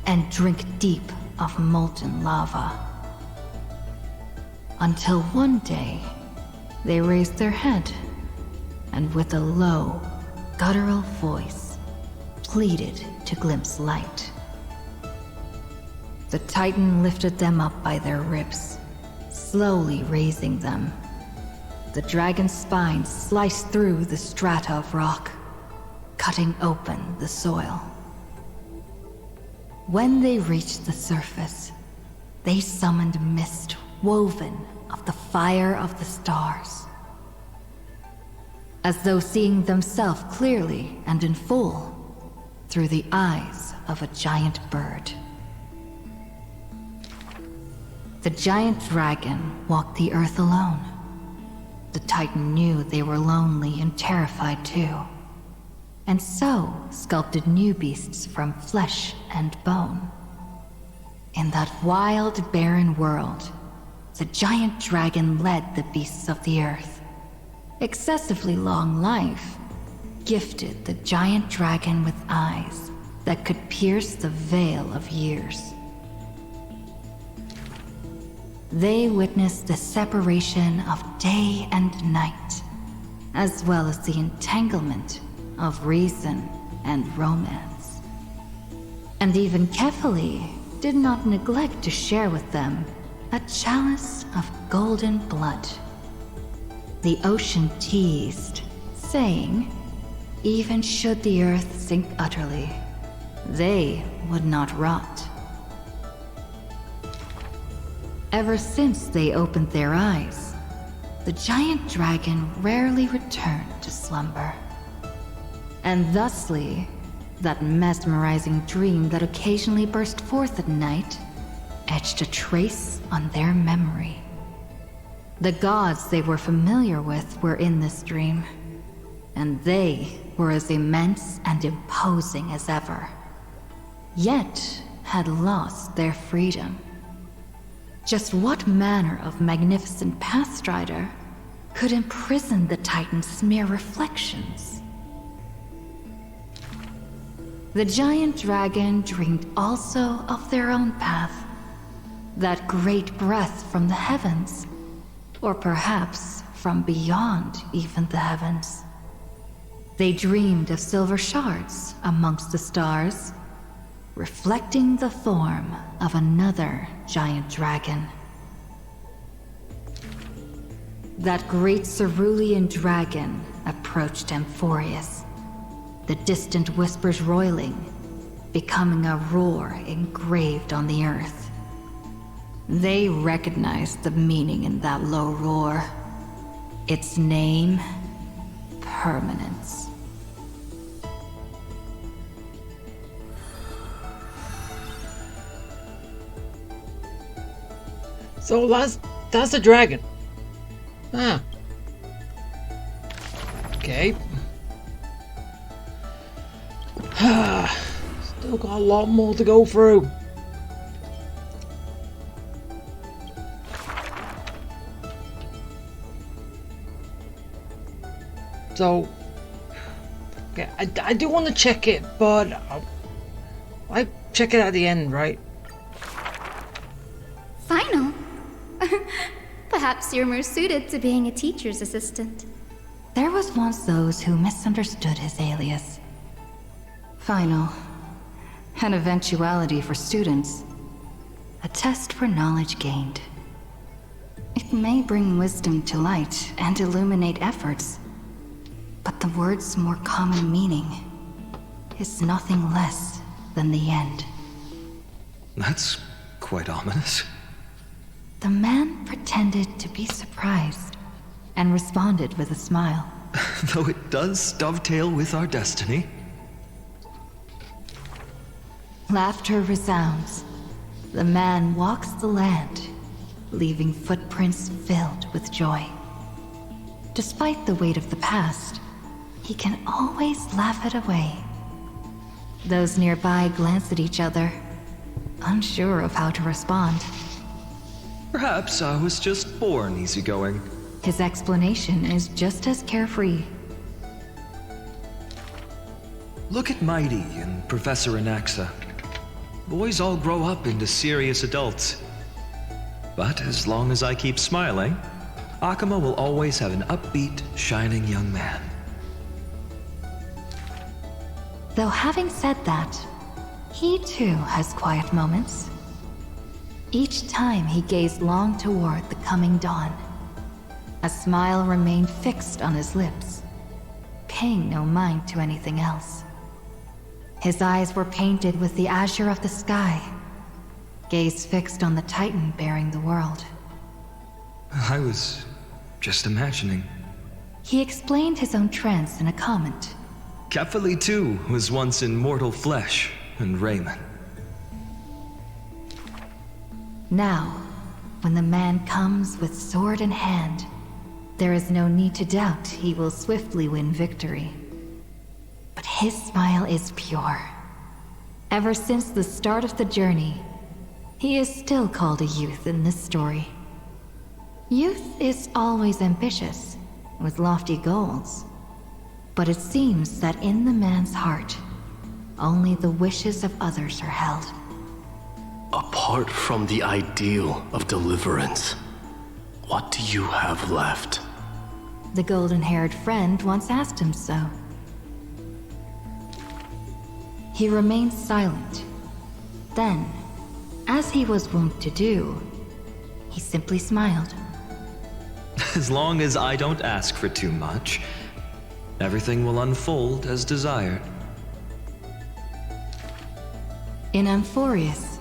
and drink deep of molten lava. Until one day, they raised their head and with a low, guttural voice, pleaded to glimpse light. The Titan lifted them up by their ribs, slowly raising them. The dragon's spine sliced through the strata of rock, cutting open the soil. When they reached the surface, they summoned mist woven of the fire of the stars. As though seeing themselves clearly and in full through the eyes of a giant bird. The giant dragon walked the earth alone. The Titan knew they were lonely and terrified too, and so sculpted new beasts from flesh and bone. In that wild, barren world, the giant dragon led the beasts of the earth. Excessively long life gifted the giant dragon with eyes that could pierce the veil of years. They witnessed the separation of day and night, as well as the entanglement of reason and romance. And even Kefali did not neglect to share with them a chalice of golden blood. The ocean teased, saying, even should the earth sink utterly, they would not rot. Ever since they opened their eyes, the giant dragon rarely returned to slumber. And thusly, that mesmerizing dream that occasionally burst forth at night etched a trace on their memory. The gods they were familiar with were in this dream, and they were as immense and imposing as ever, yet had lost their freedom. Just what manner of magnificent pathstrider could imprison the Titan's mere reflections? The giant dragon dreamed also of their own path, that great breath from the heavens, or perhaps from beyond even the heavens. They dreamed of silver shards amongst the stars, reflecting the form of another giant dragon. That great cerulean dragon approached Amphorius, the distant whispers roiling, becoming a roar engraved on the earth. They recognized the meaning in that low roar. Its name, permanence. So that's a dragon. Ah. Okay. Still got a lot more to go through. So, okay, I do want to check it, but I check it at the end, right? Final? Perhaps you're more suited to being a teacher's assistant. There was once those who misunderstood his alias. Final. An eventuality for students. A test for knowledge gained. It may bring wisdom to light and illuminate efforts, but the word's more common meaning is nothing less than the end. That's quite ominous. The man pretended to be surprised and responded with a smile. Though it does dovetail with our destiny. Laughter resounds. The man walks the land, leaving footprints filled with joy. Despite the weight of the past, he can always laugh it away. Those nearby glance at each other, unsure of how to respond. Perhaps I was just born easygoing. His explanation is just as carefree. Look at Mighty and Professor Anaxa. Boys all grow up into serious adults. But as long as I keep smiling, Akuma will always have an upbeat, shining young man. Though having said that, he too has quiet moments. Each time he gazed long toward the coming dawn, a smile remained fixed on his lips, paying no mind to anything else. His eyes were painted with the azure of the sky, gaze fixed on the Titan bearing the world. I was just imagining. He explained his own trance in a comment. Kefali too was once in mortal flesh and raiment. Now, when the man comes with sword in hand, there is no need to doubt he will swiftly win victory. But his smile is pure. Ever since the start of the journey, he is still called a youth in this story. Youth is always ambitious, with lofty goals. But it seems that in the man's heart, only the wishes of others are held. Apart from the ideal of deliverance, what do you have left? The golden-haired friend once asked him so. He remained silent. Then, as he was wont to do, he simply smiled. As long as I don't ask for too much, everything will unfold as desired. In Amphorius,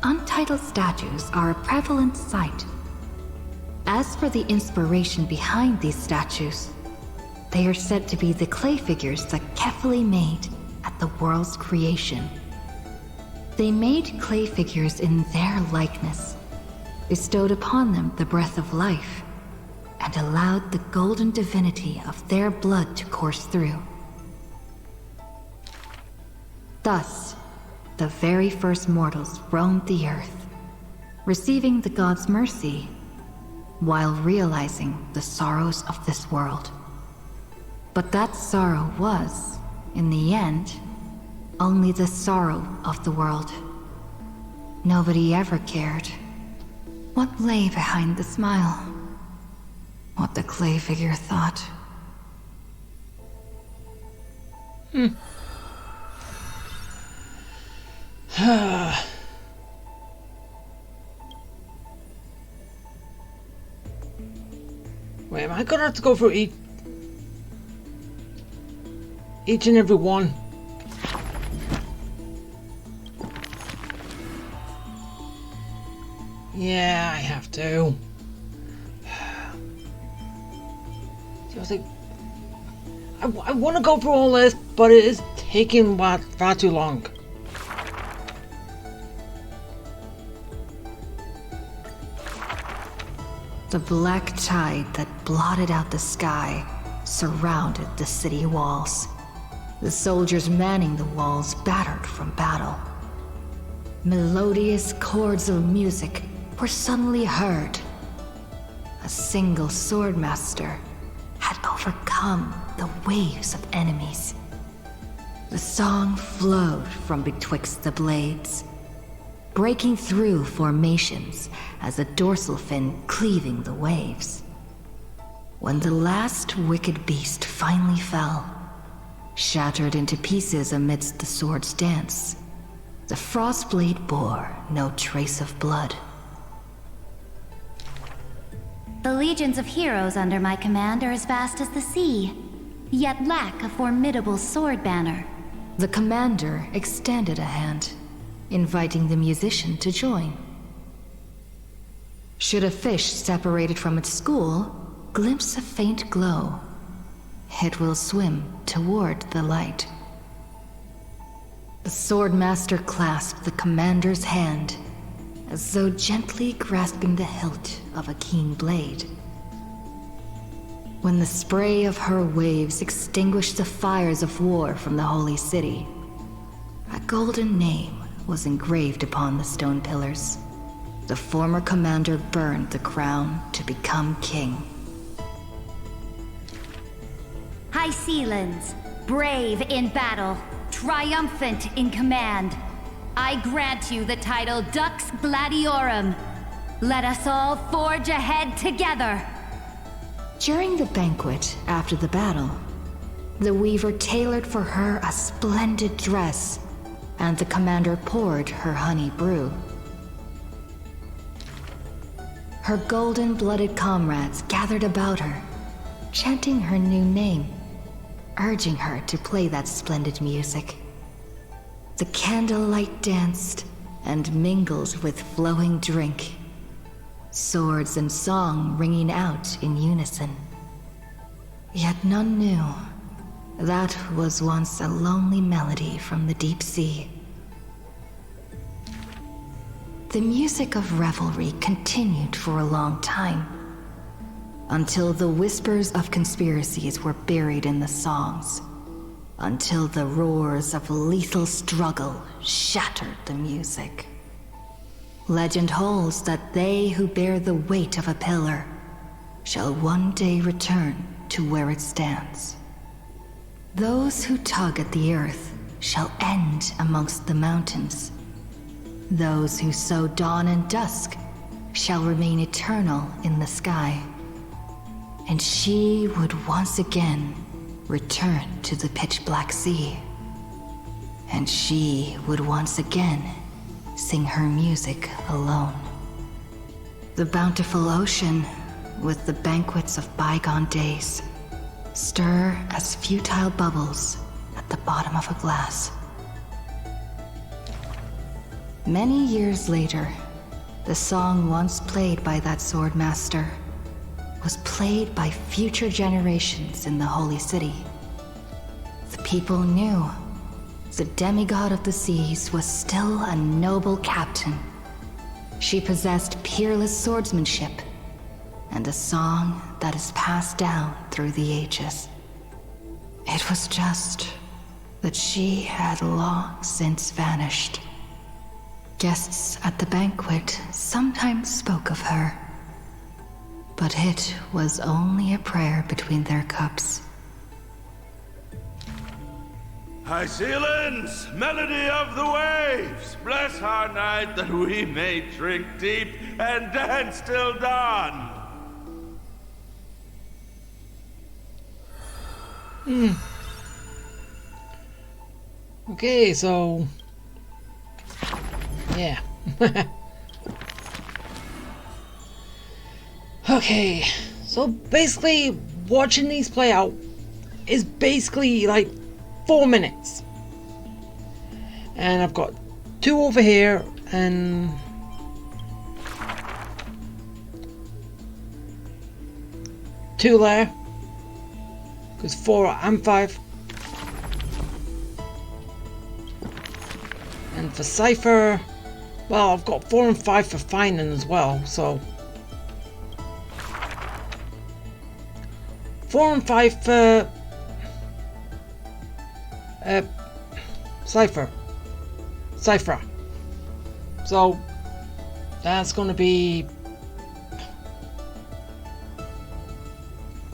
untitled statues are a prevalent sight. As for the inspiration behind these statues, they are said to be the clay figures that Kefali made at the world's creation. They made clay figures in their likeness, bestowed upon them the breath of life, and allowed the golden divinity of their blood to course through. Thus, the very first mortals roamed the earth, receiving the god's mercy while realizing the sorrows of this world. But that sorrow was, in the end, only the sorrow of the world. Nobody ever cared what lay behind the smile, what the clay figure thought. Wait, am I gonna have to go through each and every one? Yeah, I have to. See, I was like, I want to go through all this, but it is taking far too long. The black tide that blotted out the sky surrounded the city walls. The soldiers manning the walls battered from battle. Melodious chords of music were suddenly heard. A single swordmaster had overcome the waves of enemies. The song flowed from betwixt the blades, breaking through formations as a dorsal fin cleaving the waves. When the last wicked beast finally fell, shattered into pieces amidst the sword's dance, the Frostblade bore no trace of blood. The legions of heroes under my command are as vast as the sea, yet lack a formidable sword banner. The commander extended a hand, inviting the musician to join. Should a fish separated from its school glimpse a faint glow, it will swim toward the light. The swordmaster clasped the commander's hand, as though gently grasping the hilt of a keen blade. When the spray of her waves extinguished the fires of war from the holy city, a golden name was engraved upon the stone pillars. The former commander burned the crown to become king. High Sealands, brave in battle, triumphant in command, I grant you the title Dux Gladiorum. Let us all forge ahead together. During the banquet after the battle, the weaver tailored for her a splendid dress, and the commander poured her honey brew. Her golden-blooded comrades gathered about her, chanting her new name, urging her to play that splendid music. The candlelight danced and mingled with flowing drink, swords and song ringing out in unison. Yet none knew that was once a lonely melody from the deep sea. The music of revelry continued for a long time, until the whispers of conspiracies were buried in the songs, until the roars of lethal struggle shattered the music. Legend holds that they who bear the weight of a pillar shall one day return to where it stands. Those who tug at the earth shall end amongst the mountains. Those who sow dawn and dusk shall remain eternal in the sky. And she would once again return to the pitch-black sea. And she would once again sing her music alone. The bountiful ocean, with the banquets of bygone days, stir as futile bubbles at the bottom of a glass. Many years later, the song once played by that sword master was played by future generations in the Holy City. The people knew the demigod of the seas was still a noble captain. She possessed peerless swordsmanship and a song that is passed down through the ages. It was just that she had long since vanished. Guests at the banquet sometimes spoke of her, but it was only a prayer between their cups. High Sealands, melody of the waves, bless our night that we may drink deep and dance till dawn. Okay, so yeah. Okay, so basically watching these play out is basically like 4 minutes. And I've got 2 over here and 2 there. Because 4 and 5. And for Cypher, well, I've got 4 and 5 for finding as well, so 4 and 5 for Cypher. So that's gonna be,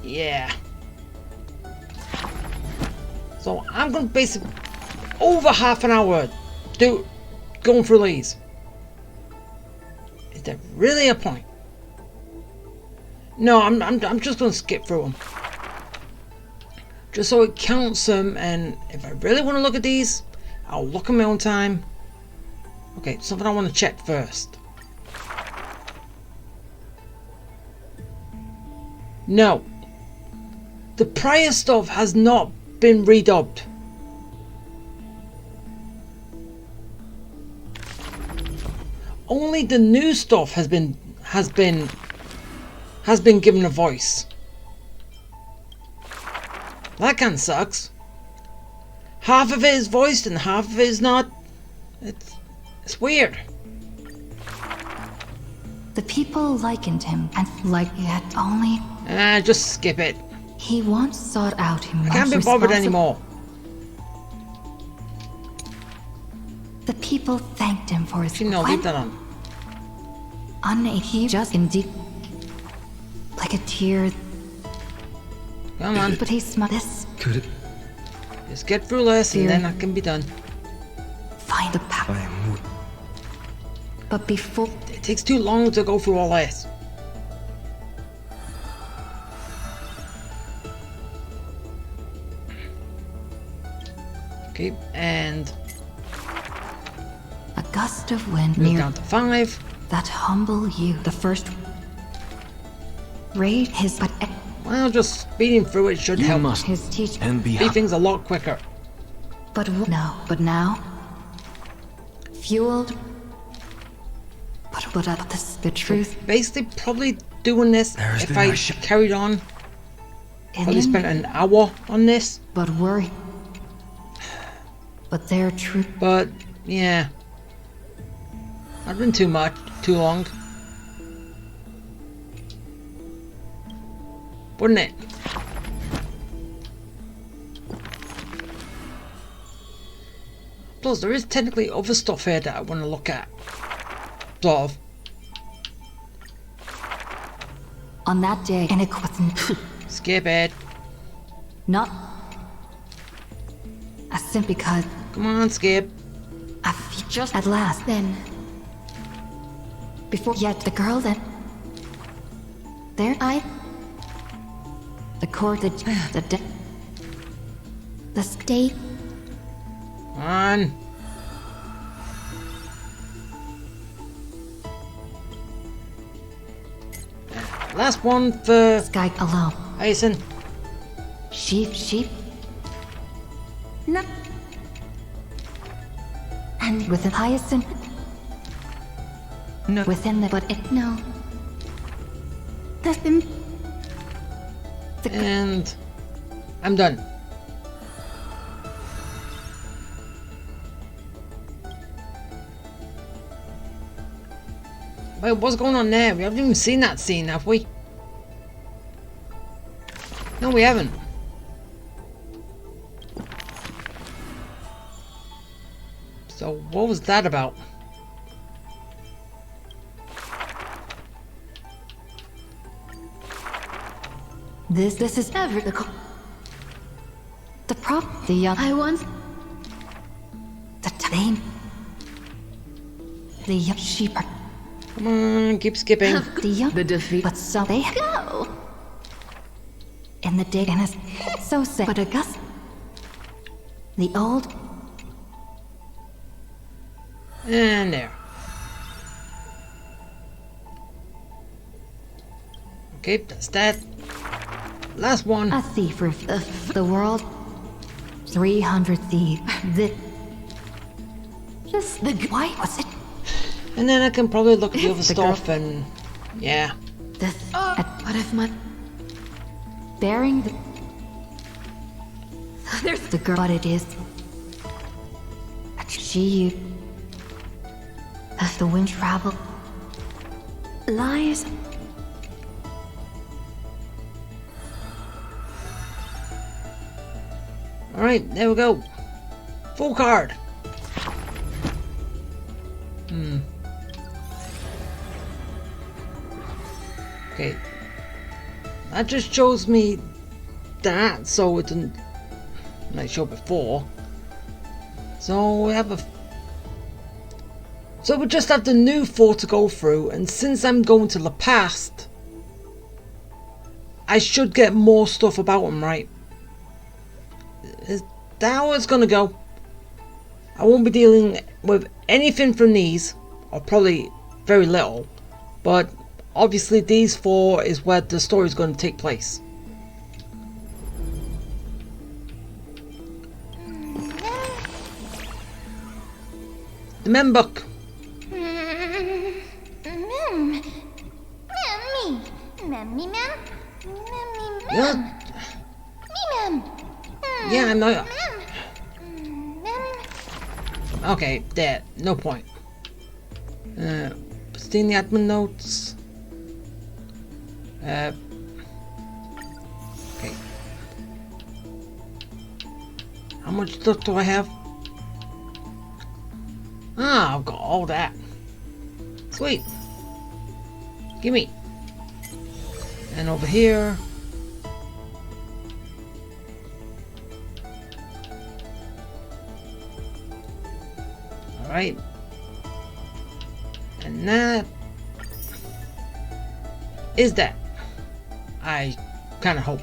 yeah. So I'm gonna basically over half an hour going through these. Is there really a point? No, I'm just gonna skip through them. Just so it counts them, and if I really want to look at these, I'll look in my own time. Okay, something I want to check first. No. The prior stuff has not been redubbed. Only the new stuff has been given a voice. That kind of sucks. Half of it is voiced and half of it is not. It's weird. The people likened him and yet only. Just skip it. He once sought out him. I can't be bothered anymore. The people thanked him for his. No, leave that on. He just indeed like a tear. Come on. But he smiled. This could it? Just get through this and then I can be done. Find the power. But before it takes too long to go through all this. Okay, and a gust of wind move near down to 5. That humble you, the first raised his but Well, just speeding through it should help. Must his teacher and be Speed things a lot quicker. But no, but now, fueled. But this the truth. Basically, probably doing this if the I notion. carried on. Probably spent an hour on this. But worry. But they're true. But yeah, not been too long. Wouldn't it? Plus, there is technically other stuff here that I want to look at. Sort of. On that day, and it wasn't. Skip it. Not. A simple because. Come on, Skip. I just at last. Then. Before yet, the girl that. There, the court, the state. Come on. Last one for Sky alone. Aisen. Sheep. No. And within Hyacinth. No. Within the but it no. And I'm done. Wait, what's going on there? We haven't even seen that scene, have we? No, we haven't. So, what was that about? This is ever the problem. The young I want the time. The young sheep are. Come on, keep skipping. The young the defeat, but so they go. In the dig and is so sick, but August. The old. And there. Okay, that's that. Last one. A thief for the world. 300 thieves. Why was it? And then I can probably look at the other stuff and yeah. What if my bearing the there's the girl, but it is she as the wind travel lies. Alright, there we go. Full card. Okay. That just shows me that, so it didn't like show before. So we have so we just have the new 4 to go through, and since I'm going to the past, I should get more stuff about them, right? Is that how it's gonna go? I won't be dealing with anything from these, or probably very little, but obviously these 4 is where the story is going to take place. The mem book. Yeah, I know. Okay, there. No point. Seeing the admin notes. Okay. How much stuff do I have? Ah, I've got all that. Sweet. Gimme. And over here. Alright. And that is that. I kind of hope.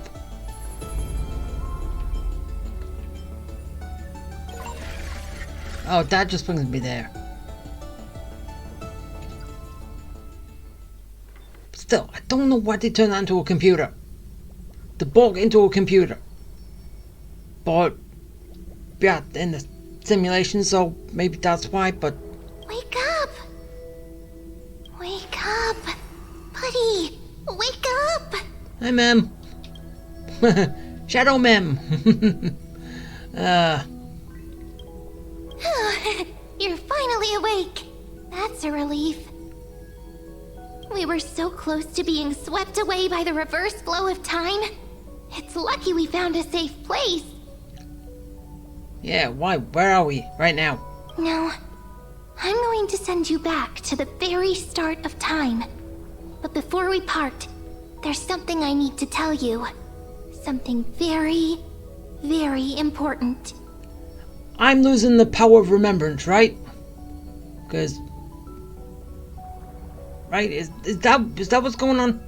Oh, that just brings me there. Still, I don't know why they turned that into a computer. the book into a computer. But yeah, in the simulation, so maybe that's why, but Wake up! Wake up! Buddy! Wake up! hi, Mem. Shadow Mem. You're finally awake. That's a relief. We were so close to being swept away by the reverse flow of time. It's lucky we found a safe place. Yeah, why? Where are we right now? No, I'm going to send you back to the very start of time. But before we part, there's something I need to tell you. Something very, very important. I'm losing the power of remembrance, right? Because, right? Is that what's going on?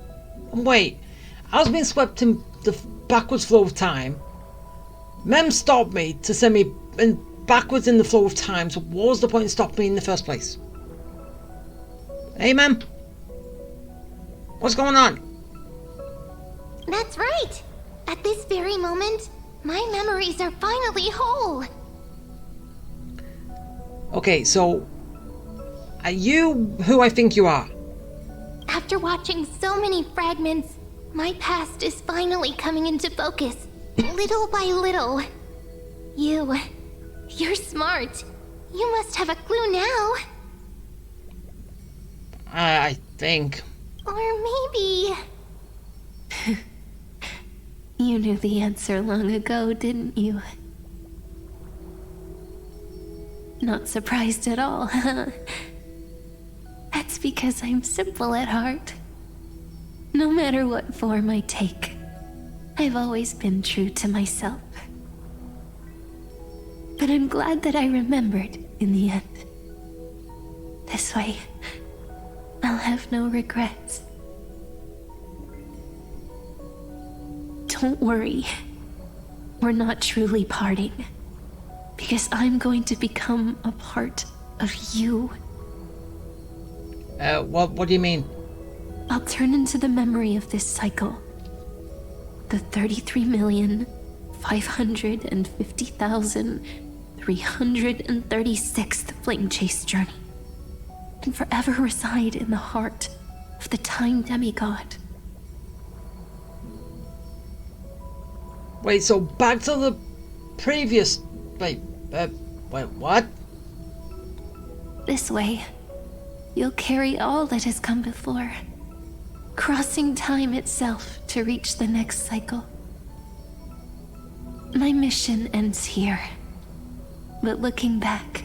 Wait, I was being swept in the backwards flow of time. Mem stopped me to send me backwards in the flow of time. So what was the point in stopping me in the first place? Hey, Mem, what's going on? That's right. At this very moment, my memories are finally whole. Okay, so are you who I think you are? After watching so many fragments, my past is finally coming into focus, little by little. You're smart. You must have a clue now. I think. Or maybe... You knew the answer long ago, didn't you? Not surprised at all, huh? That's because I'm simple at heart. No matter what form I take, I've always been true to myself. But I'm glad that I remembered in the end. This way, I'll have no regrets. Don't worry. We're not truly parting. Because I'm going to become a part of you. What do you mean? I'll turn into the memory of this cycle. The 33,550,336th Flame Chase journey. And forever reside in the heart of the Time Demigod. Wait, so back to the previous... wait, what? This way, you'll carry all that has come before, crossing time itself to reach the next cycle. My mission ends here, but looking back,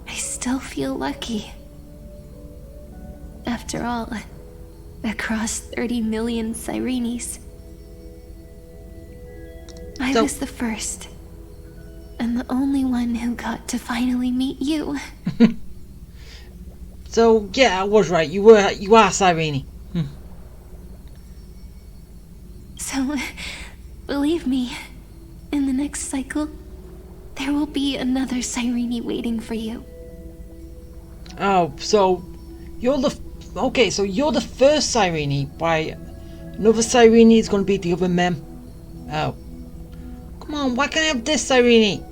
I still feel lucky. After all, across 30 million Cyrenes, I was the first, and the only one who got to finally meet you. So yeah, I was right. You are Cyrene. So, believe me, in the next cycle, there will be another Cyrene waiting for you. Oh, so you're the so you're the first Cyrene. Why, another Cyrene is going to be the other Mem. Oh, come on, why can't I have this Cyrene?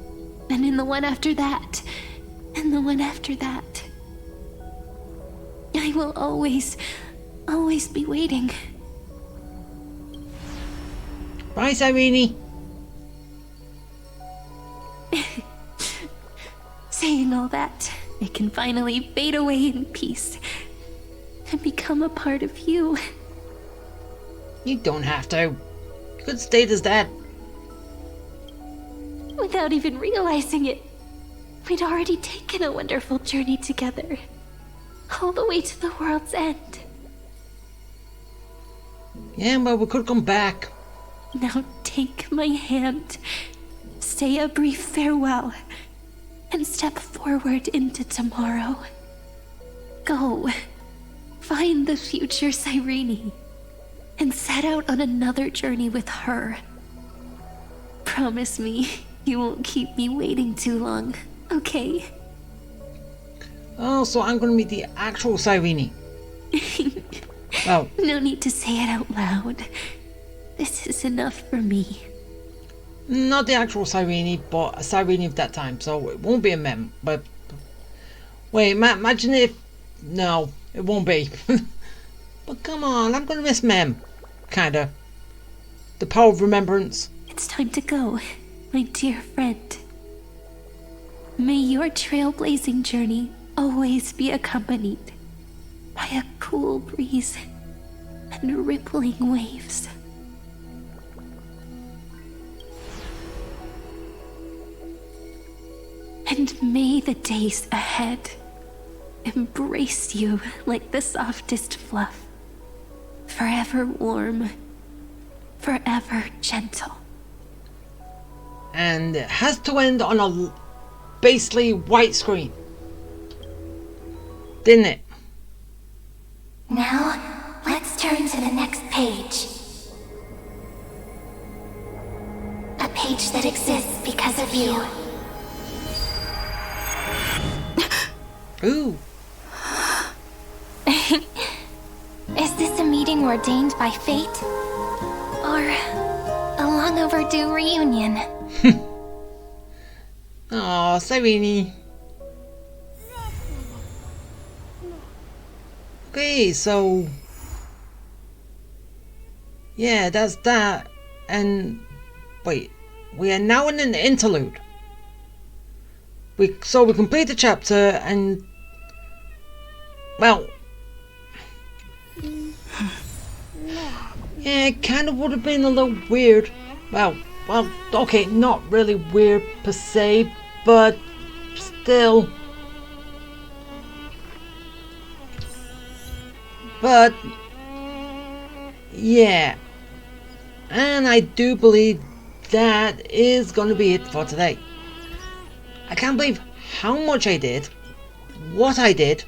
And in the one after that, and the one after that. I will always be waiting. Bye, Cyrene. Saying all that, I can finally fade away in peace and become a part of you. You don't have to. You could stay as that. Without even realizing it, we'd already taken a wonderful journey together. All the way to the world's end. Yeah, well, we could come back. Now take my hand, say a brief farewell, and step forward into tomorrow. Go, find the future Cyrene, and set out on another journey with her. Promise me you won't keep me waiting too long, okay? Oh, so I'm going to meet the actual Cyrene. Oh. No need to say it out loud. This is enough for me. Not the actual Cyrene, but a Cyrene of that time, so it won't be a mem. But wait, imagine if... No, it won't be. But come on, I'm gonna miss Mem. Kinda. The power of remembrance. It's time to go, my dear friend. May your trailblazing journey always be accompanied by a cool breeze and rippling waves. And may the days ahead embrace you like the softest fluff, forever warm, forever gentle. And it has to end on a basically white screen. Didn't it? Now, let's turn to the next page. A page that exists because of you. Ooh. Is this a meeting ordained by fate? Or a long overdue reunion? Aw, Cyrene. Okay, so... Yeah, that's that. And... Wait. We are now in an interlude. So we complete the chapter and... Well... Yeah, it kind of would have been a little weird. Well, okay, not really weird per se, but still. But, yeah. And I do believe that is going to be it for today. I can't believe how much I did, what I did,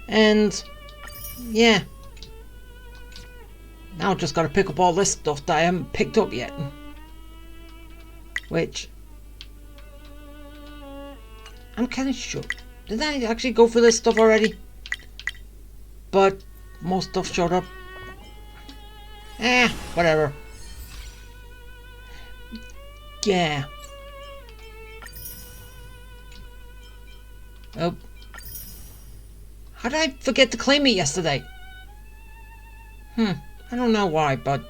and yeah. Now I've just got to pick up all this stuff that I haven't picked up yet. Which... I'm kind of sure. Did I actually go through this stuff already? But more stuff showed up. Whatever. Yeah. Oh. How did I forget to claim it yesterday? I don't know why, but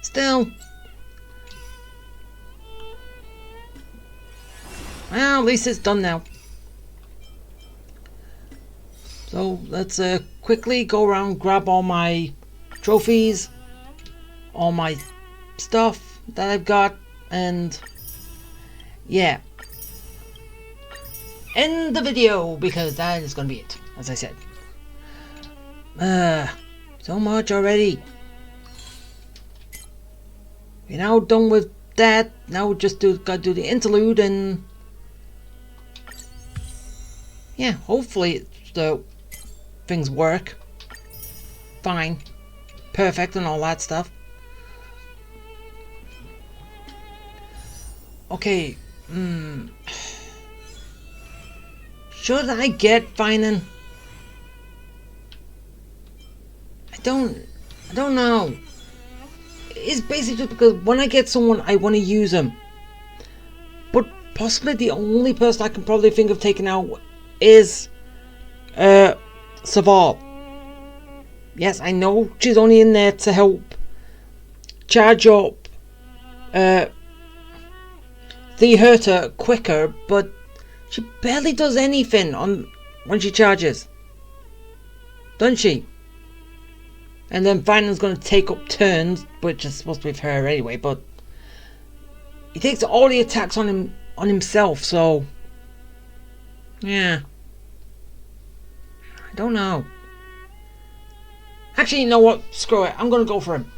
still. Well, at least it's done now. So let's quickly go around, grab all my trophies, all my stuff that I've got, and yeah. End the video, because that is going to be it, as I said. So much already. We're now done with that. Now we just gotta do the interlude, and yeah, hopefully the things work fine, perfect, and all that stuff. Okay, should I get Finan? I don't know. It's basically just because when I get someone, I want to use them. But possibly the only person I can probably think of taking out is Saval. Yes, I know she's only in there to help charge up the Herter quicker, but she barely does anything when she charges, doesn't she? And then Vinan's going to take up turns, which is supposed to be with her anyway, but he takes all the attacks on himself, so yeah. I don't know. Actually, you know what? Screw it. I'm going to go for him.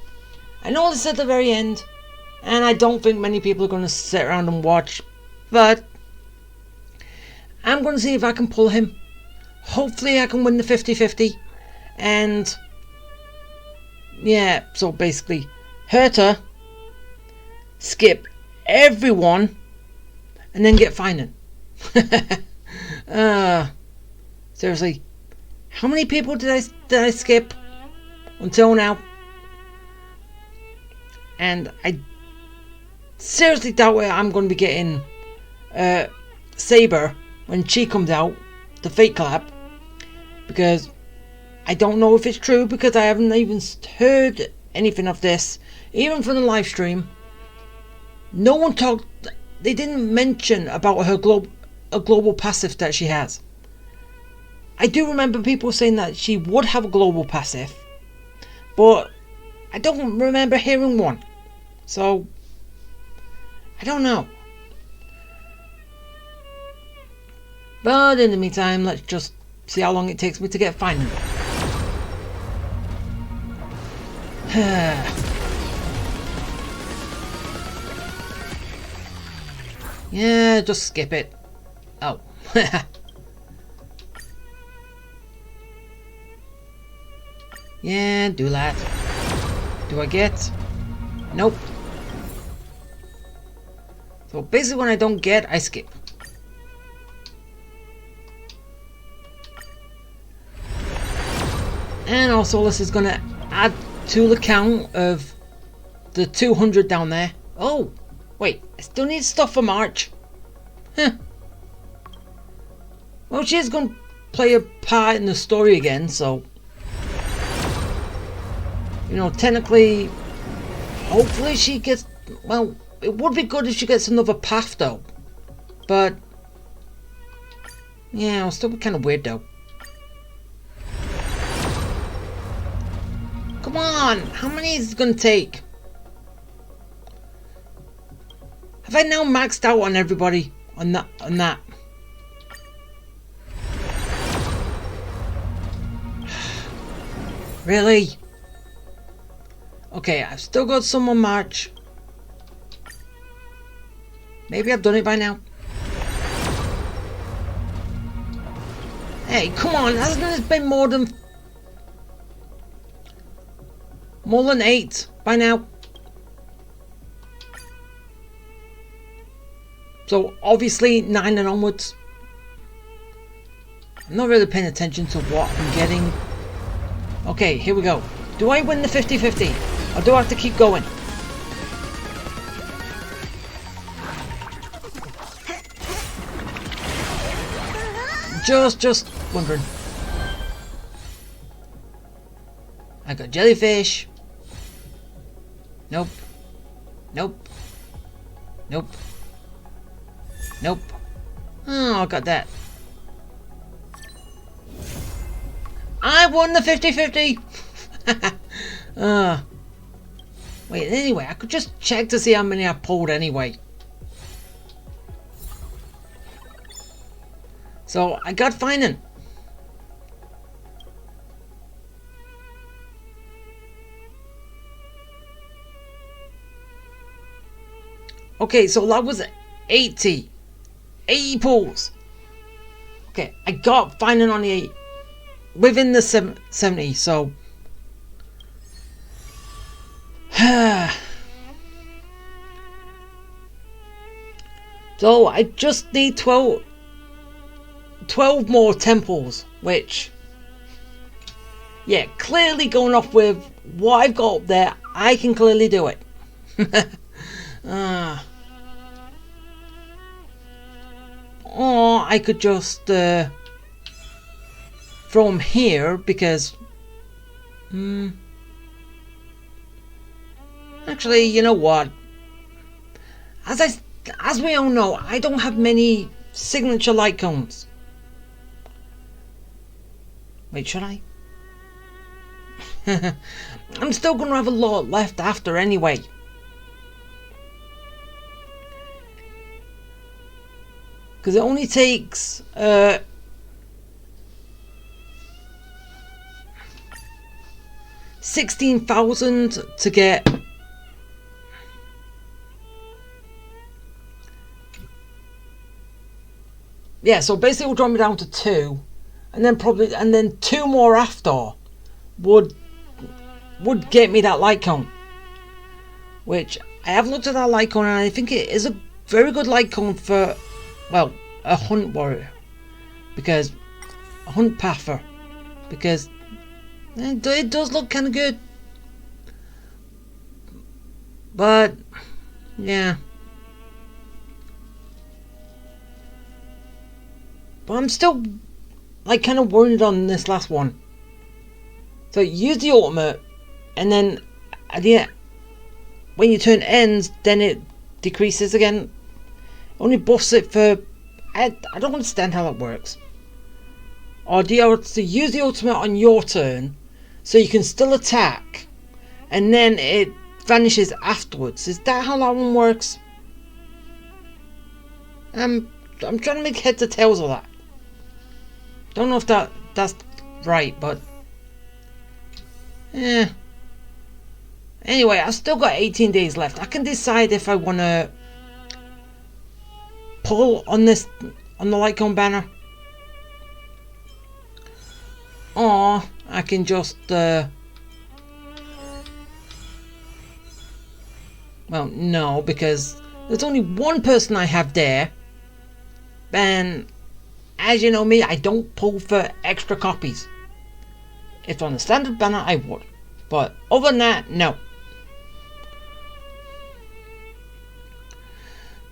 I know this is at the very end, and I don't think many people are going to sit around and watch, but I'm going to see if I can pull him. Hopefully I can win the 50-50, and yeah, so basically Herta, skip everyone, and then get Finan. Seriously, how many people did I skip until now? and I seriously doubt I'm going to be getting Saber when she comes out, the Fate Collab, because I don't know if it's true, because I haven't even heard anything of this, even from the live stream. No one talked, they didn't mention about her global passive that she has. I do remember people saying that she would have a global passive, but I don't remember hearing one. So, I don't know. But in the meantime, let's just see how long it takes me to get final. Yeah, just skip it. Oh. Yeah, do that. Do I get? Nope. So basically when I don't get, I skip. And also this is going to add to the count of the 200 down there. Oh, wait, I still need stuff for March. Huh. Well, she is going to play a part in the story again, so... You know, technically, hopefully she gets... Well, it would be good if she gets another path, though. But... Yeah, it'll still be kind of weird, though. Come on! How many is it going to take? Have I now maxed out on everybody? On that? Really? Okay, I've still got some on March. Maybe I've done it by now. Hey, come on, hasn't it been more than 8 by now? So obviously 9 and onwards. I'm not really paying attention to what I'm getting. Okay, here we go. Do I win the 50-50? Or do I have to keep going? Just wondering. I got jellyfish. Nope. Nope. Nope. Nope. Oh, I got that. I won the 50-50! Wait, anyway, I could just check to see how many I pulled anyway. So, I got fining. Okay, so that was 80 pulls. Okay, I got fining on the 8 within the 70, so so I just need 12 more temples, which, yeah, clearly going off with what I've got up there, I can clearly do it. Or I could just throw them here, because actually, you know what, as we all know, I don't have many signature light cones. Wait, should I? I'm still gonna have a lot left after anyway. Because it only takes 16,000 to get yeah, so basically it'll drop me down to 2, and then 2 more after would get me that light cone, which I have looked at that light cone, and I think it is a very good light cone for, well, a hunt warrior, because a hunt pather, because it does look kind of good. But, yeah. But I'm still, like, kind of worried on this last one. So, use the ultimate, and then, at the end, when your turn ends, then it decreases again. Only buffs it for... I don't understand how that works. Or do you have to use the ultimate on your turn, so you can still attack, and then it vanishes afterwards? Is that how that one works? I'm trying to make heads or tails of that. Don't know if that's right, but... eh. Anyway, I've still got 18 days left. I can decide if I want to pull on the Lycon banner, or I can just well, no, because there's only one person I have there, and as you know me, I don't pull for extra copies. If on the standard banner I would, but other than that, no.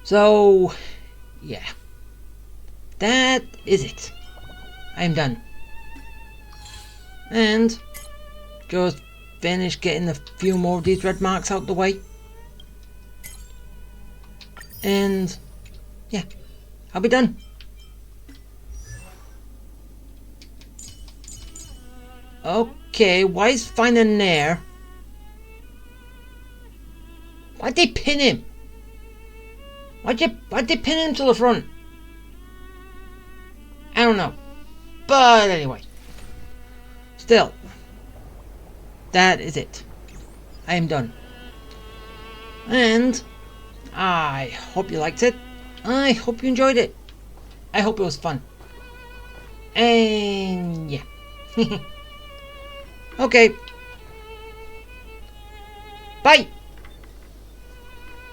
So, yeah, that is it. I'm done. And just finish getting a few more of these red marks out the way. And, yeah, I'll be done. Okay, why is finding there? Why'd they pin him? Why'd they pin him to the front? I don't know. But anyway. Still. That is it. I am done. And I hope you liked it. I hope you enjoyed it. I hope it was fun. And yeah. Okay. Bye.